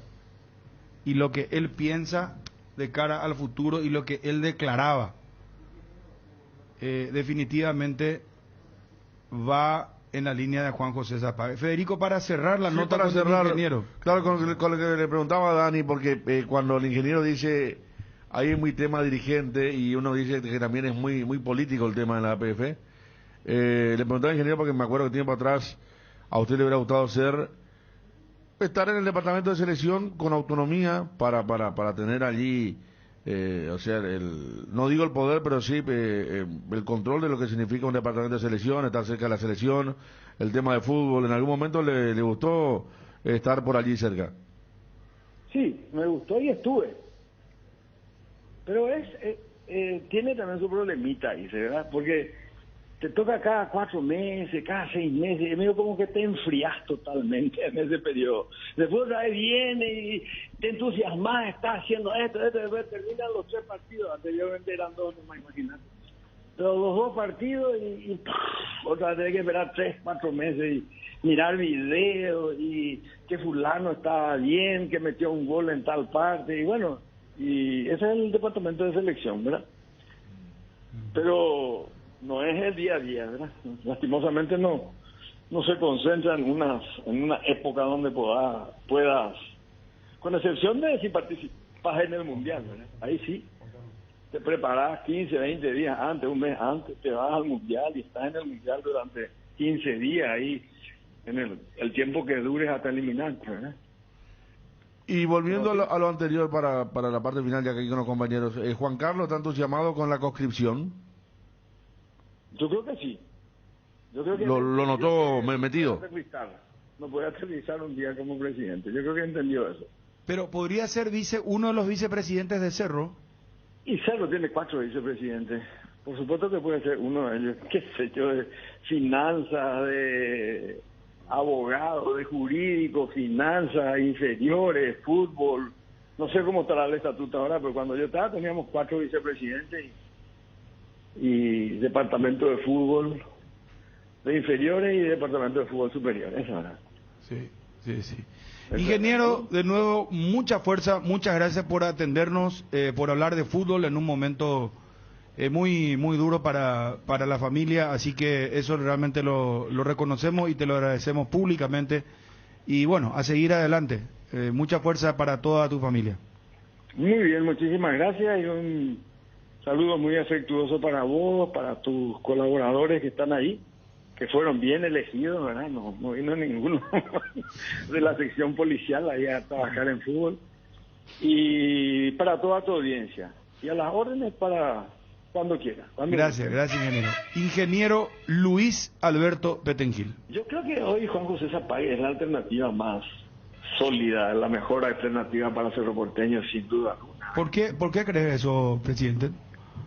y lo que él piensa de cara al futuro y lo que él declaraba. Definitivamente va en la línea de Juan José Zapag. Federico, para cerrar la nota para con cerrar, el ingeniero. Claro, con lo que le preguntaba a Dani, porque cuando el ingeniero dice, ahí es muy tema dirigente, y uno dice que también es muy político el tema de la APF, le preguntaba al ingeniero porque me acuerdo que tiempo atrás a usted le hubiera gustado estar en el departamento de selección con autonomía para tener allí, o sea, no digo el poder, pero sí el control de lo que significa un departamento de selección, estar cerca de la selección, el tema de fútbol. ¿En algún momento le gustó estar por allí cerca? Sí, me gustó y estuve. Pero tiene también su problemita ahí, ¿verdad? Porque te toca cada 4 meses, cada 6 meses, y medio como que te enfrías totalmente en ese periodo. Después otra vez viene y te entusiasmas, estás haciendo esto, después terminan los 3 partidos, anteriormente eran 2, no me imagino. Pero los 2 partidos y otra vez tenés que esperar 3, 4 meses y mirar videos y que fulano estaba bien, que metió un gol en tal parte, y bueno, y ese es el departamento de selección, ¿verdad? Pero no es el día a día, ¿verdad? Lastimosamente no se concentra en una época donde puedas, con excepción de si participas en el Mundial, ¿verdad? Ahí sí, te preparas 15, 20 días antes, un mes antes, te vas al Mundial y estás en el Mundial durante 15 días ahí, en el tiempo que dures hasta eliminarte, ¿verdad? Y volviendo a lo anterior para la parte final, ya que aquí con los compañeros, Juan Carlos, ¿está entusiasmado con la conscripción? Yo creo que sí. Yo creo que lo notó metido. No puede aterrizar un día como presidente. Yo creo que entendió eso. Pero podría ser uno de los vicepresidentes de Cerro. Y Cerro tiene 4 vicepresidentes. Por supuesto que puede ser uno de ellos, qué sé yo, de finanzas, de abogado, de jurídico, finanzas, inferiores, fútbol. No sé cómo estará el estatuto ahora, pero cuando yo estaba teníamos 4 vicepresidentes y departamento de fútbol de inferiores y departamento de fútbol superior. Eso era. Sí. Ingeniero, de nuevo, mucha fuerza, muchas gracias por atendernos, por hablar de fútbol en un momento muy duro para la familia, así que eso realmente lo reconocemos y te lo agradecemos públicamente. Y bueno, a seguir adelante. Mucha fuerza para toda tu familia. Muy bien, muchísimas gracias y un saludo muy afectuoso para vos, para tus colaboradores que están ahí, que fueron bien elegidos, ¿verdad? No vino ninguno de la sección policial ahí a trabajar en fútbol. Y para toda tu audiencia. Y a las órdenes para cuando quiera. Gracias, ingeniero. Ingeniero Luis Alberto Pettengill. Yo creo que hoy Juan José Zapag es la alternativa más sólida, la mejor alternativa para Cerro Porteño, sin duda alguna. ¿Por qué crees eso, presidente?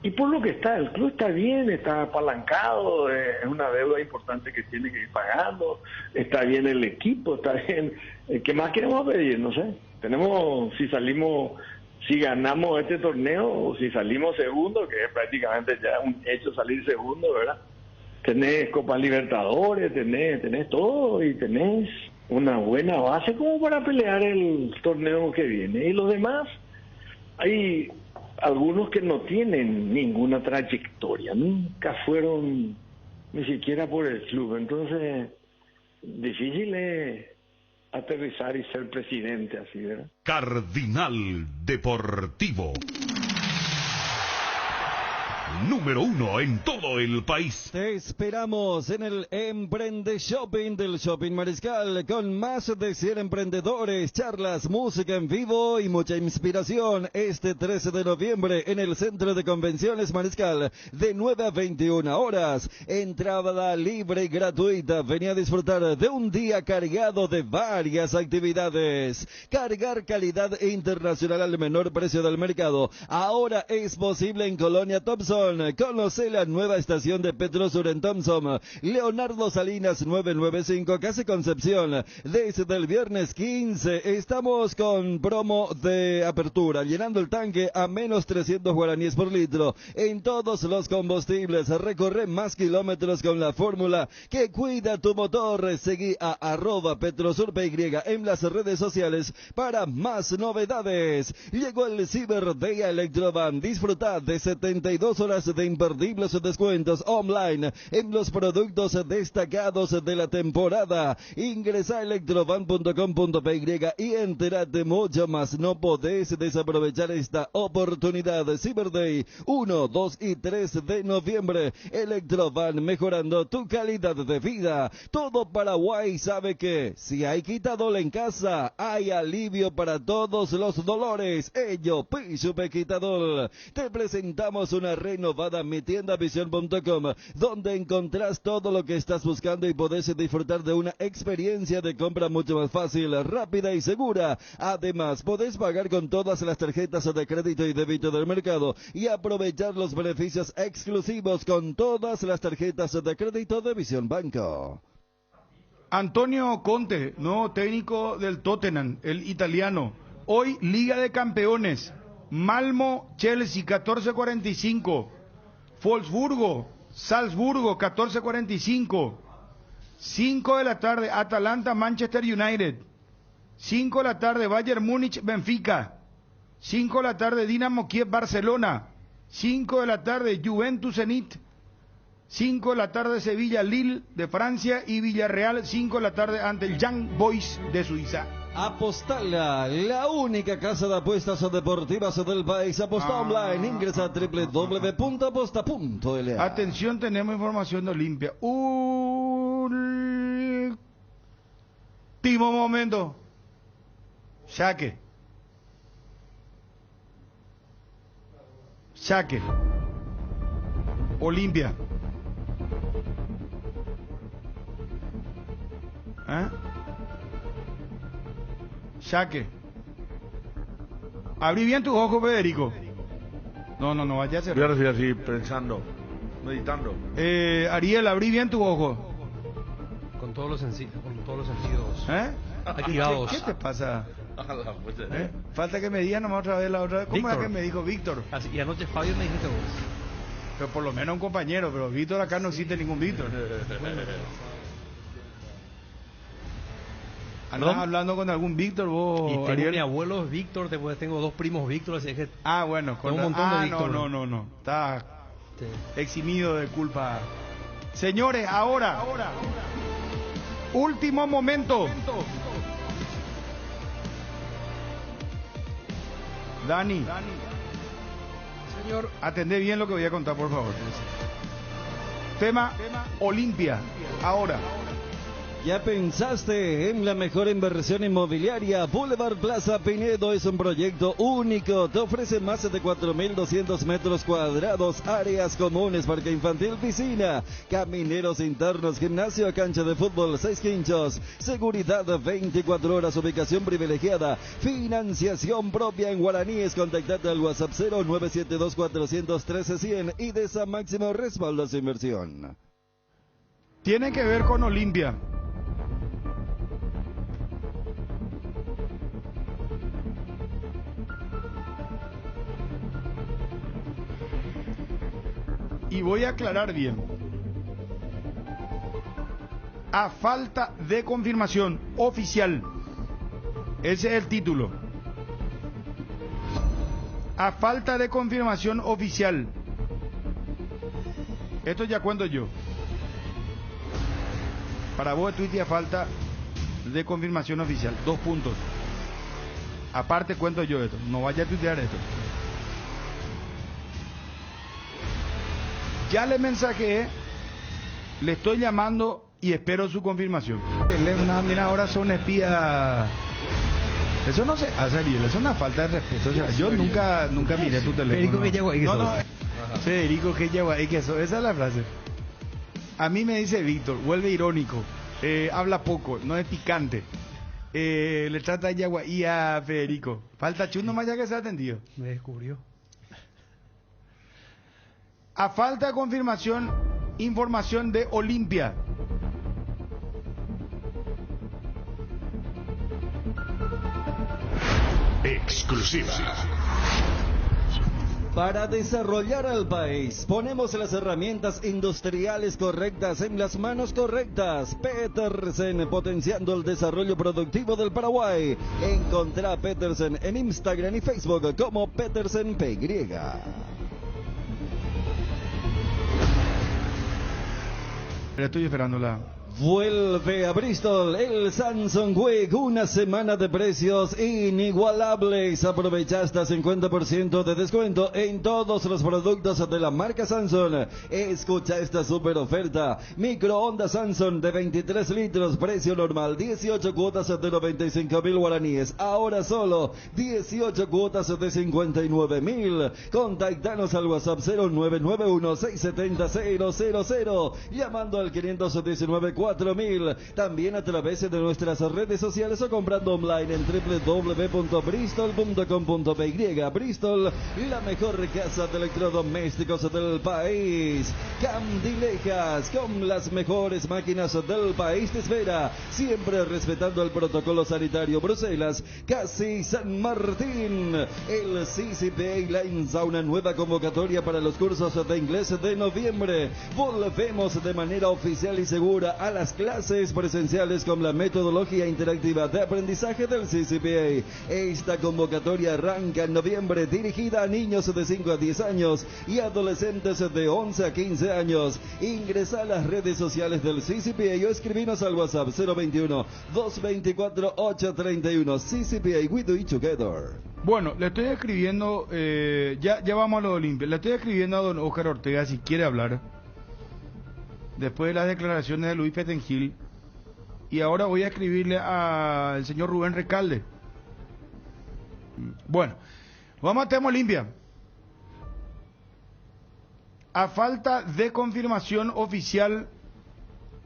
Y por lo que está, el club está bien, está apalancado, es una deuda importante que tiene que ir pagando, está bien el equipo, está bien. ¿Qué más queremos pedir? No sé. Si ganamos este torneo o si salimos segundo, que es prácticamente ya un hecho salir segundo, ¿verdad? Tenés Copa Libertadores, tenés todo y tenés una buena base como para pelear el torneo que viene. Y los demás, hay algunos que no tienen ninguna trayectoria, nunca fueron ni siquiera por el club, entonces difícil es aterrizar y ser presidente así, ¿verdad? Cardinal Deportivo. Número 1 en todo el país. Te esperamos en el Emprende Shopping del Shopping Mariscal con más de 100 emprendedores, charlas, música en vivo y mucha inspiración este 13 de noviembre en el Centro de Convenciones Mariscal de 9 a 21 horas. Entrada libre y gratuita. Venía a disfrutar de un día cargado de varias actividades. Cargar calidad internacional al menor precio del mercado. Ahora es posible en Colonia Thompson. Conoce la nueva estación de Petrosur en Thompson. Leonardo Salinas 995, Casi Concepción. Desde el viernes 15 estamos con promo de apertura, llenando el tanque a menos 300 guaraníes por litro. En todos los combustibles, recorre más kilómetros con la fórmula que cuida tu motor. Seguí a @PetrosurPY en las redes sociales para más novedades. Llegó el Cyber Day a Electrovan. Disfruta de 72 horas de imperdibles descuentos online en los productos destacados de la temporada. Ingresa a electrovan.com.py y entérate mucho más. No podés desaprovechar esta oportunidad. Cyber Day 1, 2 y 3 de noviembre. Electrovan, mejorando tu calidad de vida. Todo Paraguay sabe que si hay Quitadol en casa, hay alivio para todos los dolores. Ello, Pichupe Quitadol. Te presentamos una renovada mitiendavision.com, donde encontrás todo lo que estás buscando y podés disfrutar de una experiencia de compra mucho más fácil, rápida y segura. Además, podés pagar con todas las tarjetas de crédito y débito del mercado y aprovechar los beneficios exclusivos con todas las tarjetas de crédito de Visión Banco. Antonio Conte, nuevo técnico del Tottenham, el italiano. Hoy, Liga de Campeones. Malmo, Chelsea, 14:45. Wolfsburgo, Salzburgo, 14:45. 5 de la tarde, Atalanta, Manchester United. 5 de la tarde, Bayern Múnich, Benfica. 5 de la tarde, Dinamo Kiev, Barcelona. 5 de la tarde, Juventus, Zenit. 5 de la tarde, Sevilla, Lille de Francia y Villarreal, 5 de la tarde ante el Young Boys de Suiza. Apostala, la única casa de apuestas deportivas del país. Aposta online, ingresa a www.aposta.la. Atención, tenemos información de Olimpia. Último momento. Saque. Olimpia. Saque. Abrí bien tus ojos, Federico. No vaya a ser. Voy a recibir así, pensando, meditando. Ariel, abrí bien tus ojos. Con todos los sentidos activados. ¿Qué te pasa? Falta que me diga nomás otra vez la otra vez. ¿Cómo Víctor. era que me dijo Víctor? Así, y anoche Fabio me dijiste vos. Pero por lo menos un compañero, pero Víctor acá no existe ningún Víctor. ¿Andás hablando con algún Víctor vos, Y tengo Ariel? mi abuelo es Víctor, después tengo 2 primos Víctor, así que... Bueno, con un montón de Víctor. no. Está eximido de culpa. Señores, ahora. Último momento. Dani. Señor, atendé bien lo que voy a contar, por favor. Tema Olimpia. Ahora. ¿Ya pensaste en la mejor inversión inmobiliaria? Boulevard Plaza Pinedo es un proyecto único. Te ofrece más de 4.200 metros cuadrados, áreas comunes, parque infantil, piscina, camineros internos, gimnasio, cancha de fútbol, 6 quinchos, seguridad 24 horas, ubicación privilegiada, financiación propia en guaraníes. Contactate al WhatsApp 0972-413-100 y de esa máximo respaldo a su inversión. Tiene que ver con Olimpia. Y voy a aclarar bien. A falta de confirmación oficial. Ese es el título. A falta de confirmación oficial. Esto ya cuento yo. Para vos, Twitter, a falta de confirmación oficial. 2 puntos. Aparte cuento yo esto. No vaya a tuitear esto. Ya le mensajeé, le estoy llamando y espero su confirmación. Mira, ahora son espías. Eso no se hace, Ariel, eso es una falta de respeto. O sea, yo nunca miré tu teléfono. Federico que Yaguay, que eso, esa es la frase. A mí me dice Víctor, vuelve irónico, habla poco, no es picante. Le trata de Yaguay a Federico. Falta chuno más ya que se ha atendido. Me descubrió. A falta de confirmación, información de Olimpia. Exclusiva. Para desarrollar al país, ponemos las herramientas industriales correctas en las manos correctas. Petersen, potenciando el desarrollo productivo del Paraguay. Encontrá a Petersen en Instagram y Facebook como Petersen PY. Estoy esperando Vuelve a Bristol el Samsung Week, una semana de precios inigualables. Aprovecha hasta 50% de descuento en todos los productos de la marca Samsung. Escucha esta super oferta: microondas Samsung de 23 litros, precio normal 18 cuotas de 95.000 guaraníes, ahora solo 18 cuotas de 59.000. Contactanos al WhatsApp 0991-670-000, llamando al 519-4000, también a través de nuestras redes sociales o comprando online en www.bristol.com.py. Bristol, la mejor casa de electrodomésticos del país. Candilejas, con las mejores máquinas del país, te espera, siempre respetando el protocolo sanitario. Bruselas, casi San Martín. El CCPA lanza una nueva convocatoria para los cursos de inglés de noviembre. Volvemos de manera oficial y segura a las clases presenciales con la metodología interactiva de aprendizaje del CCPA. Esta convocatoria arranca en noviembre, dirigida a niños de 5 a 10 años y adolescentes de 11 a 15 años. Ingresa a las redes sociales del CCPA o escribinos al WhatsApp 021-224-831. CCPA, we do it together. Bueno, le estoy escribiendo, ya vamos a lo de Olimpia. Le estoy escribiendo a don Óscar Ortega si quiere hablar, después de las declaraciones de Luis Petengil, y ahora voy a escribirle al señor Rubén Recalde. Bueno, vamos a tema Olimpia. A falta de confirmación oficial.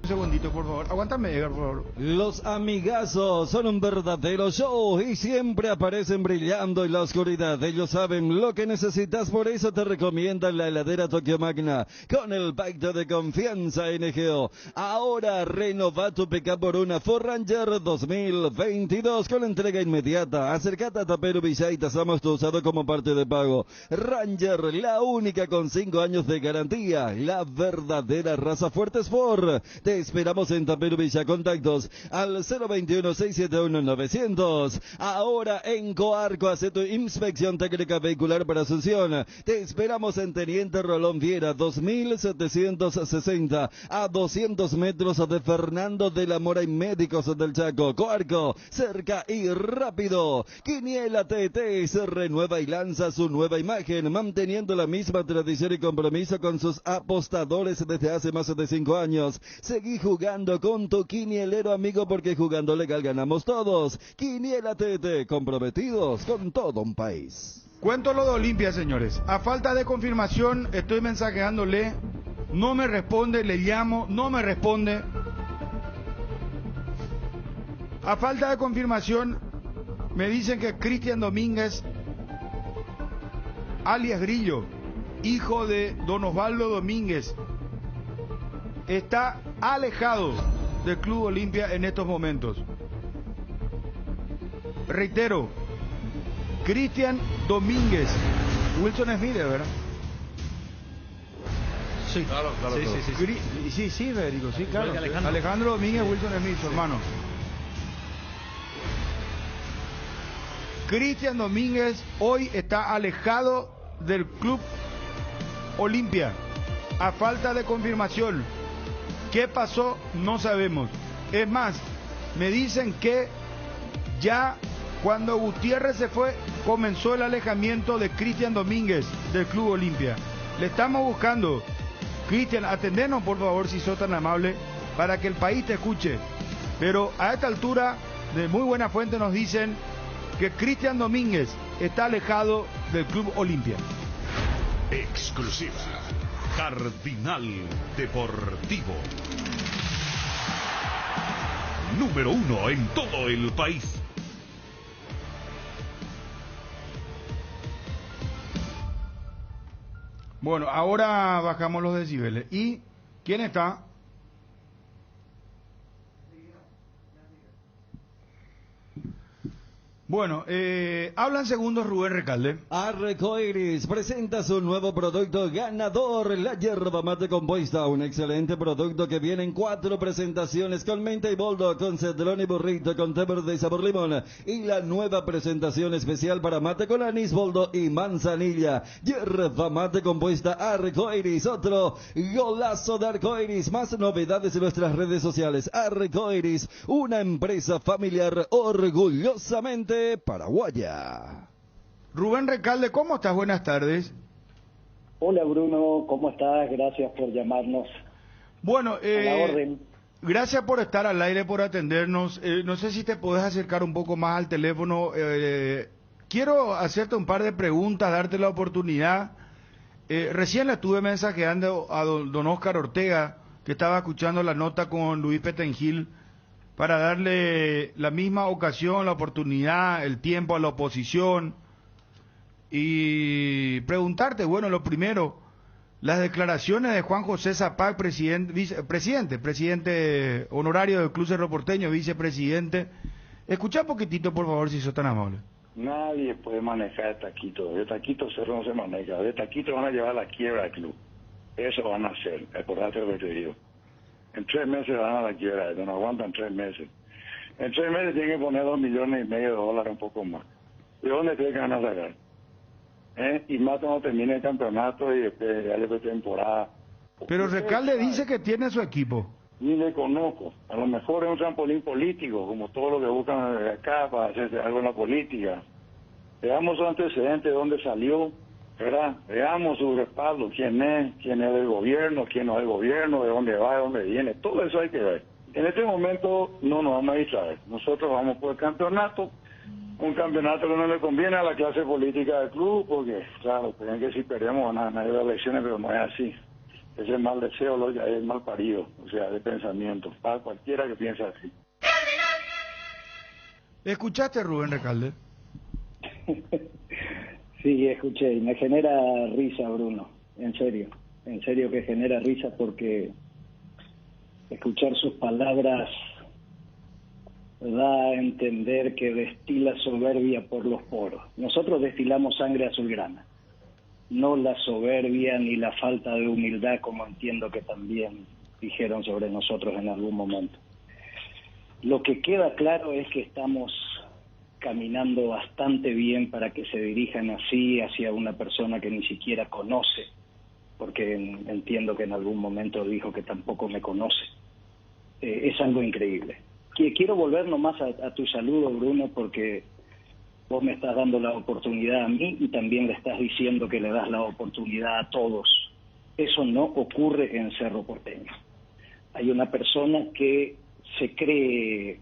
Un segundito, por favor. Aguántame, Edgar, por favor. Los amigazos son un verdadero show y siempre aparecen brillando en la oscuridad. Ellos saben lo que necesitas, por eso te recomiendan la heladera Tokio Magna con el pacto de confianza NGO. Ahora renova tu pickup por una Ford Ranger 2022 con entrega inmediata. Acércate a Taperu Villa y tasamos tu usado como parte de pago. Ranger, la única con 5 años de garantía. La verdadera raza fuerte es Ford. Te esperamos en Taperu Villa. Contactos al 021-671-900. Ahora en Coarco, hace tu inspección técnica vehicular para Asunción. Te esperamos en Teniente Rolón Viera 2760, a 200 metros de Fernando de la Mora y Médicos del Chaco. Coarco, cerca y rápido. Quiniela TT se renueva y lanza su nueva imagen, manteniendo la misma tradición y compromiso con sus apostadores desde hace más de 5 años. Seguí jugando con tu quinielero amigo, porque jugando legal ganamos todos. Quiniela TT, comprometidos con todo un país. Cuento lo de Olimpia, señores. A falta de confirmación, estoy mensajeándole, no me responde, le llamo, no me responde. A falta de confirmación, me dicen que Cristian Domínguez, alias Grillo, hijo de don Osvaldo Domínguez, está alejado del Club Olimpia en estos momentos. Reitero, Cristian Domínguez, Wilson Smith, ¿verdad? Sí, claro. Sí, Federico, sí, claro. Alejandro Domínguez, Wilson Smith, su hermano. Cristian Domínguez hoy está alejado del Club Olimpia, a falta de confirmación. ¿Qué pasó? No sabemos. Es más, me dicen que ya cuando Gutiérrez se fue, comenzó el alejamiento de Cristian Domínguez del Club Olimpia. Le estamos buscando. Cristian, atendenos por favor, si sos tan amable, para que el país te escuche. Pero a esta altura, de muy buena fuente nos dicen que Cristian Domínguez está alejado del Club Olimpia. Exclusiva. Cardinal Deportivo. Número 1 en todo el país. Bueno, ahora bajamos los decibeles. ¿Y quién está? Bueno, hablan segundos Rubén Recalde. Arcoiris presenta su nuevo producto ganador, la yerba mate compuesta, un excelente producto que viene en 4 presentaciones con menta y boldo, con cedrón y burrito, con té verde y sabor limón, y la nueva presentación especial para mate con anís, boldo y manzanilla. Yerba mate compuesta Arcoiris, otro golazo de Arcoiris. Más novedades en nuestras redes sociales. Arcoiris, una empresa familiar orgullosamente paraguaya. Rubén Recalde, ¿cómo estás? Buenas tardes. Hola Bruno, ¿cómo estás? Gracias por llamarnos. Bueno, A la orden. gracias por estar al aire, por atendernos. No sé si te podés acercar un poco más al teléfono. Quiero hacerte un par de preguntas, darte la oportunidad. Recién le estuve mensajeando a don Óscar Ortega, que estaba escuchando la nota con Luis Petengil, para darle la misma ocasión, la oportunidad, el tiempo a la oposición y preguntarte, bueno, lo primero, las declaraciones de Juan José Zapac, presidente honorario del Club Cerro Porteño, vicepresidente. Escucha un poquitito, por favor, si sos tan amable. Nadie puede manejar de taquito. De taquito Cerro no se maneja. De taquito van a llevar a la quiebra al club. Eso van a hacer. Acordate lo que te digo. En 3 meses van a la quiebra. No aguantan 3 meses. En 3 meses tienen que poner $2,5 millones, un poco más. ¿De dónde creen que van a sacar? Y más cuando termine el campeonato y después ya después temporada. Pero Recalde dice que tiene su equipo. Ni le conozco. A lo mejor es un trampolín político, como todo lo que buscan de acá para hacerse algo en la política. Veamos su antecedente, de dónde salió, ¿verdad? Veamos su respaldo, quién es del gobierno, quién no es del gobierno, de dónde va, de dónde viene. Todo eso hay que ver. En este momento no nos vamos a distraer. Nosotros vamos por el campeonato, un campeonato que no le conviene a la clase política del club, porque, claro, creen que si perdemos van a ganar las elecciones, pero no es así. Ese mal deseo ya es mal parido, o sea, de pensamiento, para cualquiera que piense así. ¿Escuchaste, Rubén Recalde? Sí, escuché, y me genera risa, Bruno, en serio que genera risa, porque escuchar sus palabras da a entender que destila soberbia por los poros. Nosotros destilamos sangre azulgrana, no la soberbia ni la falta de humildad, como entiendo que también dijeron sobre nosotros en algún momento. Lo que queda claro es que estamos caminando bastante bien para que se dirijan así hacia una persona que ni siquiera conoce, porque entiendo que en algún momento dijo que tampoco me conoce. Es algo increíble. Quiero volver nomás a tu saludo, Bruno, porque vos me estás dando la oportunidad a mí y también le estás diciendo que le das la oportunidad a todos. Eso no ocurre en Cerro Porteño. Hay una persona que se cree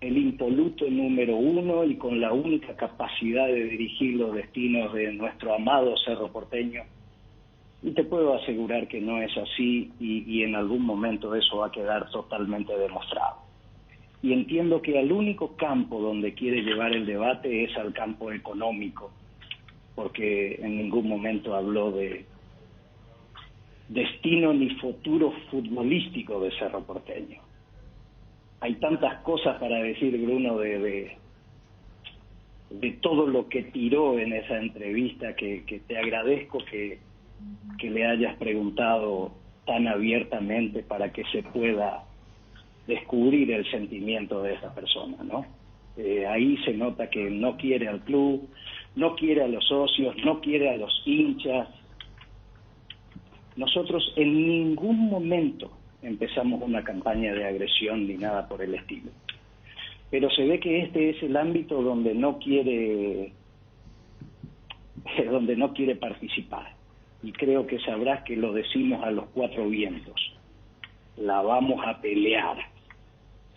el impoluto número 1 y con la única capacidad de dirigir los destinos de nuestro amado Cerro Porteño. Y te puedo asegurar que no es así y en algún momento eso va a quedar totalmente demostrado. Y entiendo que el único campo donde quiere llevar el debate es al campo económico, porque en ningún momento habló de destino ni futuro futbolístico de Cerro Porteño. Hay tantas cosas para decir, Bruno, de todo lo que tiró en esa entrevista que te agradezco que le hayas preguntado tan abiertamente para que se pueda descubrir el sentimiento de esa persona, ¿no? Ahí se nota que no quiere al club, no quiere a los socios, no quiere a los hinchas. Nosotros en ningún momento empezamos una campaña de agresión ni nada por el estilo. Pero se ve que este es el ámbito donde no quiere participar. Y creo que sabrás que lo decimos a los 4 vientos. La vamos a pelear,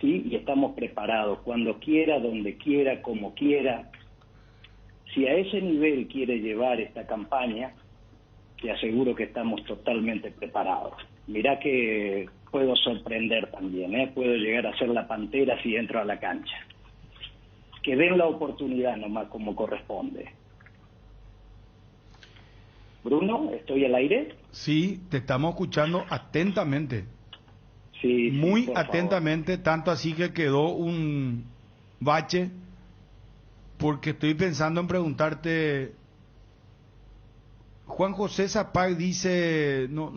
¿sí? Y estamos preparados cuando quiera, donde quiera, como quiera. Si a ese nivel quiere llevar esta campaña, te aseguro que estamos totalmente preparados. Mirá que puedo sorprender también, puedo llegar a ser la pantera si entro a la cancha. Que den la oportunidad nomás como corresponde. Bruno, ¿estoy al aire? Sí, te estamos escuchando atentamente. Sí, muy por atentamente, favor. tanto así que quedó un bache porque estoy pensando en preguntarte. Juan José Zapag dice, no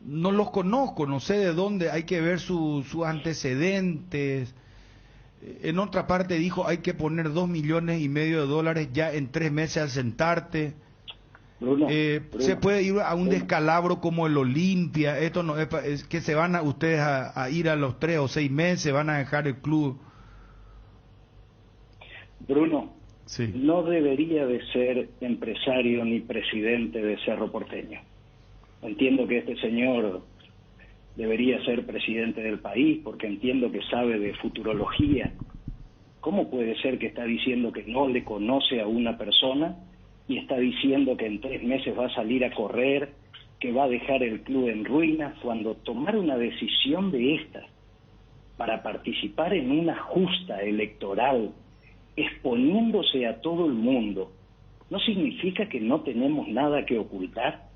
los conozco, no sé de dónde, hay que ver sus antecedentes. En otra parte dijo, hay que poner $2,5 millones ya en 3 meses al sentarte. Bruno, se puede ir a un descalabro como el Olimpia. Esto no es que se van ustedes a ir a los 3 o 6 meses, van a dejar el club. Bruno, sí. No debería de ser empresario ni presidente de Cerro Porteño. Entiendo que este señor debería ser presidente del país porque entiendo que sabe de futurología. ¿Cómo puede ser que está diciendo que no le conoce a una persona y está diciendo que en 3 meses va a salir a correr, que va a dejar el club en ruinas, cuando tomar una decisión de estas para participar en una justa electoral, exponiéndose a todo el mundo, no significa que no tenemos nada que ocultar?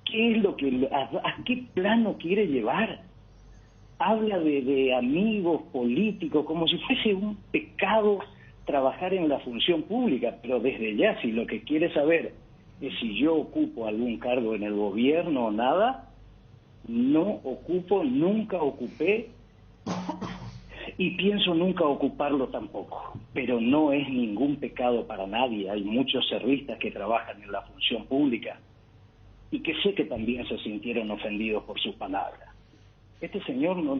¿Qué es lo que, a qué plano quiere llevar? Habla de amigos políticos como si fuese un pecado trabajar en la función pública, pero desde ya, si lo que quiere saber es si yo ocupo algún cargo en el gobierno o nada, no ocupo, nunca ocupé y pienso nunca ocuparlo tampoco, pero no es ningún pecado para nadie. Hay muchos cerristas que trabajan en la función pública y que sé que también se sintieron ofendidos por sus palabras. Este señor no,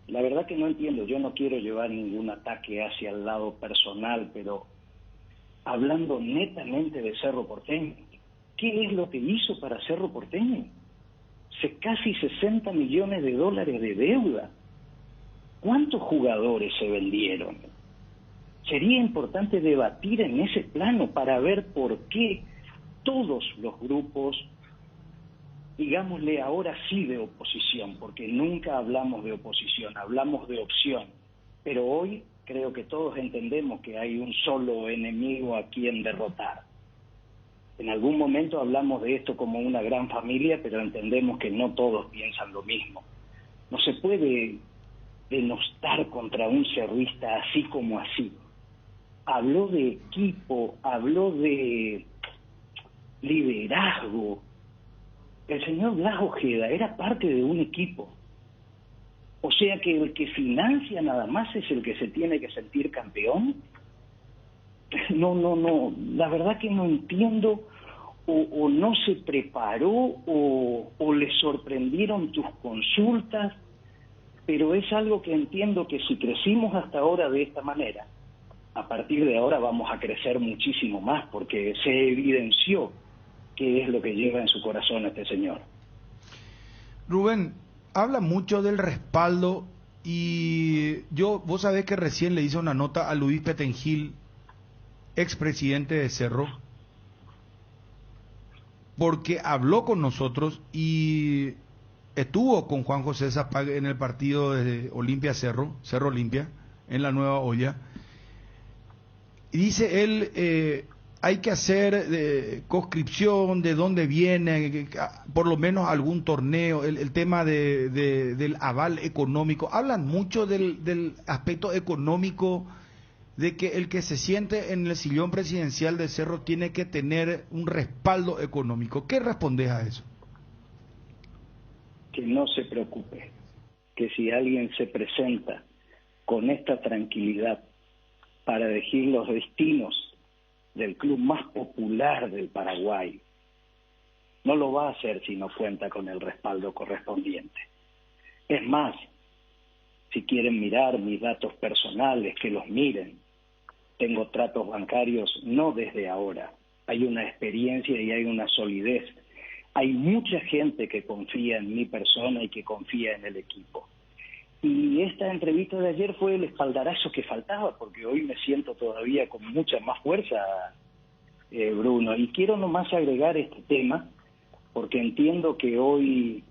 la verdad que no entiendo, yo no quiero llevar ningún ataque hacia el lado personal, pero hablando netamente de Cerro Porteño, ¿qué es lo que hizo para Cerro Porteño? Casi $60 millones de deuda. ¿Cuántos jugadores se vendieron? Sería importante debatir en ese plano para ver por qué todos los grupos, digámosle ahora sí de oposición, porque nunca hablamos de oposición, hablamos de opción, pero hoy creo que todos entendemos que hay un solo enemigo a quien derrotar. En algún momento hablamos de esto como una gran familia, pero entendemos que no todos piensan lo mismo. No se puede denostar contra un cerrista así como así. Habló de equipo, habló de liderazgo. El señor Blas Ojeda era parte de un equipo. O sea que el que financia nada más es el que se tiene que sentir campeón. No, la verdad que no entiendo, o no se preparó, o le sorprendieron tus consultas, pero es algo que entiendo que si crecimos hasta ahora de esta manera, a partir de ahora vamos a crecer muchísimo más, porque se evidenció qué es lo que lleva en su corazón este señor. Rubén, habla mucho del respaldo y vos sabés que recién le hice una nota a Luis Petengil, expresidente de Cerro, porque habló con nosotros y estuvo con Juan José Zapag en el partido de Olimpia Cerro Olimpia, en la Nueva Olla, y dice él, hay que hacer conscripción de dónde viene, por lo menos algún torneo, el tema del aval económico. Hablan mucho del aspecto económico, de que el que se siente en el sillón presidencial de Cerro tiene que tener un respaldo económico. ¿Qué respondes a eso? Que no se preocupe, que si alguien se presenta con esta tranquilidad para elegir los destinos del club más popular del Paraguay, no lo va a hacer si no cuenta con el respaldo correspondiente. Es más, si quieren mirar mis datos personales, que los miren. Tengo tratos bancarios no desde ahora. Hay una experiencia y hay una solidez. Hay mucha gente que confía en mi persona y que confía en el equipo. Y esta entrevista de ayer fue el espaldarazo que faltaba, porque hoy me siento todavía con mucha más fuerza, Bruno. Y quiero nomás agregar este tema, porque entiendo que hoy,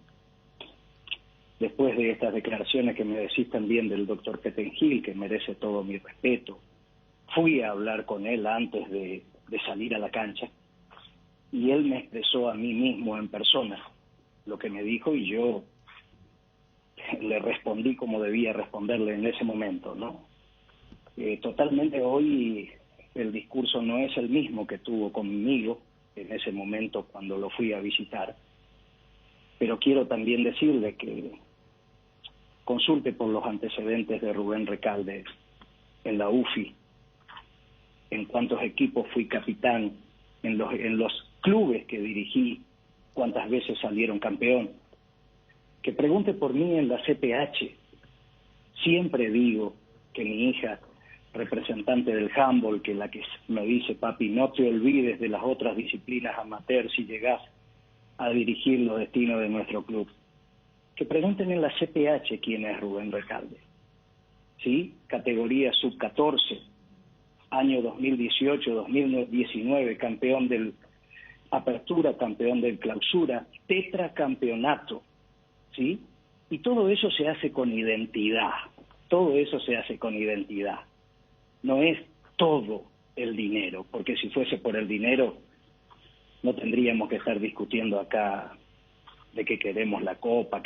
después de estas declaraciones que me decís también del doctor Petengil, que merece todo mi respeto, fui a hablar con él antes de salir a la cancha, y él me expresó a mí mismo en persona lo que me dijo, y yo le respondí como debía responderle en ese momento, ¿no? Totalmente hoy el discurso no es el mismo que tuvo conmigo en ese momento cuando lo fui a visitar, pero quiero también decirle que consulte por los antecedentes de Rubén Recalde en la UFI, en cuántos equipos fui capitán, en los clubes que dirigí, cuántas veces salieron campeón. Que pregunte por mí en la CPH. Siempre digo que mi hija, representante del handball, que la que me dice, papi, no te olvides de las otras disciplinas amateur si llegás a dirigir los destinos de nuestro club. Que pregunten en la CPH quién es Rubén Recalde. ¿Sí? Categoría sub-14, año 2018-2019, campeón del Apertura, campeón del Clausura, tetracampeonato, ¿sí? Y todo eso se hace con identidad, todo eso se hace con identidad. No es todo el dinero, porque si fuese por el dinero no tendríamos que estar discutiendo acá de que queremos la copa.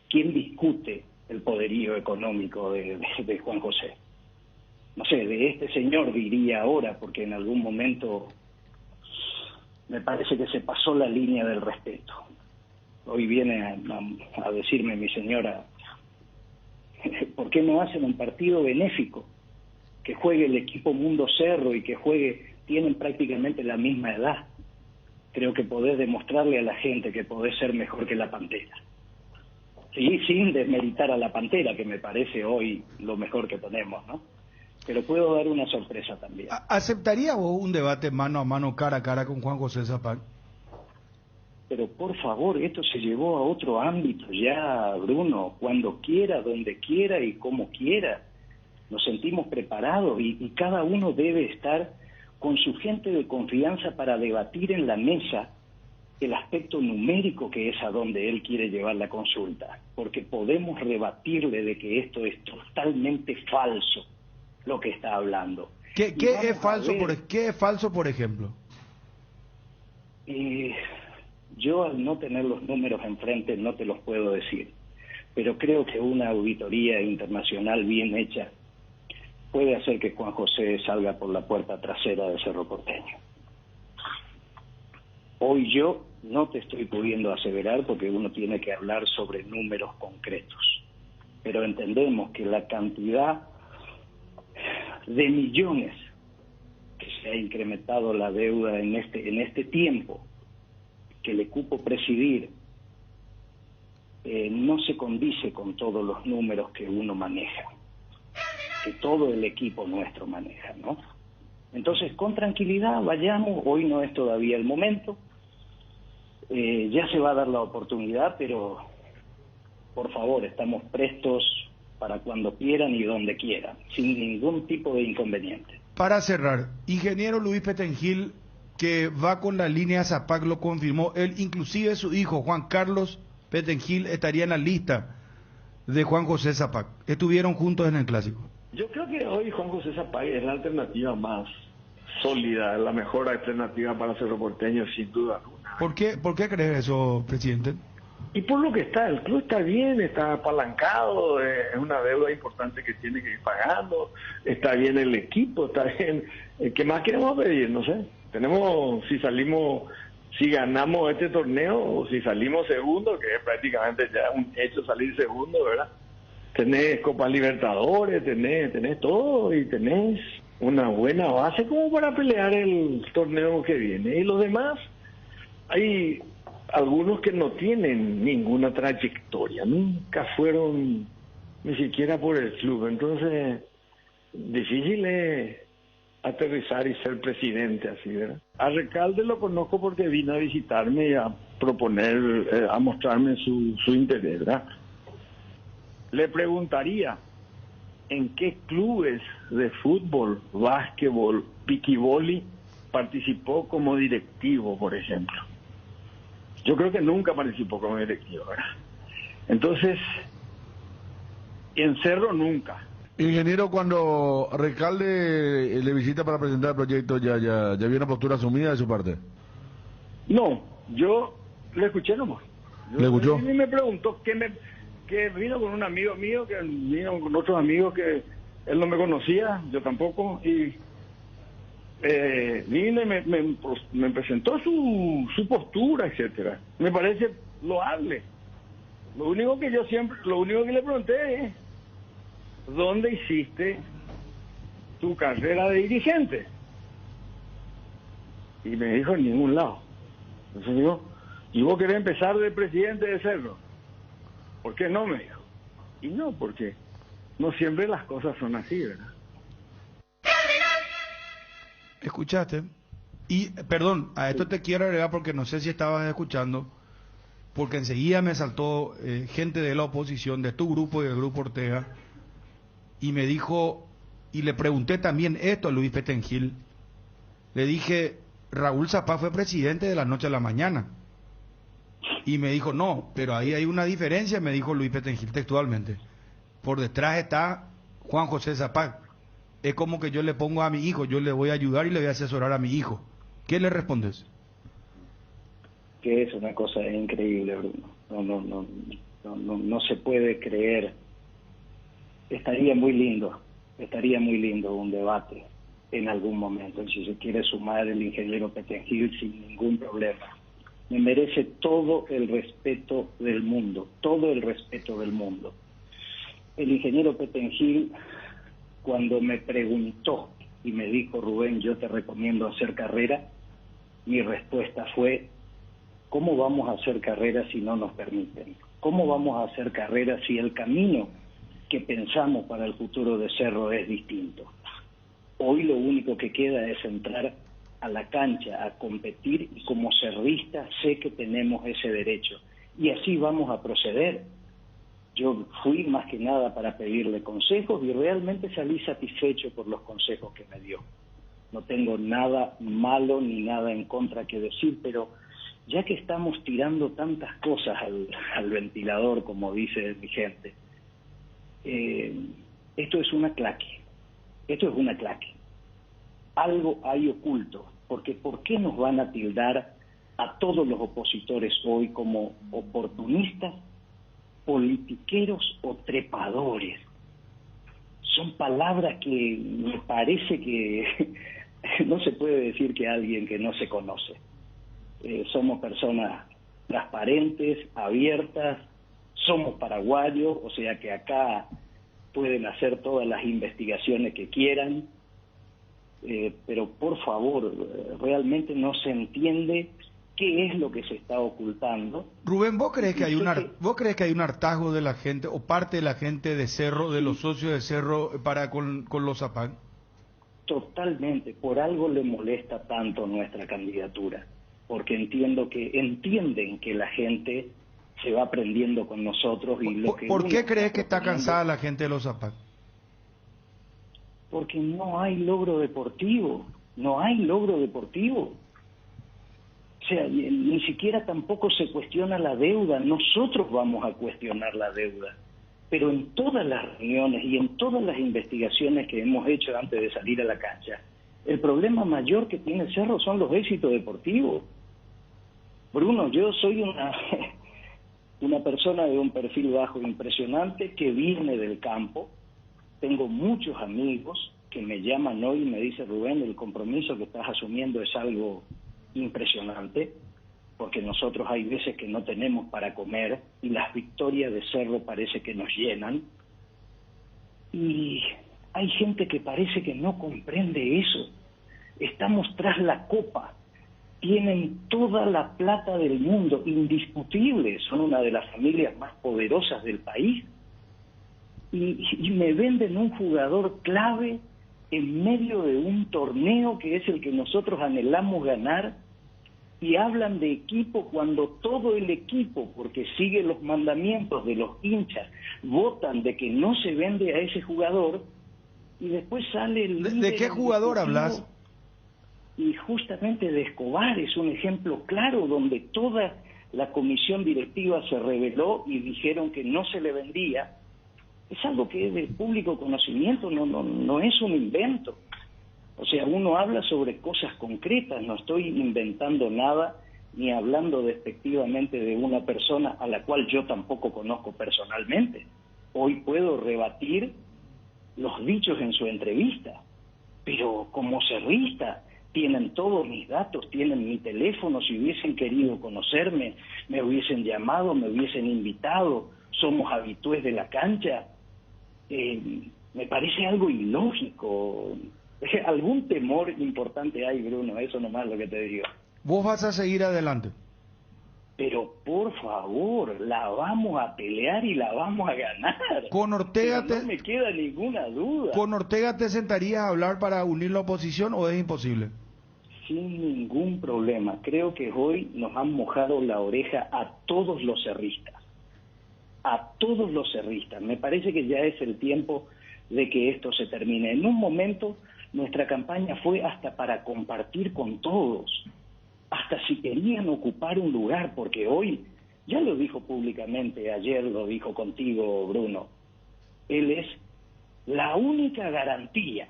¿Quién discute el poderío económico de Juan José? No sé, de este señor diría ahora, porque en algún momento me parece que se pasó la línea del respeto. Hoy viene a decirme mi señora, ¿por qué no hacen un partido benéfico? Que juegue el equipo Mundo Cerro y que tienen prácticamente la misma edad. Creo que podés demostrarle a la gente que podés ser mejor que la Pantera. Sí, sin desmeritar a la Pantera, que me parece hoy lo mejor que tenemos, ¿no? Pero puedo dar una sorpresa también. ¿Aceptaría vos un debate mano a mano, cara a cara con Juan José Zapac? Pero por favor, esto se llevó a otro ámbito ya, Bruno, cuando quiera, donde quiera y como quiera. Nos sentimos preparados y cada uno debe estar con su gente de confianza para debatir en la mesa el aspecto numérico que es a donde él quiere llevar la consulta, porque podemos rebatirle de que esto es totalmente falso lo que está hablando. ¿Qué es falso, por ejemplo? Yo al no tener los números enfrente no te los puedo decir, pero creo que una auditoría internacional bien hecha puede hacer que Juan José salga por la puerta trasera de Cerro Porteño. Hoy yo no te estoy pudiendo aseverar porque uno tiene que hablar sobre números concretos, pero entendemos que la cantidad de millones que se ha incrementado la deuda en este tiempo que le cupo presidir no se condice con todos los números que uno maneja, que todo el equipo nuestro maneja, ¿no? Entonces, con tranquilidad, vayamos, hoy no es todavía el momento, ya se va a dar la oportunidad, pero por favor, estamos prestos para cuando quieran y donde quieran, sin ningún tipo de inconveniente. Para cerrar, ingeniero Luis Petengil, que va con la línea Zapac, lo confirmó él, inclusive su hijo Juan Carlos Petengil estaría en la lista de Juan José Zapac. Estuvieron juntos en el Clásico. Yo creo que hoy Juan José Zapac es la alternativa más sólida, la mejor alternativa para Cerro Porteño, sin duda alguna. ¿Por qué crees eso, presidente? Y por lo que está, el club está bien, está apalancado, es una deuda importante que tiene que ir pagando, está bien el equipo, está bien. ¿Qué más queremos pedir? No sé. Si ganamos este torneo, o si salimos segundo, que es prácticamente ya un hecho salir segundo, ¿verdad? Tenés Copa Libertadores, tenés todo y tenés una buena base como para pelear el torneo que viene. Y los demás, hay algunos que no tienen ninguna trayectoria, nunca fueron ni siquiera por el club, entonces difícil es aterrizar y ser presidente así, ¿verdad? A Recalde lo conozco porque vino a visitarme y a proponer, a mostrarme su interés, ¿verdad? Le preguntaría en qué clubes de fútbol, básquetbol, piquiboli participó como directivo, por ejemplo. Yo creo que nunca participó como directivo, ¿verdad? Entonces, en Cerro nunca. Ingeniero, cuando Recalde le visita para presentar el proyecto, ¿ya había una postura asumida de su parte? No, yo le escuché nomás. ¿Le escuchó? Y me preguntó que vino con un amigo mío, que vino con otros amigos que Él no me conocía, yo tampoco, y vine, me presentó su postura, etcétera. Me parece loable. Lo único que le pregunté es, ¿dónde hiciste tu carrera de dirigente? Y me dijo, en ningún lado. Entonces digo, ¿y vos querés empezar de presidente de Cerro? ¿Por qué no? Me dijo. Y no, porque no siempre las cosas son así, ¿verdad? ¿Escuchaste? Y, perdón, a esto te quiero agregar porque no sé si estabas escuchando, porque enseguida me saltó gente de la oposición, de tu grupo y del grupo Ortega, y me dijo, y le pregunté también esto a Luis Petengil, le dije, Raúl Zapá fue presidente de la noche a la mañana, y me dijo, no, pero ahí hay una diferencia, me dijo Luis Petengil textualmente, por detrás está Juan José Zapá, es como que yo le pongo a mi hijo, yo le voy a ayudar y le voy a asesorar a mi hijo. ¿Qué le respondes? Que es una cosa increíble, Bruno. No se puede creer. Estaría muy lindo un debate en algún momento, y si se quiere sumar el ingeniero Petengil sin ningún problema. Me merece todo el respeto del mundo, todo el respeto del mundo. El ingeniero Petengil, cuando me preguntó y me dijo, Rubén, yo te recomiendo hacer carrera, mi respuesta fue, ¿cómo vamos a hacer carrera si no nos permiten? ¿Cómo vamos a hacer carrera si el camino que pensamos para el futuro de Cerro es distinto? Hoy lo único que queda es entrar a la cancha, a competir, y como cerrista sé que tenemos ese derecho, y así vamos a proceder. Yo fui más que nada para pedirle consejos y realmente salí satisfecho por los consejos que me dio. No tengo nada malo ni nada en contra que decir, pero ya que estamos tirando tantas cosas al ventilador, como dice mi gente, esto es una claque. Algo hay oculto, porque ¿por qué nos van a tildar a todos los opositores hoy como oportunistas, politiqueros o trepadores? Son palabras que me parece que no se puede decir que alguien que no se conoce. Somos personas transparentes, abiertas, somos paraguayos, o sea que acá pueden hacer todas las investigaciones que quieran, pero por favor, realmente no se entiende qué es lo que se está ocultando. Rubén, ¿vos crees que hay un hartazgo de la gente o parte de la gente de Cerro, de los socios de Cerro, para con los Zapag? Totalmente, por algo le molesta tanto nuestra candidatura, porque entienden que la gente se va aprendiendo con nosotros y lo que... ¿Por qué crees que está cansada la gente de los Zapag? Porque no hay logro deportivo. O sea, ni siquiera tampoco se cuestiona la deuda. Nosotros vamos a cuestionar la deuda. Pero en todas las reuniones y en todas las investigaciones que hemos hecho antes de salir a la cancha, el problema mayor que tiene Cerro son los éxitos deportivos. Bruno, yo soy una persona de un perfil bajo impresionante que viene del campo. Tengo muchos amigos que me llaman hoy y me dicen, Rubén, el compromiso que estás asumiendo es algo impresionante, porque nosotros hay veces que no tenemos para comer y las victorias de Cerro parece que nos llenan. Y hay gente que parece que no comprende eso. Estamos tras la copa. Tienen toda la plata del mundo, indiscutible. Son una de las familias más poderosas del país. Y me venden un jugador clave en medio de un torneo que es el que nosotros anhelamos ganar, y hablan de equipo cuando todo el equipo, porque sigue los mandamientos de los hinchas, votan de que no se vende a ese jugador, y después sale el... ¿De qué jugador hablas? Y justamente de Escobar es un ejemplo claro donde toda la comisión directiva se rebeló y dijeron que no se le vendía. Es algo que es de público conocimiento, no es un invento. O sea, uno habla sobre cosas concretas, no estoy inventando nada ni hablando despectivamente de una persona a la cual yo tampoco conozco personalmente. Hoy puedo rebatir los dichos en su entrevista, pero como cerrista tienen todos mis datos, tienen mi teléfono, si hubiesen querido conocerme, me hubiesen llamado, me hubiesen invitado, somos habitués de la cancha. Me parece algo ilógico. Algún temor importante hay, Bruno, eso nomás lo que te digo. Vos vas a seguir adelante. Pero por favor, la vamos a pelear y la vamos a ganar. Con Ortega no me queda ninguna duda. ¿Con Ortega te sentarías a hablar para unir la oposición o es imposible? Sin ningún problema. Creo que hoy nos han mojado la oreja a todos los cerristas. A todos los cerristas. Me parece que ya es el tiempo de que esto se termine. En un momento nuestra campaña fue hasta para compartir con todos, hasta si querían ocupar un lugar, porque hoy, ya lo dijo públicamente, ayer lo dijo contigo, Bruno, él es la única garantía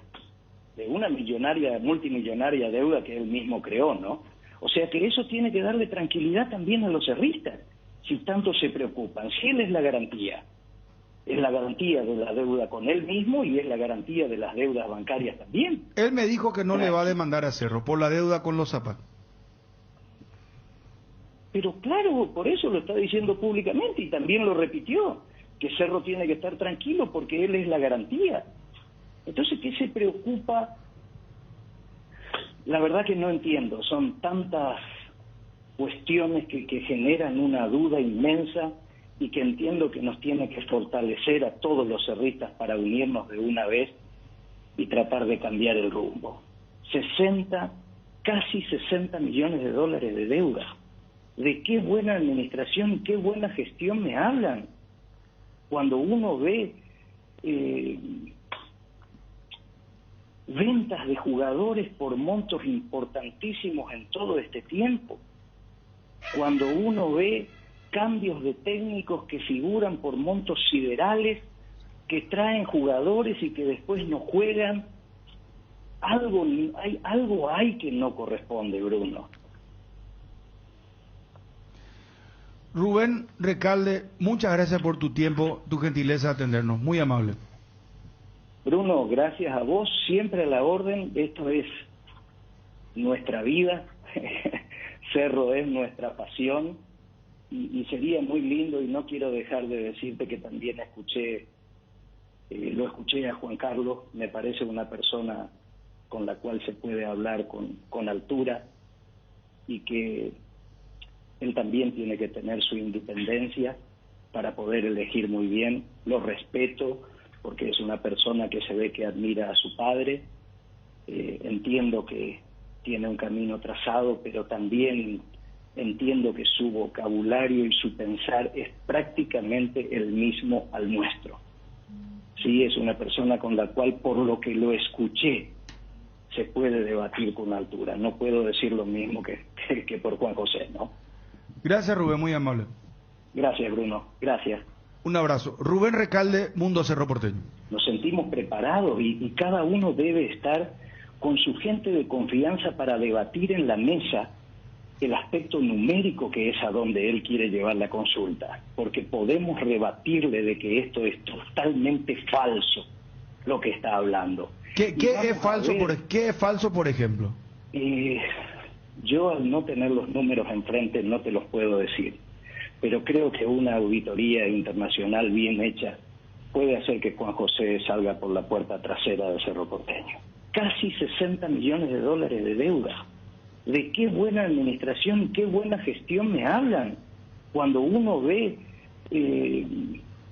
de una multimillonaria deuda que él mismo creó, ¿no? O sea que eso tiene que darle tranquilidad también a los cerristas, si tanto se preocupan. Si él es la garantía de la deuda con él mismo y es la garantía de las deudas bancarias también. Él me dijo que no le va a demandar a Cerro por la deuda con los zapatos. Pero claro, por eso lo está diciendo públicamente y también lo repitió, que Cerro tiene que estar tranquilo porque él es la garantía. Entonces, ¿qué se preocupa? La verdad que no entiendo, son tantas cuestiones que generan una duda inmensa y que entiendo que nos tiene que fortalecer a todos los cerristas para unirnos de una vez y tratar de cambiar el rumbo. Casi 60 millones de dólares de deuda. ¿De qué buena administración y qué buena gestión me hablan? Cuando uno ve ventas de jugadores por montos importantísimos en todo este tiempo, cuando uno ve cambios de técnicos que figuran por montos siderales, que traen jugadores y que después no juegan, algo hay que no corresponde, Bruno. Rubén Recalde, muchas gracias por tu tiempo, tu gentileza de atendernos, muy amable. Bruno, gracias a vos, siempre a la orden. Esto es nuestra vida, Cerro es nuestra pasión y sería muy lindo, y no quiero dejar de decirte que también lo escuché a Juan Carlos, me parece una persona con la cual se puede hablar con altura y que él también tiene que tener su independencia para poder elegir muy bien. Lo respeto porque es una persona que se ve que admira a su padre. Entiendo que tiene un camino trazado, pero también entiendo que su vocabulario y su pensar es prácticamente el mismo al nuestro. Sí, es una persona con la cual, por lo que lo escuché, se puede debatir con altura. No puedo decir lo mismo que por Juan José, ¿no? Gracias, Rubén, muy amable. Gracias, Bruno, gracias. Un abrazo. Rubén Recalde, Mundo Cerro Porteño. Nos sentimos preparados y cada uno debe estar con su gente de confianza para debatir en la mesa el aspecto numérico que es a donde él quiere llevar la consulta, porque podemos rebatirle de que esto es totalmente falso lo que está hablando. ¿Qué es falso, por ejemplo? Yo al no tener los números enfrente no te los puedo decir, pero creo que una auditoría internacional bien hecha puede hacer que Juan José salga por la puerta trasera del Cerro Porteño. Casi 60 millones de dólares de deuda. ¿De qué buena administración y qué buena gestión me hablan? Cuando uno ve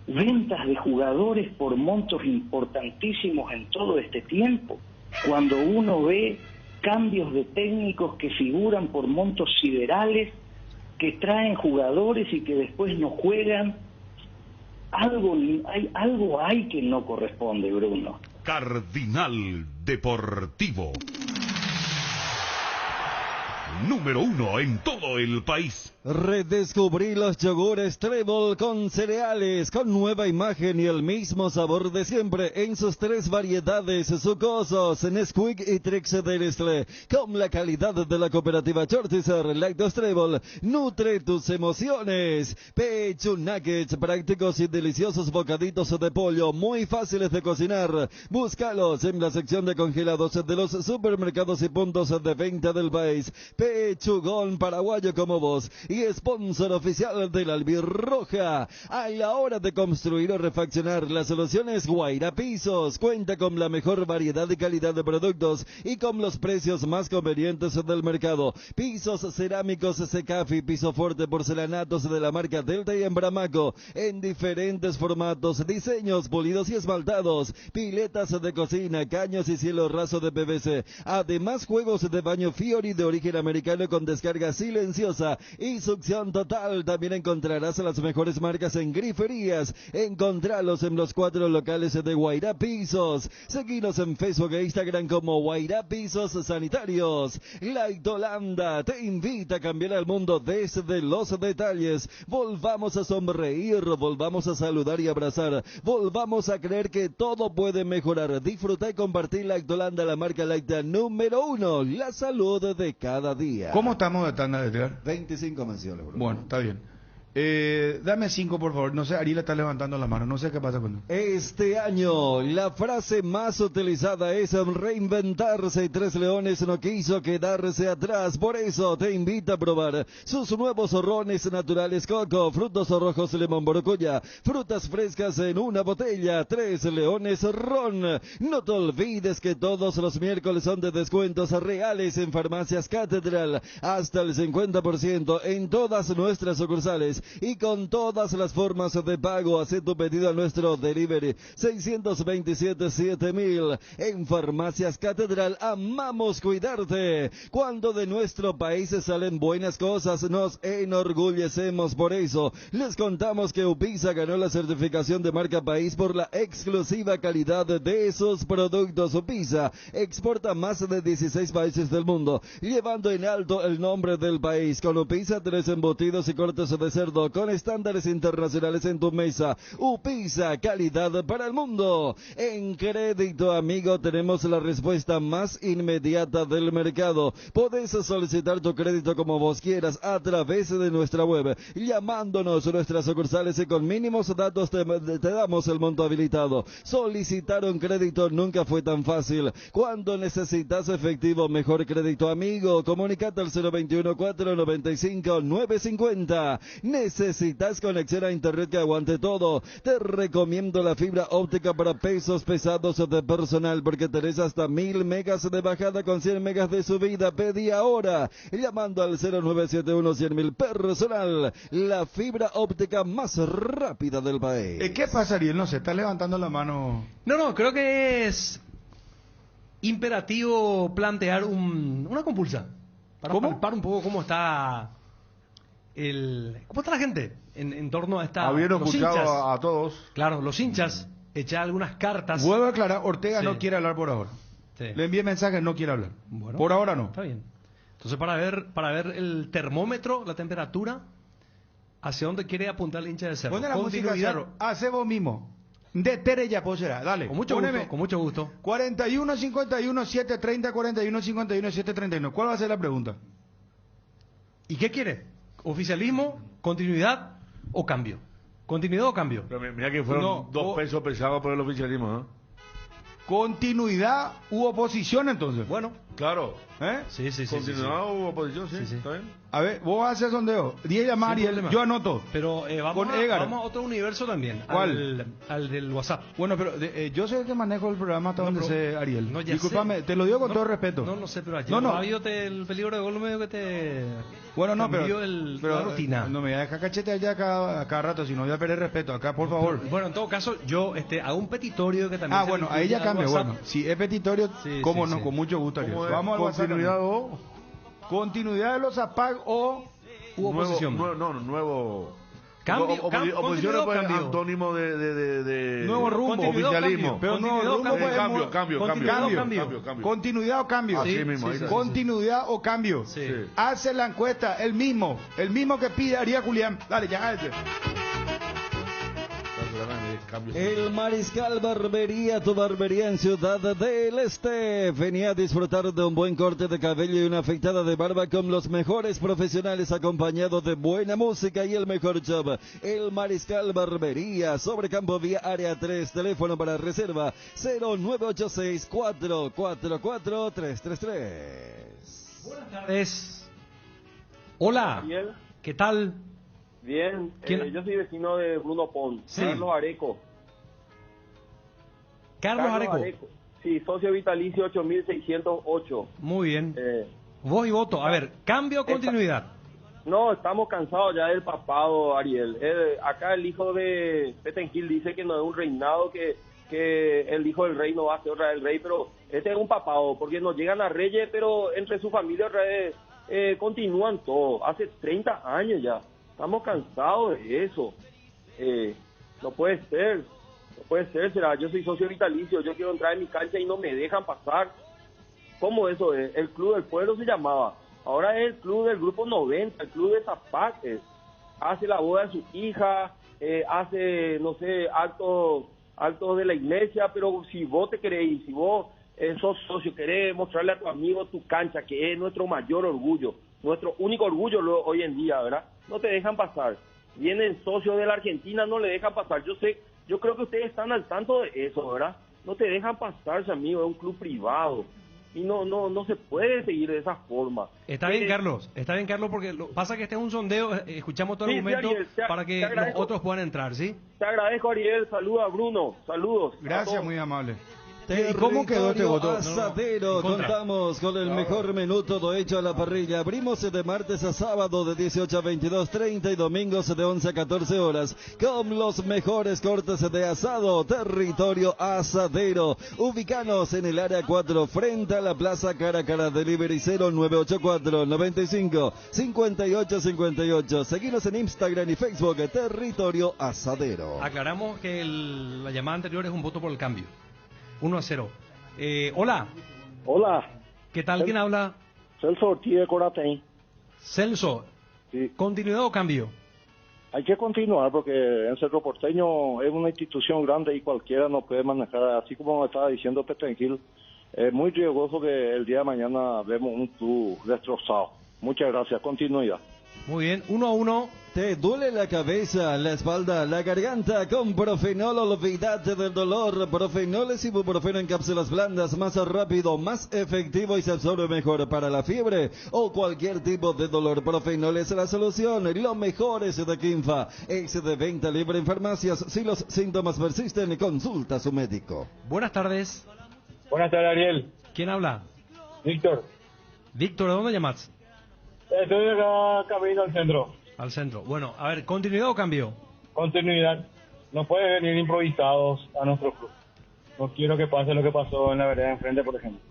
ventas de jugadores por montos importantísimos en todo este tiempo, cuando uno ve cambios de técnicos que figuran por montos siderales, que traen jugadores y que después no juegan, algo hay que no corresponde, Bruno. Cardinal Deportivo. Número 1 en todo el país. Redescubrí los yogures Trébol con cereales, con nueva imagen y el mismo sabor de siempre en sus 3 variedades sucosos, Nesquik y Trix de Nestlé. Con la calidad de la cooperativa Chortizer, Lactos Trébol, nutre tus emociones. Pechu Nuggets, prácticos y deliciosos bocaditos de pollo, muy fáciles de cocinar. Búscalos en la sección de congelados de los supermercados y puntos de venta del país. Pechugón paraguayo como vos. Y sponsor oficial de la Albirroja. A la hora de construir o refaccionar, las soluciones Guaira Pisos cuenta con la mejor variedad y calidad de productos y con los precios más convenientes del mercado. Pisos cerámicos Secafi, piso fuerte porcelanatos de la marca Delta y Embramaco en diferentes formatos, diseños pulidos y esmaltados, piletas de cocina, caños y cielo raso de PVC. Además, juegos de baño Fiori de origen americano con descarga silenciosa y succión total. También encontrarás las mejores marcas en griferías. Encontralos en los 4 locales de Guaira Pisos. Seguinos en Facebook e Instagram como Guaira Pisos Sanitarios. Laitolanda te invita a cambiar el mundo desde los detalles. Volvamos a sonreír, volvamos a saludar y abrazar. Volvamos a creer que todo puede mejorar. Disfruta y compartir Laitolanda, la marca láctea número 1. La salud de cada día. ¿Cómo estamos de tanda, Edgar? 25 menciones. Bueno, está bien. Dame 5, por favor. No sé, Ariel está levantando la mano. No sé qué pasa con él. Este año, la frase más utilizada es reinventarse y Tres Leones no quiso quedarse atrás. Por eso te invita a probar sus nuevos rones naturales coco, frutos rojos limón borocoya, frutas frescas en una botella. Tres Leones Ron. No te olvides que todos los miércoles son de descuentos reales en Farmacias Catedral. Hasta el 50% en todas nuestras sucursales. Y con todas las formas de pago, haz tu pedido a nuestro delivery 627-7000. En Farmacias Catedral amamos cuidarte. Cuando de nuestro país salen buenas cosas, nos enorgullecemos. Por eso les contamos que Upisa ganó la certificación de marca país por la exclusiva calidad de sus productos. Upisa exporta más de 16 países del mundo, llevando en alto el nombre del país. Con Upisa tenés embutidos y cortes de cerdo con estándares internacionales en tu mesa. Upisa, calidad para el mundo. En Crédito Amigo tenemos la respuesta más inmediata del mercado. Podés solicitar tu crédito como vos quieras a través de nuestra web, llamándonos a nuestras sucursales y con mínimos datos te damos el monto habilitado. Solicitar un crédito nunca fue tan fácil. Cuando necesitas efectivo, mejor Crédito Amigo. Comunicate al 021-495-950. Necesitas conexión a internet que aguante todo. Te recomiendo la fibra óptica para pesos pesados de personal, porque tenés hasta 1000 megas de bajada con 100 megas de subida. Pedí ahora llamando al 0971-100.000 personal. La fibra óptica más rápida del país. ¿Qué pasa, Ariel? No sé, está levantando la mano. No, creo que es imperativo plantear una compulsa para palpar un poco cómo está la gente en torno a esta. Habiendo los escuchado hinchas. a todos. Claro, los hinchas echar algunas cartas. Vuelvo a aclarar, Ortega Sí. no quiere hablar por ahora. Sí. Le envié mensaje, no quiere hablar. Bueno, por ahora no. Está bien. Entonces, para ver el termómetro, la temperatura, hacia dónde quiere apuntar el hincha de Cerro. Pone la música, Continuidad. Cerro. Hace vos mismo. De Tere ya será. Dale. Con mucho Poneme. gusto, con mucho gusto. 41 51 730 41 51 731. ¿Cuál va a ser la pregunta? ¿Y qué quiere? ¿Oficialismo, continuidad o cambio? ¿Continuidad o cambio? Pero mira que fueron 2 pesos pesados por el oficialismo, ¿no? Continuidad u oposición, entonces. Bueno, claro. Sí. Continuidad u oposición, sí. Está bien. A ver, vos haces sondeo. 10 llamadas y yo anoto. Pero vamos a otro universo también. ¿Cuál? Al del WhatsApp. Bueno, pero yo soy el que manejo el programa hasta donde sé, Ariel. No, ya discúlpame, sé. te lo digo con todo respeto. No sé, pero ayer No. el peligro de gol medio que te. Bueno, no, cambió pero la rutina. No me voy a dejar cachetear ya a cada rato, si no voy a perder respeto. Acá, por favor. Bueno, en todo caso, yo hago un petitorio que también. Bueno, ahí ya cambia. Bueno, si es petitorio, cómo no, con mucho gusto, Ariel. Vamos al WhatsApp. Continuidad Continuidad de los APAG o u oposición. Nuevo Cambio, Oposición continuidad o es cambio. antónimo de Nuevo rumbo. Continuidad o oficialismo. cambio. Pero nuevo Continuidad o rumbo cambio. podemos- Cambio. Continuidad o cambio. Así Sí, mismo, ahí sí, está. Continuidad o cambio. Sí. Sí. Hace la encuesta el mismo que pide Ariel Julián. Dale, ya cállate. El Mariscal Barbería, tu barbería en Ciudad del Este. Venía a disfrutar de un buen corte de cabello y una afeitada de barba con los mejores profesionales acompañado de buena música y el mejor job. El Mariscal Barbería, sobre Campo Vía, área 3, teléfono para reserva 0986-444-333. Buenas tardes. Hola. Ariel. ¿Qué tal? Bien, ¿Quién? yo soy vecino de Bruno Pons, Sí. Carlos Areco. Carlos Areco. Sí, socio vitalicio 8608. Muy bien. Voz y voto. A ver, ¿cambio o continuidad? No, estamos cansados ya del papado, Ariel. Acá el hijo de Petengil dice que no es un reinado, que el hijo del rey no va a ser otra vez el rey, pero este es un papado, porque nos llegan a reyes, pero entre su familia otra vez continúan todo. Hace 30 años ya. Estamos cansados de eso. No puede ser. No puede ser, será. Yo soy socio vitalicio, yo quiero entrar en mi cancha y no me dejan pasar. ¿Cómo eso es? El Club del Pueblo se llamaba. Ahora es el Club del Grupo 90, el Club de Zapates. Hace la boda de su hija, hace, no sé, actos de la iglesia, pero si vos te querés, si vos sos socio, querés mostrarle a tu amigo tu cancha, que es nuestro mayor orgullo, nuestro único orgullo hoy en día, ¿verdad? No te dejan pasar. Vienen socios de la Argentina, no le dejan pasar. Yo creo que ustedes están al tanto de eso, ¿verdad? No te dejan pasarse, amigo, es un club privado. Y no se puede seguir de esa forma. Está bien, Carlos, porque pasa que este es un sondeo, escuchamos todo el argumento Ariel, para que los agradezco. otros puedan entrar, ¿sí? Te agradezco, Ariel. Saluda a Bruno. Saludos. Gracias, muy amable. ¿Y Territorio cómo quedó este voto? Asadero, contamos con el mejor menú todo hecho a la parrilla. Abrimos de martes a sábado de 18 a 22:30 y domingos de 11 a 14 horas con los mejores cortes de asado. Territorio Asadero. Ubicanos en el área 4 frente a la Plaza Cara a Cara. Delivery 0984 95 58 58. Seguinos en Instagram y Facebook. Territorio Asadero. Aclaramos que la llamada anterior es un voto por el cambio. 1-0. Hola. Hola. ¿Qué tal? ¿Quién habla? Celso Ortiz de Coratén. Celso. Sí. ¿Continuidad o cambio? Hay que continuar porque en Cerro Porteño es una institución grande y cualquiera no puede manejar. Así como me estaba diciendo Petengil, es muy riesgoso que el día de mañana vemos un club destrozado. Muchas gracias. Continuidad. Muy bien. 1-1. ¿Te duele la cabeza, la espalda, la garganta? Con Profenol, olvídate del dolor. Profenol es ibuprofeno en cápsulas blandas, más rápido, más efectivo y se absorbe mejor para la fiebre o cualquier tipo de dolor. Profenol es la solución. Lo mejor es de Quinfa. Es de venta libre en farmacias. Si los síntomas persisten, consulta a su médico. Buenas tardes. Buenas tardes, Ariel. ¿Quién habla? Víctor. Víctor, ¿de dónde llamas? Estoy acá camino al centro. Al centro. Bueno, a ver, ¿continuidad o cambio? Continuidad. No puede venir improvisados a nuestro club. No quiero que pase lo que pasó en la vereda de enfrente, por ejemplo.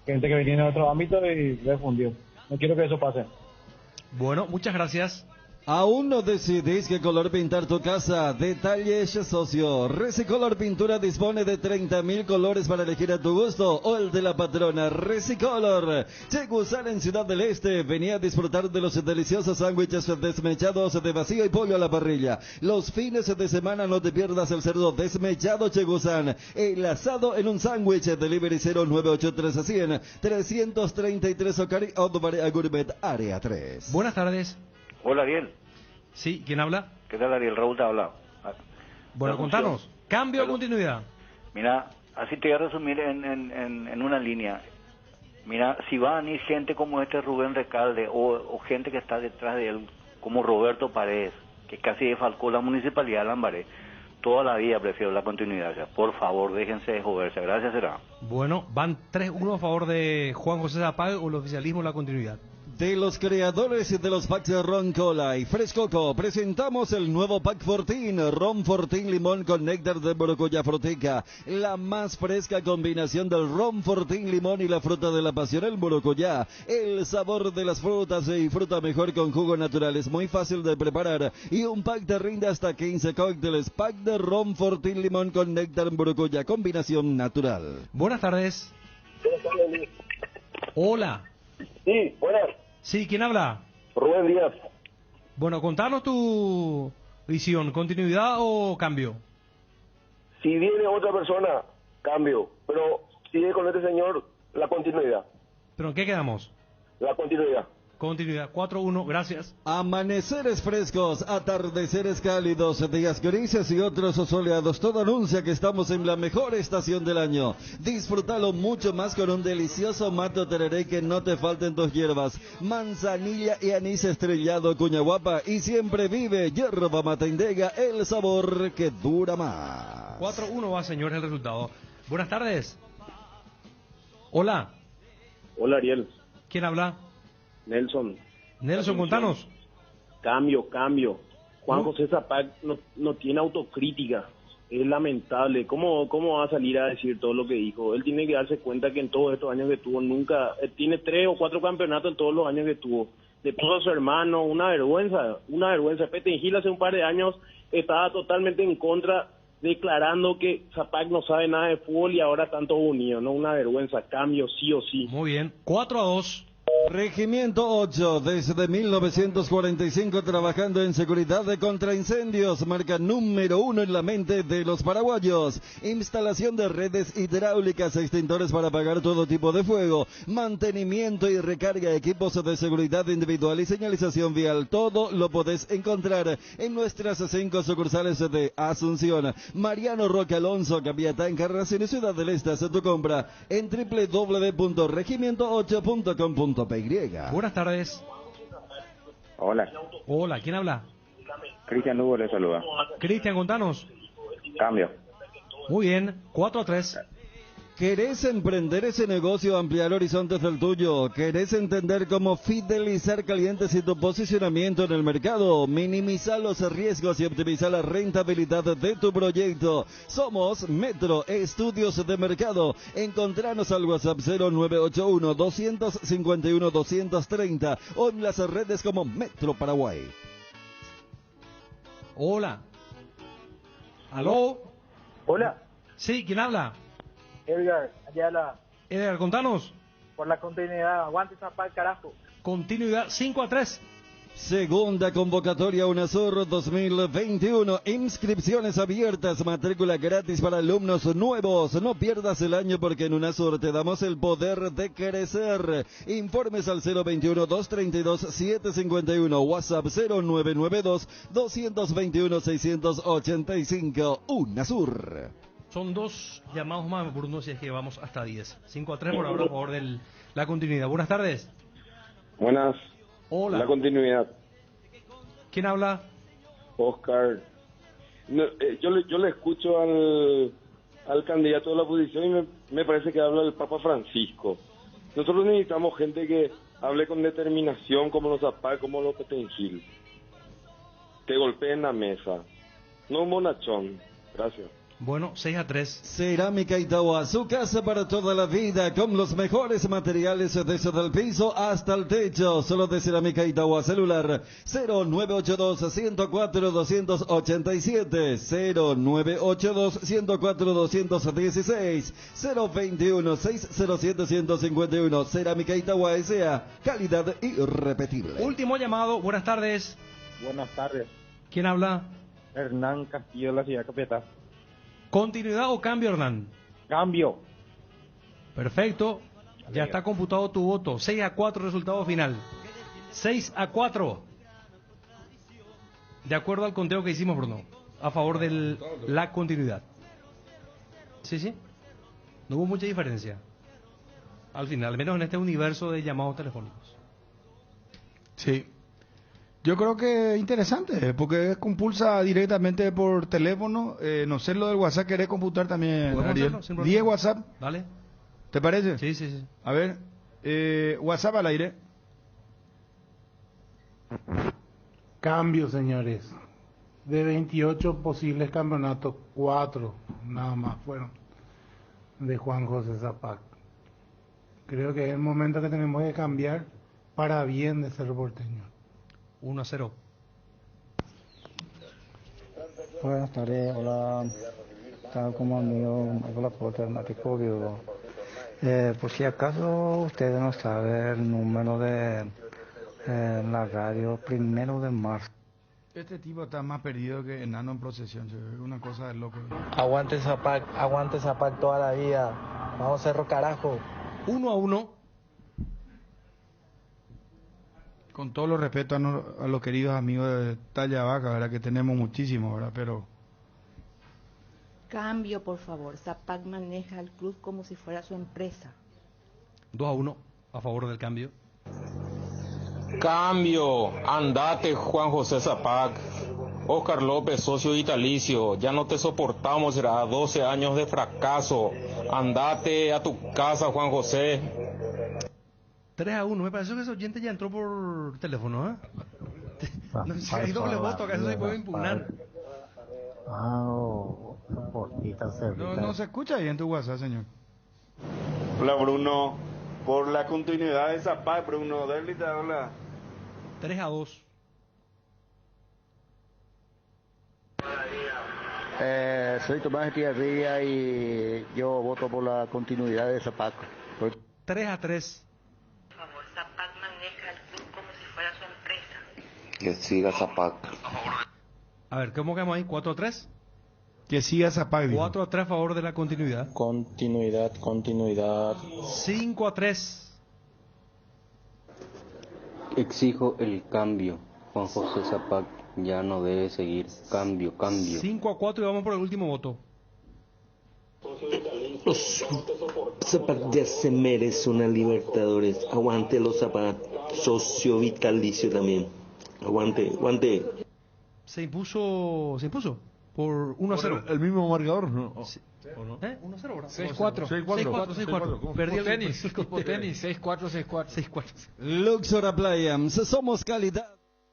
Gente que venía en otro ámbito y le fundió. No quiero que eso pase. Bueno, muchas gracias. ¿Aún no decidís qué color pintar tu casa? Detalles, socio. Recicolor Pintura dispone de 30.000 colores para elegir a tu gusto o el de la patrona. Recicolor. Chegusán en Ciudad del Este. Venía a disfrutar de los deliciosos sándwiches desmechados de vacío y pollo a la parrilla. Los fines de semana no te pierdas el cerdo desmechado Chegusán. El asado en un sándwich. Delivery 0983 333 Ocari Outback Gourmet Área 3. Buenas tardes. Hola, Ariel. Sí, ¿quién habla? ¿Qué tal, Ariel? Raúl te habla. Bueno, contanos. ¿Cambio o continuidad? Mira, así te voy a resumir en una línea. Mira, si va a venir gente como este Rubén Recalde o gente que está detrás de él, como Roberto Paredes, que casi defalcó la municipalidad de Lambaré, toda la vida prefiero la continuidad. O sea, por favor, déjense de joderse. Gracias, será. Bueno, van 3-1 a favor de Juan José Zapag o el oficialismo la continuidad. De los creadores de los packs de Ron Cola y Frescoco, presentamos el nuevo Pack Fortín, Ron Fortín Limón con néctar de Borocuyá Frutica. La más fresca combinación del Ron Fortín Limón y la fruta de la pasión, el Borocuyá. El sabor de las frutas se disfruta mejor con jugo natural, es muy fácil de preparar. Y un pack te rinde hasta 15 cócteles. Pack de Ron Fortín Limón con néctar en Borocuyá, combinación natural. Buenas tardes. Hola. Sí, buenas. Sí, ¿quién habla? Rubén Díaz. Bueno, contanos tu visión, ¿continuidad o cambio? Si viene otra persona, cambio. Pero sigue con este señor, la continuidad. ¿Pero en qué quedamos? La continuidad. Continuidad, 4-1, gracias. Amaneceres frescos, atardeceres cálidos, días grises y otros soleados. Todo anuncia que estamos en la mejor estación del año. Disfrútalo mucho más con un delicioso mato tereré que no te falten tus hierbas. Manzanilla y anís estrellado, cuña guapa. Y siempre vive yerba matindega, el sabor que dura más. 4-1 va, señor, el resultado. Buenas tardes. Hola. Hola, Ariel. ¿Quién habla? Nelson, contanos. Cambio. Juan José Zapac no tiene autocrítica. Es lamentable. ¿Cómo va a salir a decir todo lo que dijo? Él tiene que darse cuenta que en todos estos años que tuvo, nunca... tiene 3 o 4 campeonatos en todos los años que tuvo. Le puso a su hermano, una vergüenza. Petengil hace un par de años estaba totalmente en contra, declarando que Zapac no sabe nada de fútbol y ahora están todos unidos, ¿no? Una vergüenza. Cambio sí o sí. Muy bien. 4-2. Regimiento 8, desde 1945 trabajando en seguridad de contraincendios, marca número 1 en la mente de los paraguayos. Instalación de redes hidráulicas, extintores para apagar todo tipo de fuego, mantenimiento y recarga de equipos de seguridad individual y señalización vial. Todo lo podés encontrar en nuestras 5 sucursales de Asunción. Mariano Roque Alonso, Capiatá, Encarnación y Ciudad del Este. Haz tu compra en www.regimiento8.com.p. Buenas tardes. Hola, ¿quién habla? Cristian Lugo le saluda. Cristian, contanos. Cambio. Muy bien, 4-3. ¿Querés emprender ese negocio, ampliar horizontes del tuyo? ¿Querés entender cómo fidelizar clientes y tu posicionamiento en el mercado? Minimizar los riesgos y optimizar la rentabilidad de tu proyecto. Somos Metro Estudios de Mercado. Encontranos al WhatsApp 0981-251-230 o en las redes como Metro Paraguay. Hola. ¿Aló? Hola. Sí, ¿quién habla? Edgar, Ayala. Edgar, contanos. Por la continuidad, aguante Zapac, carajo. Continuidad, 5-3. Segunda convocatoria UNASUR 2021. Inscripciones abiertas, matrícula gratis para alumnos nuevos. No pierdas el año porque en UNASUR te damos el poder de crecer. Informes al 021-232-751. WhatsApp 0992-221-685. UNASUR. Son 2 llamados más, Bruno, si es que vamos hasta 10. 5-3 por ahora a favor de la continuidad. Buenas tardes. Buenas. Hola. La continuidad. ¿Quién habla? Oscar. No, yo le escucho al candidato de la oposición y me parece que habla el Papa Francisco. Nosotros necesitamos gente que hable con determinación, como los Zapac, como los Petengil. Que golpeen la mesa. No un bonachón. Gracias. Bueno, 6-3. Cerámica Itagua, su casa para toda la vida, con los mejores materiales desde el piso hasta el techo. Solo de Cerámica Itagua, celular 0982-104-287, 0982-104-216, 021-607-151. Cerámica Itagua S.A., calidad irrepetible. Último llamado, buenas tardes. Buenas tardes. ¿Quién habla? Hernán Castillo de la ciudad de Capiatá. ¿Continuidad o cambio, Hernán? Cambio. Perfecto. Ya está computado tu voto. 6-4 resultado final. 6-4. De acuerdo al conteo que hicimos, Bruno. A favor de la continuidad. Sí. No hubo mucha diferencia. Al final, al menos en este universo de llamados telefónicos. Sí. Yo creo que es interesante, porque compulsa directamente por teléfono. No sé lo del WhatsApp, ¿querés computar también, Ariel? 10 WhatsApp. Dale. ¿Te parece? Sí. A ver, WhatsApp al aire. Cambio, señores. De 28 posibles campeonatos, 4 nada más fueron de Juan José Zapac. Creo que es el momento que tenemos que cambiar para bien de Cerro Porteño. 1-0. Buenas tardes, hola. Tal como amigo, hola por temático viudo. Por si acaso ustedes no saben el número de la radio 1 de marzo. Este tipo está más perdido que enano en procesión, es una cosa de loco. Aguante Zapac toda la vida. Vamos Cerro carajo. 1-1. Con todo los respeto a los queridos amigos de Talla Vaca, ¿verdad? Que tenemos muchísimos, ¿verdad? Pero... Cambio, por favor. Zapac maneja el club como si fuera su empresa. 2-1 a favor del cambio. Cambio, andate Juan José Zapac. Oscar López, socio vitalicio, ya no te soportamos, será 12 años de fracaso. Andate a tu casa, Juan José. 3-1, me parece que ese oyente ya entró por teléfono, ¿eh? No sé si hay doble voto, que eso se puede impugnar. No se escucha ahí en tu WhatsApp, señor. Hola, Bruno. Por la continuidad de Zapac, Bruno, Delita, hola. 3-2. Soy Tomás Etiarría y yo voto por la continuidad de Zapac. 3-3. Zapac maneja el club como si fuera su empresa. Que siga Zapac. A ver, ¿cómo quedamos ahí? 4-3. Que siga Zapac. 4-3 a favor de la continuidad. Continuidad. 5-3. Exijo el cambio. Juan José Zapac ya no debe seguir. Cambio. 5-4 y vamos por el último voto. Zapac ya se merece una Libertadores. Aguante los Zapac. Socio vitalicio también. Aguante. Se impuso por 1-0. El mismo marcador, ¿no? Sí. ¿O no? 1-0 ahora. 6-4. 6-4. Perdí el tenis. 6-4. Luxor Appliance, somos calidad,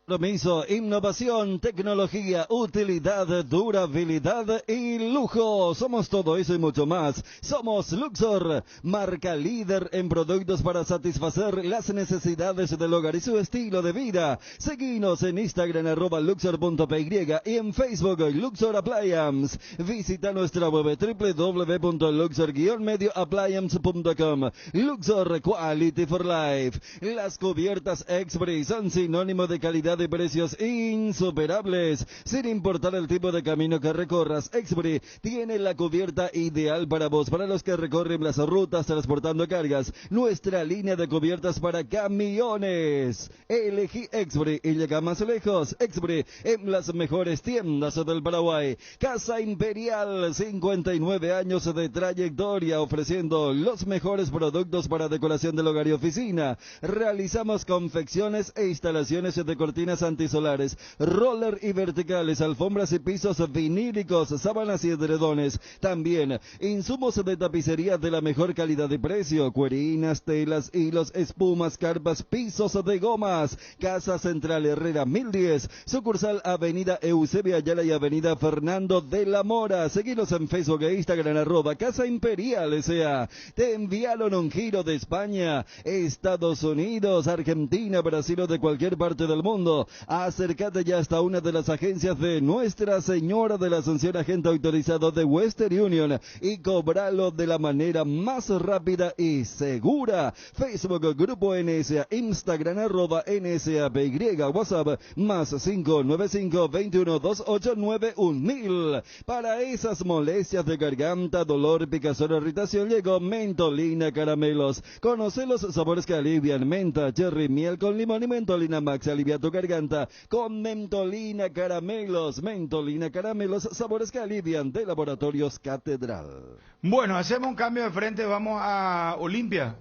compromiso, innovación, tecnología, utilidad, durabilidad y lujo. Somos todo eso y mucho más. Somos Luxor, marca líder en productos para satisfacer las necesidades del hogar y su estilo de vida. Seguinos en Instagram @luxor.py y en Facebook Luxor Appliance. Visita nuestra web www.luxor-medioappliance.com. Luxor Quality for Life. Las cubiertas Express son sinónimo de calidad de precios insuperables. Sin importar el tipo de camino que recorras, Expri tiene la cubierta ideal para vos, para los que recorren las rutas transportando cargas. Nuestra línea de cubiertas para camiones. Elegí Expri y llega más lejos. Expri en las mejores tiendas del Paraguay. Casa Imperial, 59 años de trayectoria, ofreciendo los mejores productos para decoración del hogar y oficina. Realizamos confecciones e instalaciones de cortinas antisolares, roller y verticales, alfombras y pisos vinílicos, sábanas y edredones. También insumos de tapicería de la mejor calidad y precio, cuerinas, telas, hilos, espumas, carpas, pisos de gomas. Casa Central Herrera 1010, sucursal Avenida Eusebio Ayala y Avenida Fernando de la Mora. Seguinos en Facebook e Instagram @Casa Imperial S.A. Te enviaron un giro de España, Estados Unidos, Argentina, Brasil o de cualquier parte del mundo. Acércate ya hasta una de las agencias de Nuestra Señora de la Asunción, agente autorizado de Western Union, y cobralo de la manera más rápida y segura. Facebook Grupo NSA, Instagram @NSAPY, WhatsApp +595 21 289 1000. Para esas molestias de garganta, dolor, picazón o irritación, llegó Mentolina Caramelos. Conoce los sabores que alivian: menta, cherry, miel con limón y Mentolina Max. Alivia tu garganta con Mentolina Caramelos. Mentolina Caramelos, sabores que alivian, de Laboratorios Catedral. Bueno, hacemos un cambio de frente, vamos a Olimpia.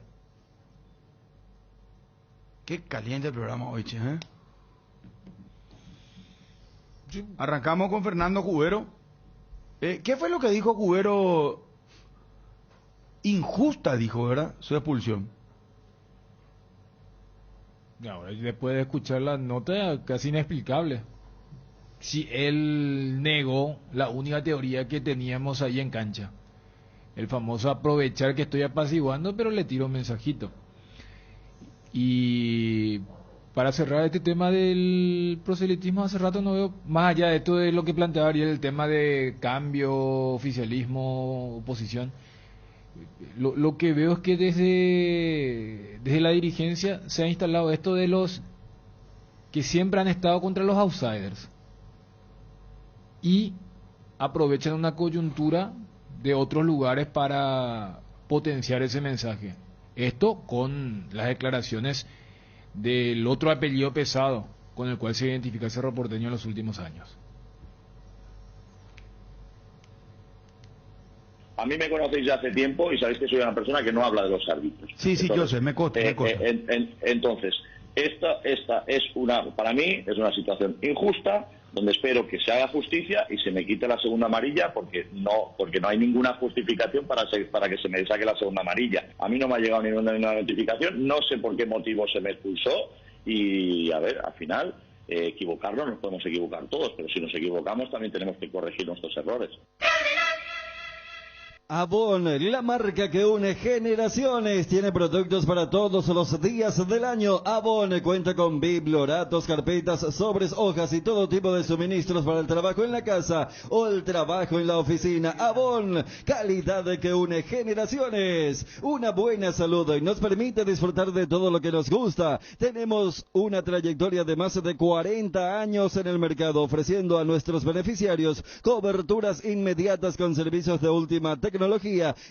Qué caliente el programa hoy, che, ¿eh? Arrancamos con Fernando Cubero. ¿Qué fue lo que dijo Cubero? Injusta, dijo, ¿verdad? Su expulsión. Ahora, después de escuchar la nota, casi inexplicable. Si él negó la única teoría que teníamos ahí en cancha. El famoso aprovechar que estoy apaciguando, pero le tiro un mensajito. Y para cerrar este tema del proselitismo, hace rato no veo, más allá de esto de lo que planteaba Ariel, el tema de cambio, oficialismo, oposición, lo que veo es que desde la dirigencia se ha instalado esto de los que siempre han estado contra los outsiders y aprovechan una coyuntura de otros lugares para potenciar ese mensaje. Esto con las declaraciones del otro apellido pesado con el cual se identifica Cerro Porteño en los últimos años. A mí me conocéis ya hace tiempo y sabéis que soy una persona que no habla de los árbitros. Sí, entonces, yo sé, me consta. Entonces, esta es para mí es una situación injusta, donde espero que se haga justicia y se me quite la segunda amarilla, porque no hay ninguna justificación para que se me saque la segunda amarilla. A mí no me ha llegado ninguna notificación, no sé por qué motivo se me expulsó y, a ver, al final, equivocarnos, nos podemos equivocar todos, pero si nos equivocamos también tenemos que corregir nuestros errores. Avon, la marca que une generaciones, tiene productos para todos los días del año. Avon cuenta con biblioratos, carpetas, sobres, hojas y todo tipo de suministros para el trabajo en la casa o el trabajo en la oficina. Avon, calidad que une generaciones, una buena salud y nos permite disfrutar de todo lo que nos gusta. Tenemos una trayectoria de más de 40 años en el mercado, ofreciendo a nuestros beneficiarios coberturas inmediatas con servicios de última tecnología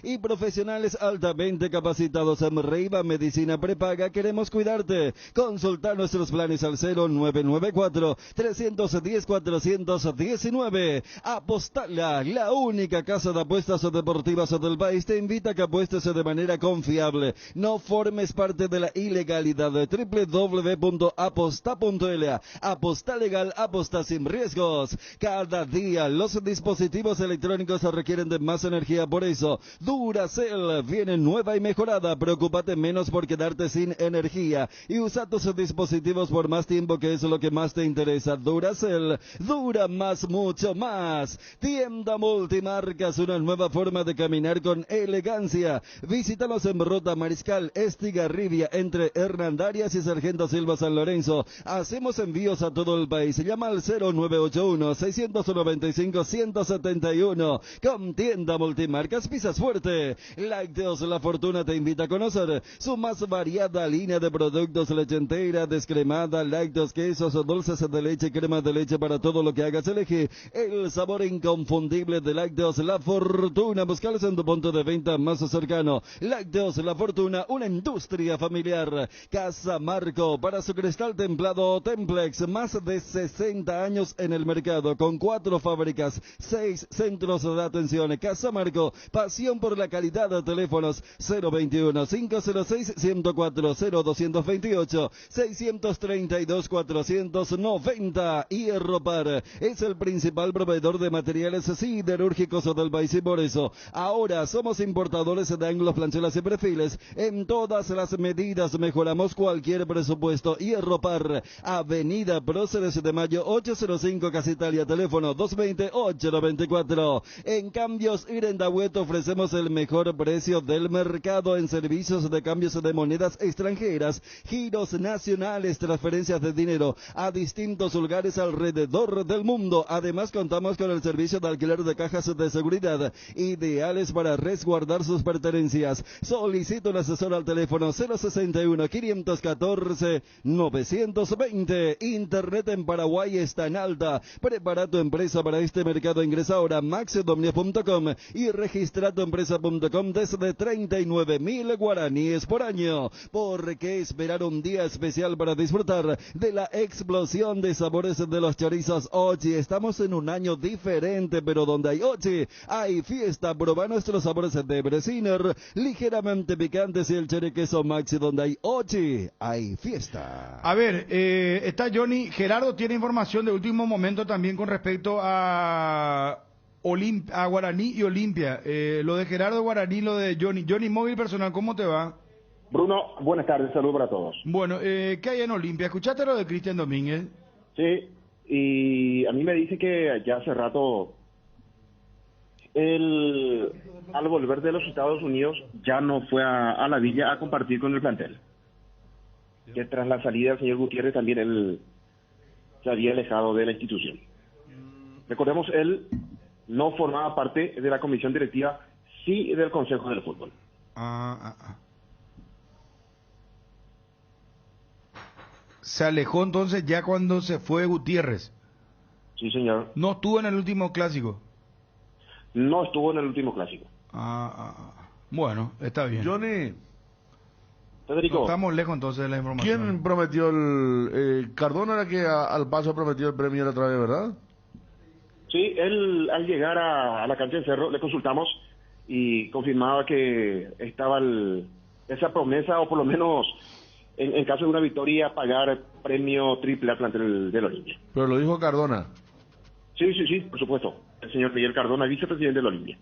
y profesionales altamente capacitados en Reiva Medicina Prepaga. Queremos cuidarte. Consulta nuestros planes al 0994-310-419. Apostala, la única casa de apuestas deportivas del país, te invita a que apuestes de manera confiable. No formes parte de la ilegalidad. www.aposta.la. Aposta legal, aposta sin riesgos. Cada día los dispositivos electrónicos requieren de más energía. Por eso, Duracell viene nueva y mejorada. Preocúpate menos por quedarte sin energía y usa tus dispositivos por más tiempo, que es lo que más te interesa. Duracell dura más, mucho más. Tienda Multimarcas, una nueva forma de caminar con elegancia. Visítanos en Ruta Mariscal Estigarribia, entre Hernandarias y Sargento Silva San Lorenzo. Hacemos envíos a todo el país. Llama al 0981-695-171. Con Tienda Multimarcas, pisas fuerte. Lácteos La Fortuna te invita a conocer su más variada línea de productos: leche entera, descremada, lácteos, quesos, dulces de leche, crema de leche, para todo lo que hagas. Elige el sabor inconfundible de Lácteos La Fortuna. Búscalos en tu punto de venta más cercano. Lácteos La Fortuna, una industria familiar. Casa Marco, para su cristal templado Templex, más de 60 años en el mercado, con 4 fábricas, 6 centros de atención. Casa Marco, pasión por la calidad. Teléfonos 021-506-104, 0228-632-490. Hierropar es el principal proveedor de materiales siderúrgicos del país y por eso ahora somos importadores de ángulos, planchuelas y perfiles en todas las medidas. Mejoramos cualquier presupuesto. Hierropar, Avenida Próceres de Mayo 805, Casa Italia, teléfono 220-894. En Cambios Irendahuet ofrecemos el mejor precio del mercado en servicios de cambios de monedas extranjeras, giros nacionales, transferencias de dinero a distintos lugares alrededor del mundo. Además, contamos con el servicio de alquiler de cajas de seguridad, ideales para resguardar sus pertenencias. Solicita un asesor al teléfono 061-514-920. Internet en Paraguay está en alta. Prepara tu empresa para este mercado. Ingresa ahora a maxedomnia.com y registra tu empresa.com desde 39.000 guaraníes por año. ¿Por qué esperar un día especial para disfrutar de la explosión de sabores de los chorizos Ochi? Estamos en un año diferente, pero donde hay Ochi, hay fiesta. Proba nuestros sabores de Bresiner, ligeramente picantes, y el cherry queso Maxi. Donde hay Ochi, hay fiesta. A ver, está Johnny. Gerardo tiene información de último momento también con respecto a Guaraní y Olimpia. Lo de Gerardo Guaraní, lo de Johnny. Johnny, móvil personal, ¿cómo te va? Bruno, buenas tardes, saludos para todos. Bueno, ¿qué hay en Olimpia? ¿Escuchaste lo de Cristian Domínguez? Sí, y a mí me dice que ya hace rato, al volver de los Estados Unidos, ya no fue a la villa a compartir con el plantel. Que tras la salida del señor Gutiérrez también él se había alejado de la institución. Recordemos, él no formaba parte de la comisión directiva, sí del Consejo del Fútbol. Se alejó entonces ya cuando se fue Gutiérrez. Sí, señor. ¿No estuvo en el último clásico? No estuvo en el último clásico. Bueno, está bien. Johnny. Federico. No estamos lejos entonces de la información. ¿Quién prometió Cardona era que al paso prometió el premio la otra vez, ¿verdad? Sí, él al llegar a la cancha de Cerro le consultamos y confirmaba que estaba esa promesa, o por lo menos en caso de una victoria, pagar premio triple al plantel del Olimpia. Pero lo dijo Cardona. Sí, por supuesto. El señor Miguel Cardona, vicepresidente del Olimpia.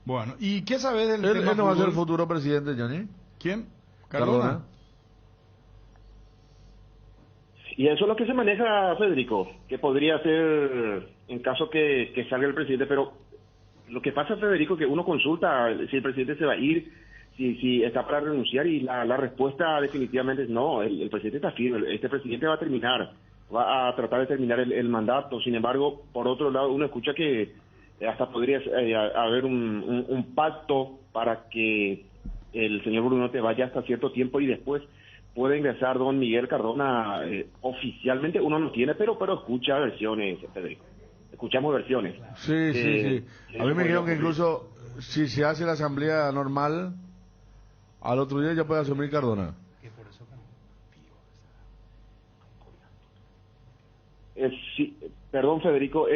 Bueno, ¿y qué sabes del ¿Él tema no va a ser el fútbol? futuro presidente, Johnny? ¿Quién? Cardona. Y eso es lo que se maneja, Federico, que podría ser en caso que salga el presidente, pero lo que pasa, Federico, que uno consulta si el presidente se va a ir, si está para renunciar, y la respuesta definitivamente es no, el presidente está firme, este presidente va a terminar, va a tratar de terminar el mandato. Sin embargo, por otro lado, uno escucha que hasta podría haber un pacto para que el señor Bruno te vaya hasta cierto tiempo y después puede ingresar don Miguel Cardona. Oficialmente uno no tiene, pero escucha versiones, Federico. Escuchamos versiones. Sí. A mí me dijeron que incluso si se hace la asamblea normal, al otro día ya puede asumir Cardona. Perdón, Federico,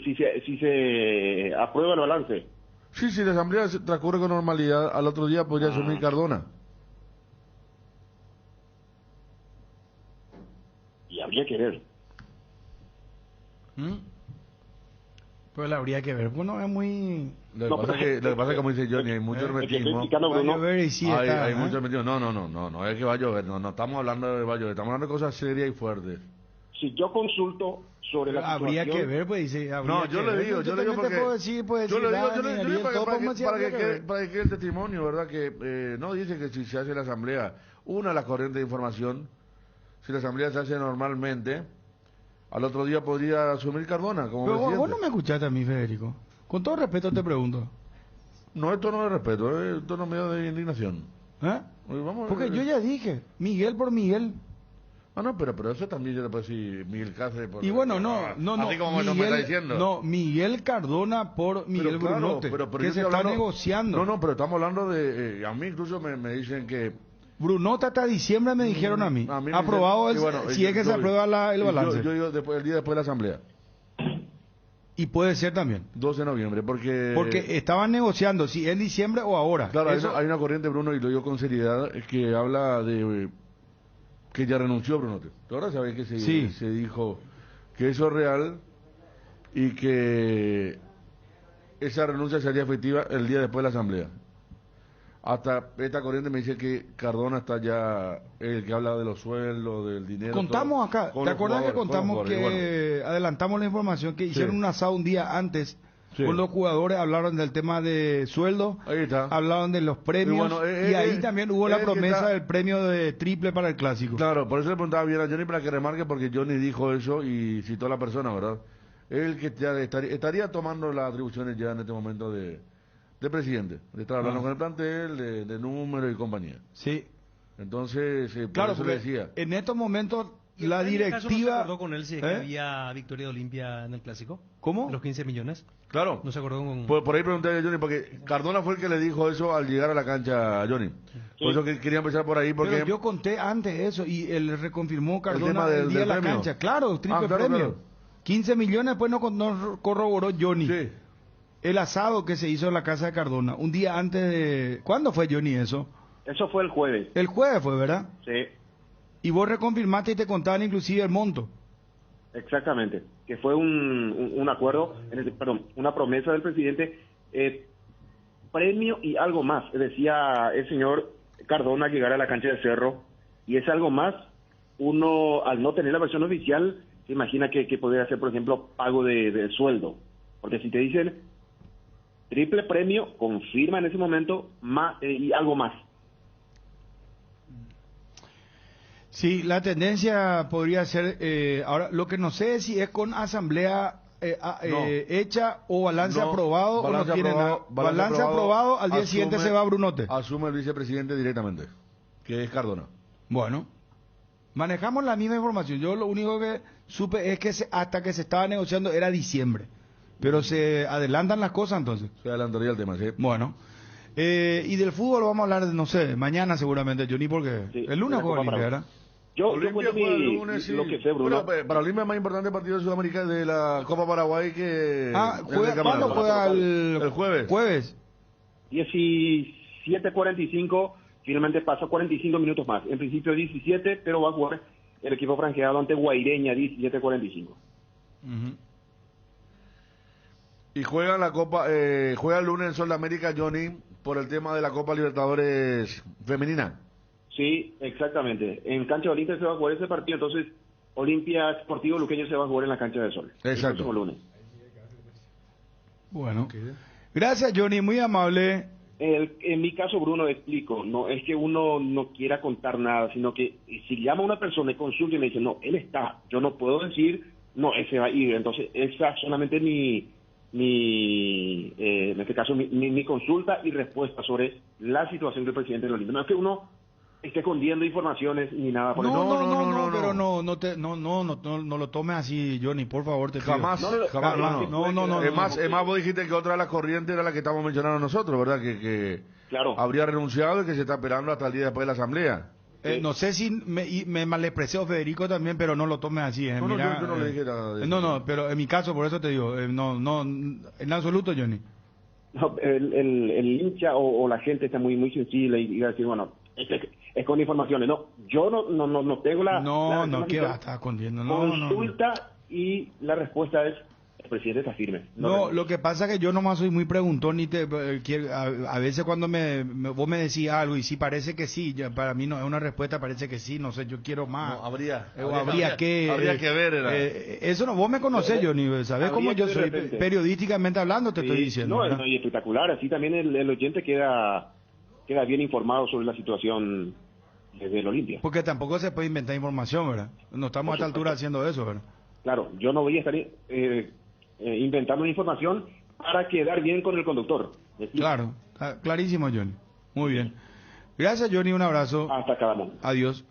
si se aprueba el balance. Sí, si la asamblea transcurre con normalidad, al otro día podría asumir Cardona. Y habría que ver. Pues la habría que ver. Bueno, es muy... Lo que pasa es que, como dice Johnny, hay mucho hermetismo. Hay mucho hermetismo. No es que va a llover. No estamos hablando de va a llover. Estamos hablando de cosas serias y fuertes. Si yo consulto sobre la habría situación... que ver, pues dice... Yo le digo porque... Yo le digo para que quede el testimonio, ¿verdad? Que no dice que si se hace la asamblea, una de las corrientes de información, si la asamblea se hace normalmente, al otro día podría asumir Cardona como Pero presidente. vos no me escuchaste a mí, Federico. Con todo respeto te pregunto. No es tono de respeto, es tono medio de indignación. Porque yo ya dije, Miguel por Miguel. No, pero eso también yo le puedo decir Miguel Cáceres por... Y bueno, no. Así como Miguel, me está diciendo. No, Miguel Cardona por Miguel Brunote, pero que se está negociando. No, pero estamos hablando de... a mí incluso me dicen que... Brunote hasta diciembre me dijeron a mí. Aprobado si es que se aprueba el balance. Yo digo el día después de la asamblea. Y puede ser también. 12 de noviembre, porque estaban negociando si en diciembre o ahora. Claro, hay una corriente, Bruno, y lo digo con seriedad, que habla de... que ya renunció Brunote. Ahora sabéis que se dijo que eso es real y que esa renuncia sería efectiva el día después de la asamblea. Hasta esta corriente me dice que Cardona está ya el que habla de los sueldos, del dinero. Contamos acá, ¿te acuerdas que contamos que adelantamos la información que hicieron un asado un día antes? Con los jugadores hablaron del tema de sueldo, hablaron de los premios y ahí también hubo la promesa del premio de triple para el clásico. Claro, por eso le preguntaba bien a Johnny para que remarque, porque Johnny dijo eso y citó a la persona, ¿verdad? Él que ya estaría tomando las atribuciones ya en este momento de presidente, de estar hablando con el plantel, de número y compañía. Sí. Entonces, claro, por eso le decía. En estos momentos la directiva... ¿No se acordó con él si es que había victoria de Olimpia en el clásico? ¿Cómo? Los 15 millones. Claro. ¿No se acordó con...? Por ahí pregunté a Johnny, porque Cardona fue el que le dijo eso al llegar a la cancha a Johnny. Por eso que quería empezar por ahí, porque... Pero yo conté antes eso y él reconfirmó Cardona el día de la cancha. Claro, triple premio. Claro. 15 millones después no corroboró Johnny. Sí. El asado que se hizo en la casa de Cardona, un día antes de... ¿Cuándo fue, Johnny, eso? Eso fue el jueves. El jueves fue, ¿verdad? Sí. Y vos reconfirmaste y te contaban inclusive el monto. Exactamente, que fue un acuerdo, una promesa del presidente. premio y algo más, decía el señor Cardona al llegar a la cancha de Cerro, y es algo más, uno al no tener la versión oficial, se imagina que podría ser, por ejemplo, pago de sueldo, porque si te dicen triple premio, confirma en ese momento más y algo más. Sí, la tendencia podría ser, ahora lo que no sé es si es con asamblea hecha o balance aprobado o no tiene nada. Balance aprobado, al día siguiente se va Brunote. Asume el vicepresidente directamente, que es Cardona. Bueno, manejamos la misma información. Yo lo único que supe es que hasta que se estaba negociando era diciembre. Pero se adelantan las cosas entonces. Se adelantaría el tema, sí. Bueno. Y del fútbol vamos a hablar, no sé, mañana seguramente, Johnny, porque Sí, el lunes juega Olimpia, ¿verdad? Yo Olimpia cuento juega el lunes, sí. lo que sé, Bruno. Bueno, para Olimpia es más importante el partido de Sudamérica de la Copa Paraguay que... ¿Cuándo juega el jueves? Jueves. 17:45, finalmente pasó 45 minutos más. En principio 17, pero va a jugar el equipo franqueado ante Guaireña, 17:45. Y juega la Copa, juega el lunes en Sol de América, Johnny, por el tema de la Copa Libertadores femenina. Sí, exactamente. En cancha de Olimpia se va a jugar ese partido, entonces Olimpia Sportivo Luqueño se va a jugar en la cancha del Sol. Exacto. El próximo lunes. Bueno. Gracias, Johnny, muy amable. En mi caso, Bruno, explico, no es que uno no quiera contar nada, sino que si llama a una persona y consulta y me dice, no, él está, yo no puedo decir, no, él se va a ir. Entonces, esa es solamente en este caso, mi consulta y respuesta sobre la situación del presidente del Olimpia. No es que uno esté escondiendo informaciones ni nada por eso. No, pero no lo tomes así, Johnny, por favor, te pido. Jamás. No. Es más, vos dijiste que otra de las corrientes era la que estamos mencionando nosotros, ¿verdad? Que claro, habría renunciado y que se está esperando hasta el día después de la asamblea. No sé si me malexpresé a Federico también, pero no lo tomes así. Yo no le dije nada de eso. No, pero en mi caso, por eso te digo, no, en absoluto, Johnny. No, el hincha o la gente está muy sensible y va a decir, bueno, es con informaciones. No, yo no tengo la... No, ¿qué va a estar escondiendo? Consulta y la respuesta es, el presidente está firme. No, lo que pasa es que yo nomás soy muy preguntón y a veces cuando vos me decís algo y si parece que sí, para mí no es una respuesta, parece que sí, no sé, yo quiero más. No, habría que ver. Eso no, vos me conocés, Johnny, ¿sabés cómo yo soy? Periodísticamente hablando te estoy diciendo. No, y espectacular, así también el oyente queda bien informado sobre la situación desde el Olimpia. Porque tampoco se puede inventar información, ¿verdad? No estamos a esta altura haciendo eso, ¿verdad? Claro, yo no voy a estar inventando información para quedar bien con el conductor. Claro, clarísimo, Johnny. Muy bien. Gracias, Johnny, un abrazo. Hasta cada momento. Adiós.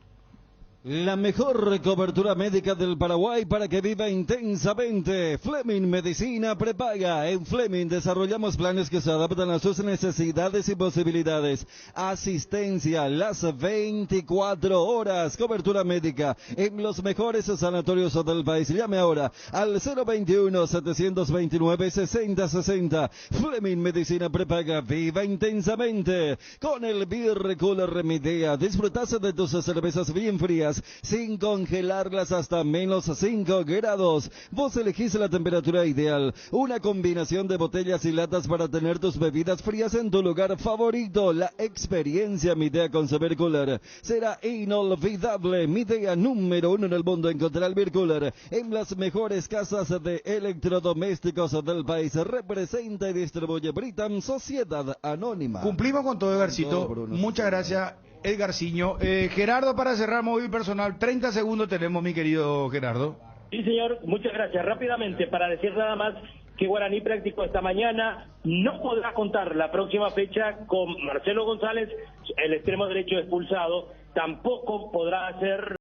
La mejor cobertura médica del Paraguay para que viva intensamente. Fleming Medicina Prepaga. En Fleming desarrollamos planes que se adaptan a sus necesidades y posibilidades. Asistencia las 24 horas. Cobertura médica en los mejores sanatorios del país. Llame ahora al 021-729-6060. Fleming Medicina Prepaga. Viva intensamente. Con el Beer Cooler Midea. Disfrutase de tus cervezas bien frías, sin congelarlas hasta menos 5 grados. Vos elegís la temperatura ideal. Una combinación de botellas y latas para tener tus bebidas frías en tu lugar favorito. La experiencia Midea con su Beer Cooler será inolvidable. Midea número 1 en el mundo. Encontrar el Beer Cooler en las mejores casas de electrodomésticos del país. Representa y distribuye Britam Sociedad Anónima. Cumplimos con todo, Edgarcito. Muchas gracias, Edgarciño. Gerardo, para cerrar móvil personal, 30 segundos tenemos, mi querido Gerardo. Sí, señor, muchas gracias. Rápidamente, para decir nada más que Guaraní practicó esta mañana, no podrá contar la próxima fecha con Marcelo González, el extremo derecho expulsado, tampoco podrá hacer